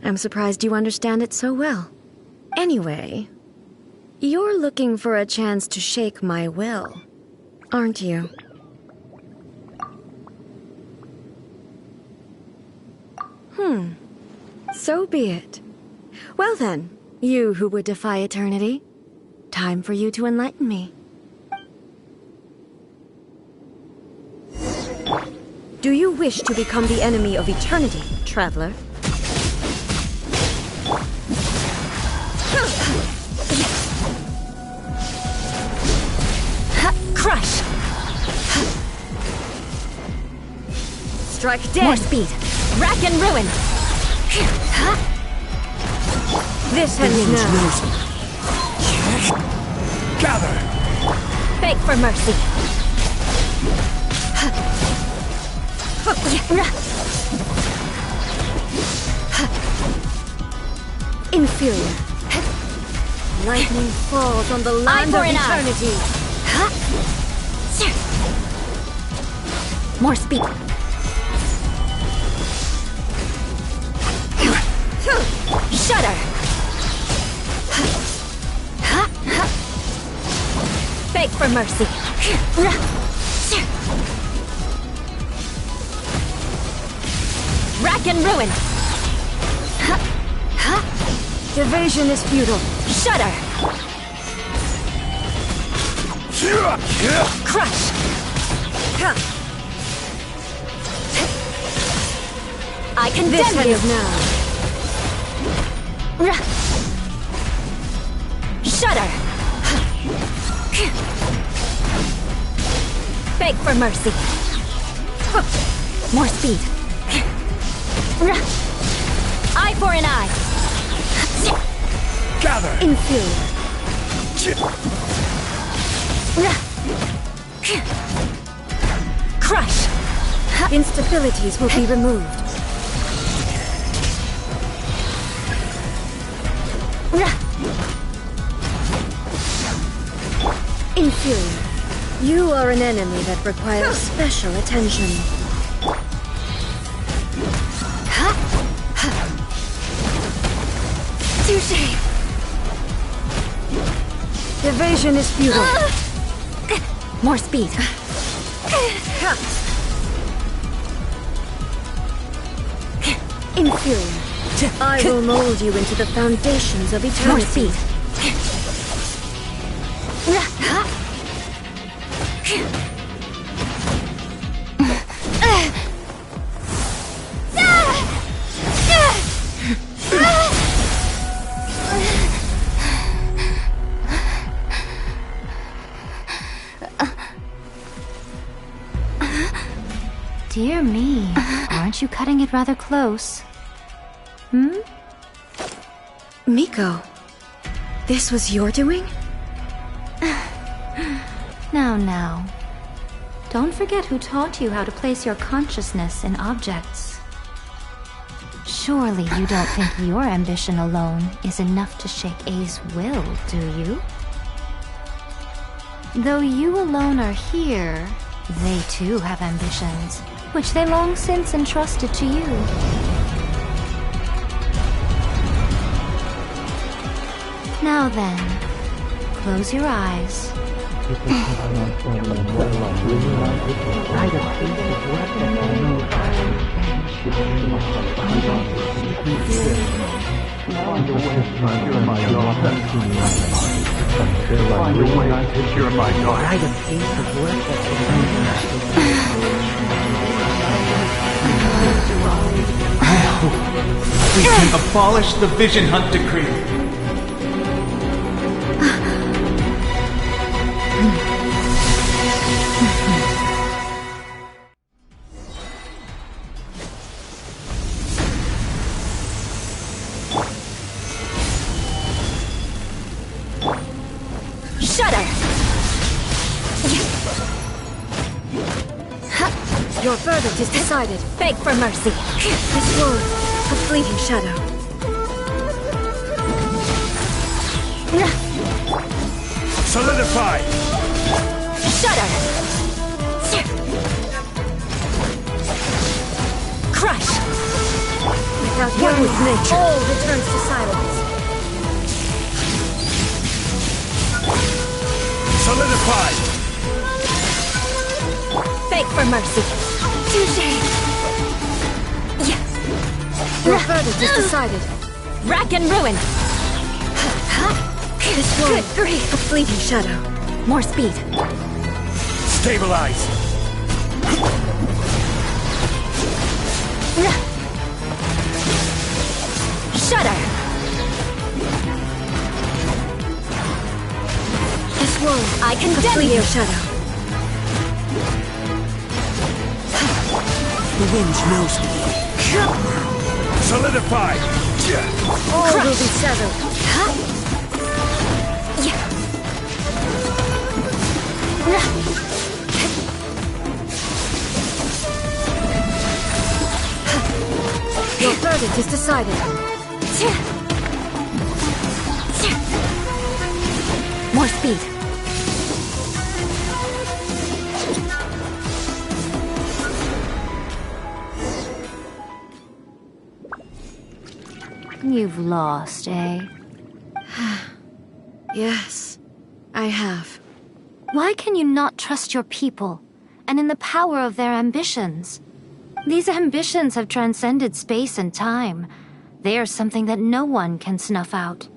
I'm surprised you understand it so well. Anyway, you're looking for a chance to shake my will, aren't you? So be it. Well then, you who would defy eternity, time for you to enlighten me. Do you wish to become the enemy of eternity, traveler? Crush! Strike dead! More speed! Rack and ruin! This ends now. Gather! Beg for mercy! Inferior. Lightning falls on the land of eternity. More speed. Shudder! Beg for mercy. Rack and ruin! Evasion is futile. Shudder! Crush! I condemn This you! ends now. Shudder! Beg for mercy. More speed. Eye for an eye. Gather! Inferior. Crush! Instabilities will be removed. Inferior. You are an enemy that requires special attention. Touché! Evasion is futile. More speed. Inferior. I will mold you into the foundations of eternity. More speed. Dear me, aren't you cutting it rather close? Miko, this was your doing? Now. Don't forget who taught you how to place your consciousness in objects. Surely you don't think your ambition alone is enough to shake A's will, do you? Though you alone are here, they too have ambitions, which they long since entrusted to you. Now then, close your eyes. We can abolish the Vision Hunt Decree. Shudder! Your verdict is decided. Beg for mercy. This word, a fleeting shadow. Solidify! Shudder! Crush! Without One with your nature. all returns to silence. Solidify! Beg for mercy. Touché! Your verdict is decided. Rack and ruin! This word, Good grief! a fleeting shadow. More speed. Stabilize! Shudder! This word, I a condemn fleeting you! shadow. The wind knows me. Solidify! All will be severed. Your verdict is decided. More speed. you've lost, eh? Yes, I have. Why can you not trust your people, and in the power of their ambitions? These ambitions have transcended space and time. They are something that no one can snuff out.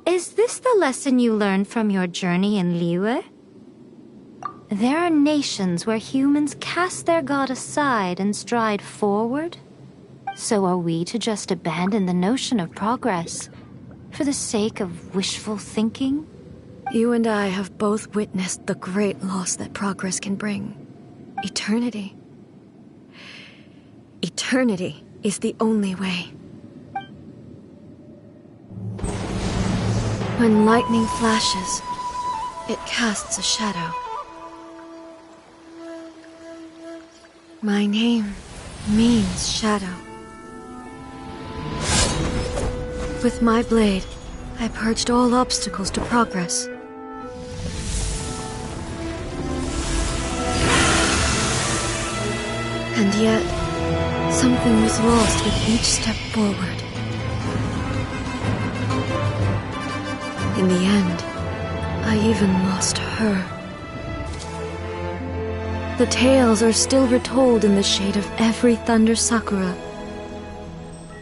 Is this the lesson you learned from your journey in Liyue? There are nations where humans cast their god aside and stride forward. So are we to just abandon the notion of progress for the sake of wishful thinking? You and I have both witnessed the great loss that progress can bring. Eternity. Eternity is the only way. When lightning flashes, it casts a shadow. My name means shadow. With my blade, I purged all obstacles to progress. And yet, something was lost with each step forward. In the end, I even lost her. The tales are still retold in the shade of every thunder sakura.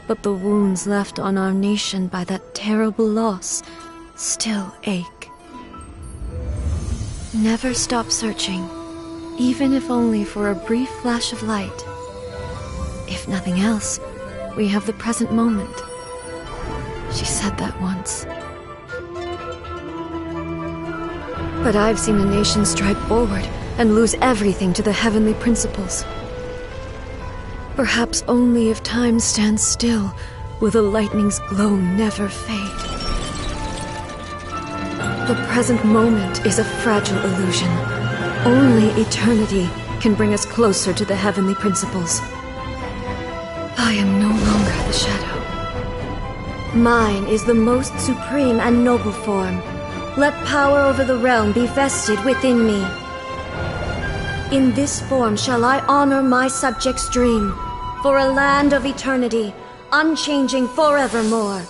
But the wounds left on our nation by that terrible loss still ache. Never stop searching, even if only for a brief flash of light. If nothing else, we have the present moment. She said that once. But I've seen a nation stride forward and lose everything to the heavenly principles. Perhaps only if time stands still will the lightning's glow never fade. The present moment is a fragile illusion. Only eternity can bring us closer to the heavenly principles. I am no longer the shadow. Mine is the most supreme and noble form. Let power over the realm be vested within me. In this form shall I honor my subjects' dream, for a land of eternity, unchanging forevermore.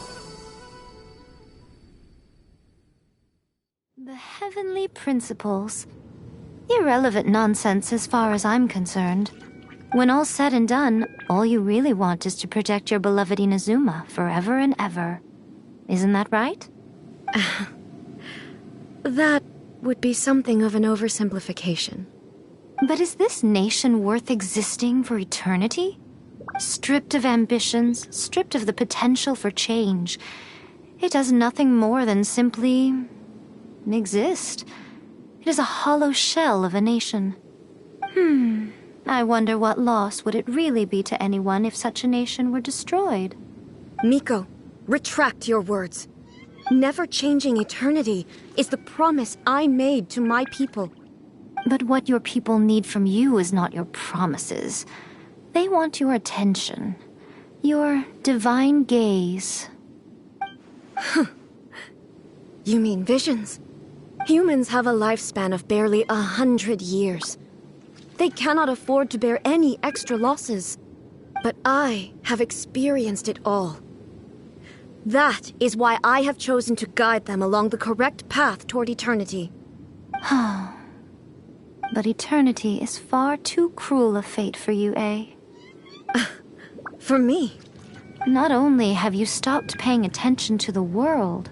The heavenly principles. Irrelevant nonsense as far as I'm concerned. When all's said and done, all you really want is to protect your beloved Inazuma forever and ever. Isn't that right? That would be something of an oversimplification. But is this nation worth existing for eternity? Stripped of ambitions, stripped of the potential for change, it does nothing more than simply exist. It is a hollow shell of a nation. I wonder what loss would it really be to anyone if such a nation were destroyed? Miko, retract your words. Never changing eternity is the promise I made to my people. But what your people need from you is not your promises. They want your attention. Your divine gaze. You mean visions? Humans have a lifespan of barely 100 years. They cannot afford to bear any extra losses. But I have experienced it all. That is why I have chosen to guide them along the correct path toward eternity. But eternity is far too cruel a fate for you, eh? For me? Not only have you stopped paying attention to the world,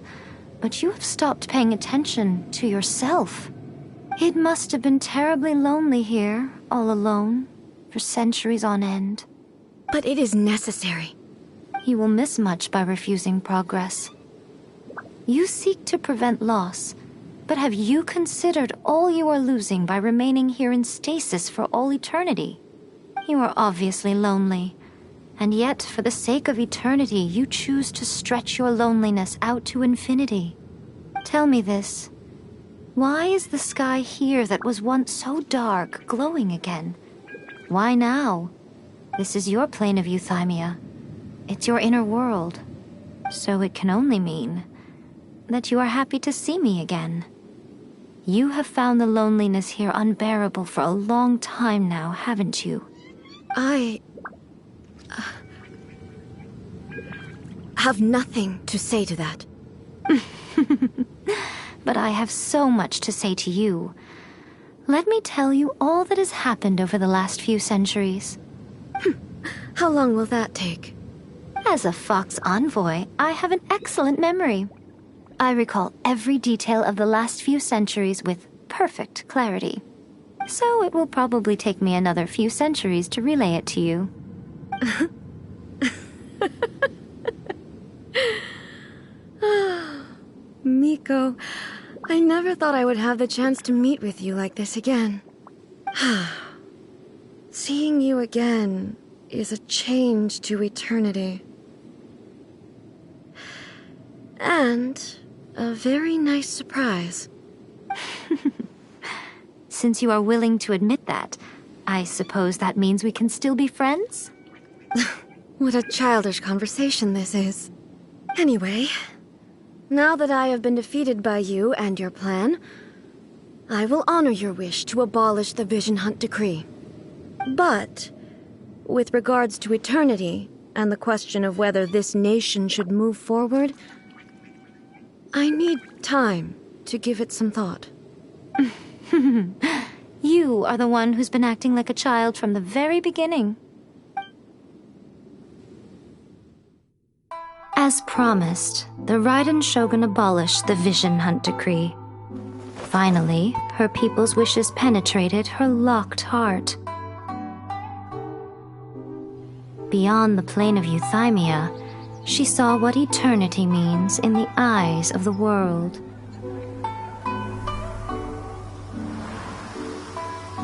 but you have stopped paying attention to yourself. It must have been terribly lonely here, all alone, for centuries on end. But it is necessary. You will miss much by refusing progress. You seek to prevent loss, but have you considered all you are losing by remaining here in stasis for all eternity? You are obviously lonely, and yet for the sake of eternity you choose to stretch your loneliness out to infinity. Tell me this. Why is the sky here that was once so dark glowing again? Why now? This is your plane of euthymia. It's your inner world. So it can only mean that you are happy to see me again. You have found the loneliness here unbearable for a long time now, haven't you? I have nothing to say to that. But I have so much to say to you. Let me tell you all that has happened over the last few centuries. How long will that take? As a Fox envoy, I have an excellent memory. I recall every detail of the last few centuries with perfect clarity. So it will probably take me another few centuries to relay it to you. Miko, I never thought I would have the chance to meet with you like this again. Seeing you again is a change to eternity. And a very nice surprise. Since you are willing to admit that, I suppose that means we can still be friends? What a childish conversation this is. Anyway, now that I have been defeated by you and your plan, I will honor your wish to abolish the Vision Hunt Decree. But, with regards to eternity and the question of whether this nation should move forward, I need time to give it some thought. You are the one who's been acting like a child from the very beginning. As promised, the Raiden Shogun abolished the Vision Hunt Decree. Finally, her people's wishes penetrated her locked heart. Beyond the plane of Euthymia, she saw what eternity means in the eyes of the world.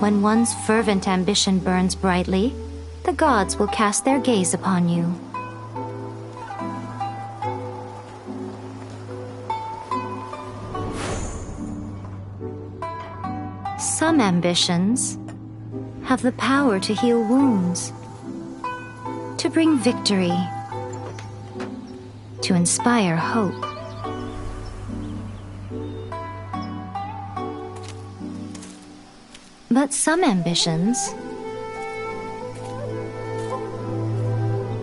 When one's fervent ambition burns brightly, the gods will cast their gaze upon you. Some ambitions have the power to heal wounds, to bring victory, to inspire hope. But some ambitions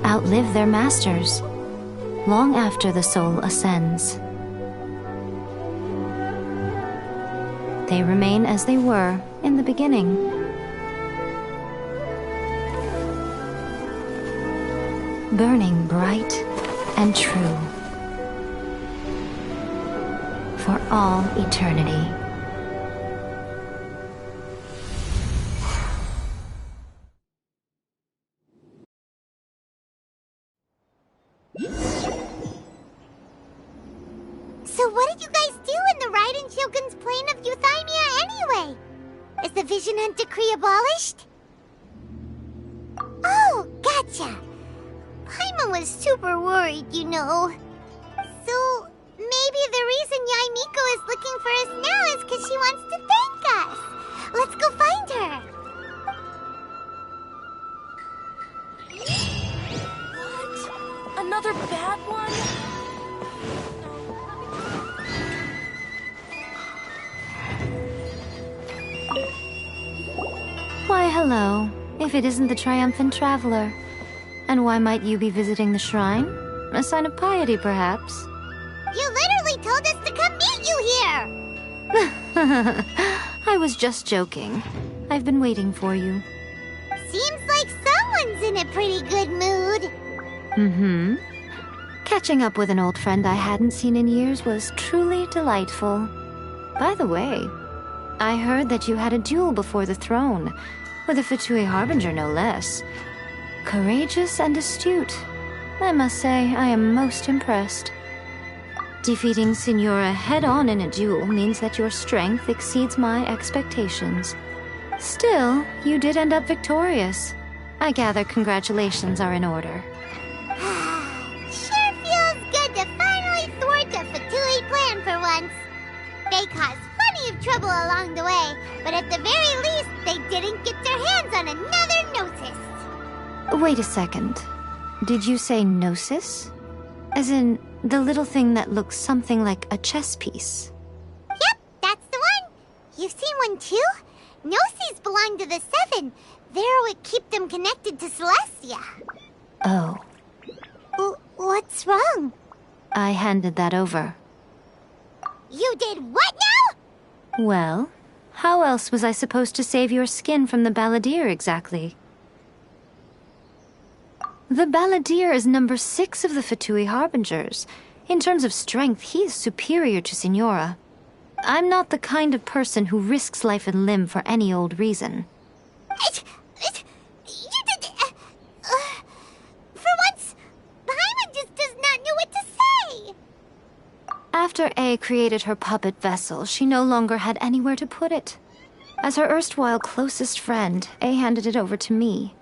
outlive their masters long after the soul ascends. They remain as they were in the beginning. Burning bright and true for all eternity. So what did you guys do in the Raiden Shogun's plane of Euthymia anyway? Is the Vision Hunt Decree abolished? Oh, gotcha. Paimon was super worried, you know. So maybe the reason Yae Miko is looking for us now is because she wants to thank us. Let's go find her. What? Another bad one? Why, hello, if it isn't the triumphant traveler. And why might you be visiting the shrine? A sign of piety, perhaps? You literally told us to come meet you here! I was just joking. I've been waiting for you. Seems like someone's in a pretty good mood. Mm-hmm. Catching up with an old friend I hadn't seen in years was truly delightful. By the way, I heard that you had a duel before the throne, with a Fatui Harbinger no less. Courageous and astute. I must say, I am most impressed. Defeating Signora head-on in a duel means that your strength exceeds my expectations. Still, you did end up victorious. I gather congratulations are in order. Sure feels good to finally thwart a Fatui plan for once. They caused plenty of trouble along the way, but at the very least, they didn't get their hands on another Gnosis. Wait a second. Did you say Gnosis? As in, the little thing that looks something like a chess piece? Yep, that's the one. You've seen one too? Gnosis belong to the Seven. They're what keep them connected to Celestia. Oh. What's wrong? I handed that over. You did what now? Well, how else was I supposed to save your skin from the Balladeer exactly? The Balladeer is number 6 of the Fatui Harbingers. In terms of strength, he is superior to Signora. I'm not the kind of person who risks life and limb for any old reason. You did... for once, Paimon just does not know what to say. After A created her puppet vessel, she no longer had anywhere to put it. As her erstwhile closest friend, A handed it over to me,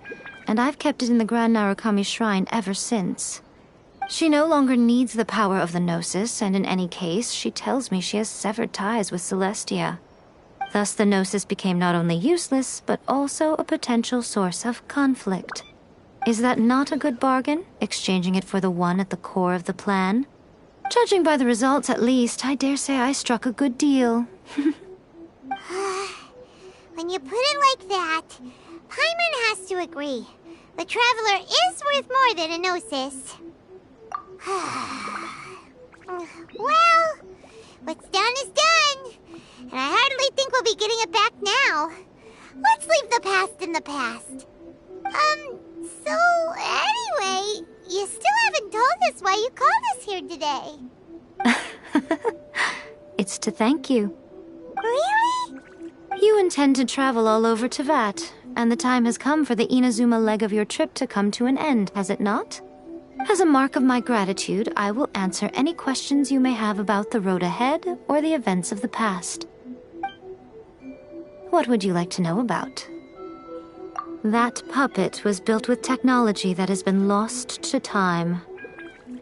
and I've kept it in the Grand Narukami Shrine ever since. She no longer needs the power of the Gnosis, and in any case, she tells me she has severed ties with Celestia. Thus the Gnosis became not only useless, but also a potential source of conflict. Is that not a good bargain, exchanging it for the one at the core of the plan? Judging by the results, at least, I dare say I struck a good deal. When you put it like that, Paimon has to agree. The Traveler is worth more than a Gnosis. Well, what's done is done. And I hardly think we'll be getting it back now. Let's leave the past in the past. So anyway, you still haven't told us why you called us here today. It's to thank you. Really? You intend to travel all over Teyvat, and the time has come for the Inazuma leg of your trip to come to an end, has it not? As a mark of my gratitude, I will answer any questions you may have about the road ahead or the events of the past. What would you like to know about? That puppet was built with technology that has been lost to time.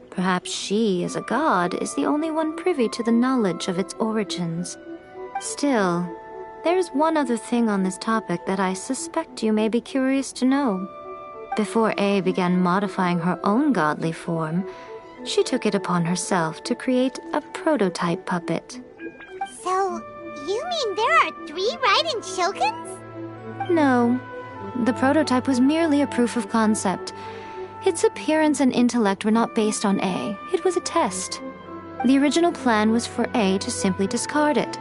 Perhaps she, as a god, is the only one privy to the knowledge of its origins. Still, there's one other thing on this topic that I suspect you may be curious to know. Before A began modifying her own godly form, she took it upon herself to create a prototype puppet. So, you mean there are 3 Raiden Shoguns? No. The prototype was merely a proof of concept. Its appearance and intellect were not based on A. It was a test. The original plan was for A to simply discard it.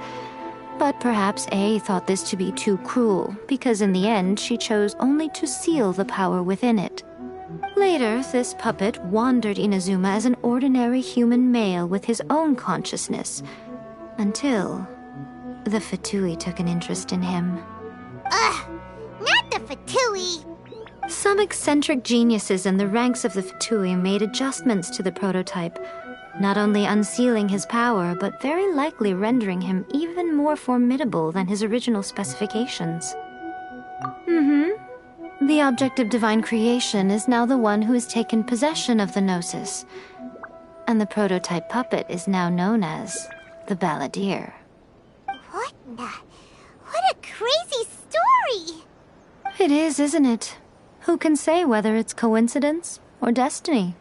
But perhaps A thought this to be too cruel, because in the end she chose only to seal the power within it. Later, this puppet wandered Inazuma as an ordinary human male with his own consciousness, until the Fatui took an interest in him. Ugh! Not the Fatui! Some eccentric geniuses in the ranks of the Fatui made adjustments to the prototype, not only unsealing his power, but very likely rendering him even more formidable than his original specifications. The object of divine creation is now the one who has taken possession of the Gnosis, and the prototype puppet is now known as the Balladeer. What a crazy story! It is, isn't it? Who can say whether it's coincidence or destiny?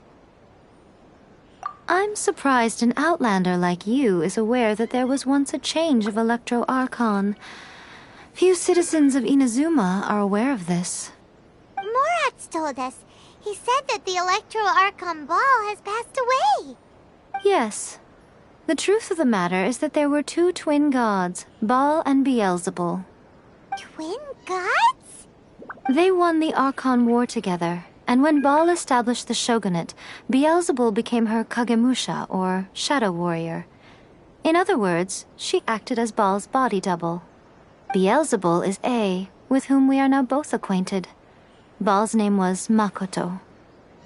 I'm surprised an outlander like you is aware that there was once a change of Electro Archon. Few citizens of Inazuma are aware of this. Morat's told us. He said that the Electro Archon Ball has passed away. Yes. The truth of the matter is that there were 2 twin gods, Baal and Beelzebul. Twin gods? They won the Archon War together, and when Baal established the shogunate, Beelzebul became her Kagemusha, or shadow warrior. In other words, she acted as Baal's body double. Beelzebul is A, with whom we are now both acquainted. Baal's name was Makoto.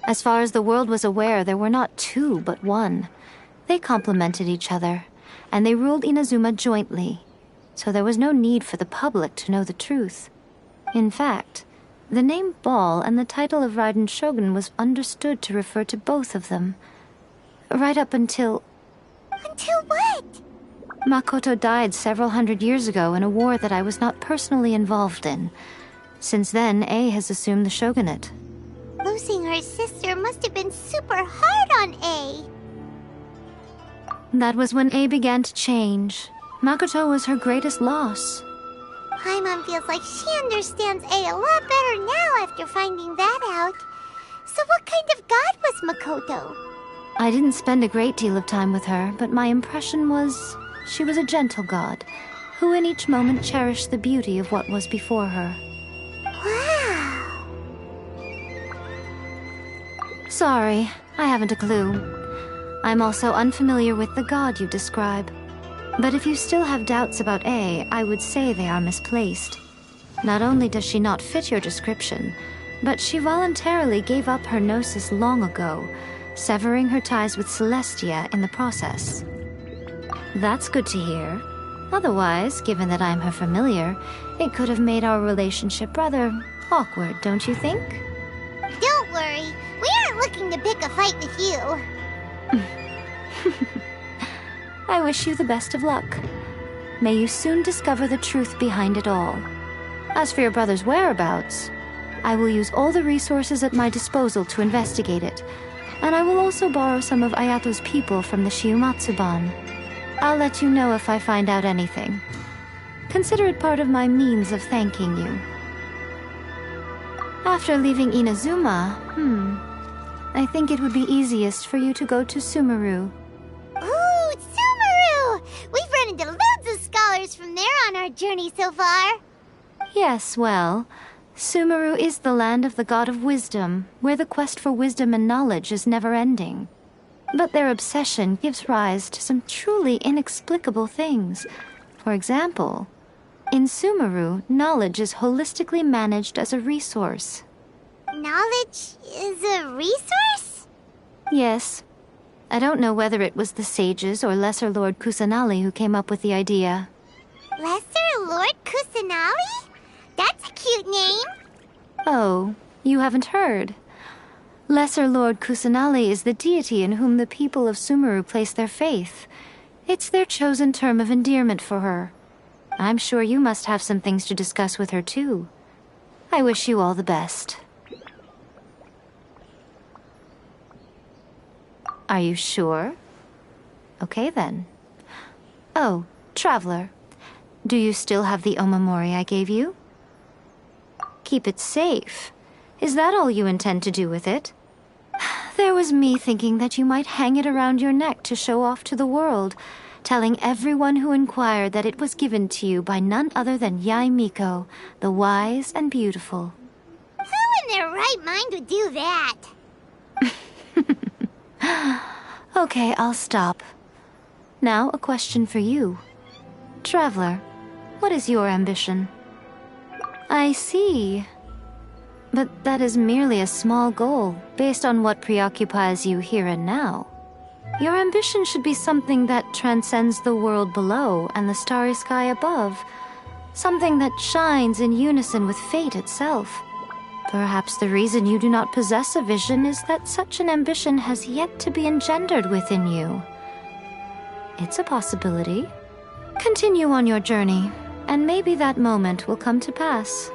As far as the world was aware, there were not 2, but 1. They complemented each other, and they ruled Inazuma jointly, so there was no need for the public to know the truth. In fact, the name Baal and the title of Raiden Shogun was understood to refer to both of them. Right up until... Until what? Makoto died several hundred years ago in a war that I was not personally involved in. Since then, A has assumed the shogunate. Losing her sister must have been super hard on A. That was when A began to change. Makoto was her greatest loss. Paimon feels like she understands A lot better now after finding that out. So what kind of god was Makoto? I didn't spend a great deal of time with her, but my impression was she was a gentle god, who in each moment cherished the beauty of what was before her. Wow. Sorry, I haven't a clue. I'm also unfamiliar with the god you describe. But if you still have doubts about A, I would say they are misplaced. Not only does she not fit your description, but she voluntarily gave up her gnosis long ago, severing her ties with Celestia in the process. That's good to hear. Otherwise, given that I'm her familiar, it could have made our relationship rather awkward, don't you think? Don't worry, we aren't looking to pick a fight with you. I wish you the best of luck. May you soon discover the truth behind it all. As for your brother's whereabouts, I will use all the resources at my disposal to investigate it, and I will also borrow some of Ayato's people from the Shiumatsuban. I'll let you know if I find out anything. Consider it part of my means of thanking you. After leaving Inazuma, I think it would be easiest for you to go to Sumeru. Ooh, Sumeru! We've run into loads of scholars from there on our journey so far. Yes, well, Sumeru is the land of the god of wisdom, where the quest for wisdom and knowledge is never-ending. But their obsession gives rise to some truly inexplicable things. For example, in Sumeru, knowledge is holistically managed as a resource. Knowledge is a resource? Yes. I don't know whether it was the sages or Lesser Lord Kusanali who came up with the idea. Lesser Lord Kusanali? That's a cute name. Oh, you haven't heard. Lesser Lord Kusanali is the deity in whom the people of Sumeru place their faith. It's their chosen term of endearment for her. I'm sure you must have some things to discuss with her too. I wish you all the best. Are you sure? Okay then. Oh, Traveler. Do you still have the omamori I gave you? Keep it safe. Is that all you intend to do with it? There was me thinking that you might hang it around your neck to show off to the world, telling everyone who inquired that it was given to you by none other than Yae Miko, the wise and beautiful. Who in their right mind would do that? Okay, I'll stop. Now, a question for you. Traveler, what is your ambition? I see. But that is merely a small goal, based on what preoccupies you here and now. Your ambition should be something that transcends the world below and the starry sky above. Something that shines in unison with fate itself. Perhaps the reason you do not possess a vision is that such an ambition has yet to be engendered within you. It's a possibility. Continue on your journey, and maybe that moment will come to pass.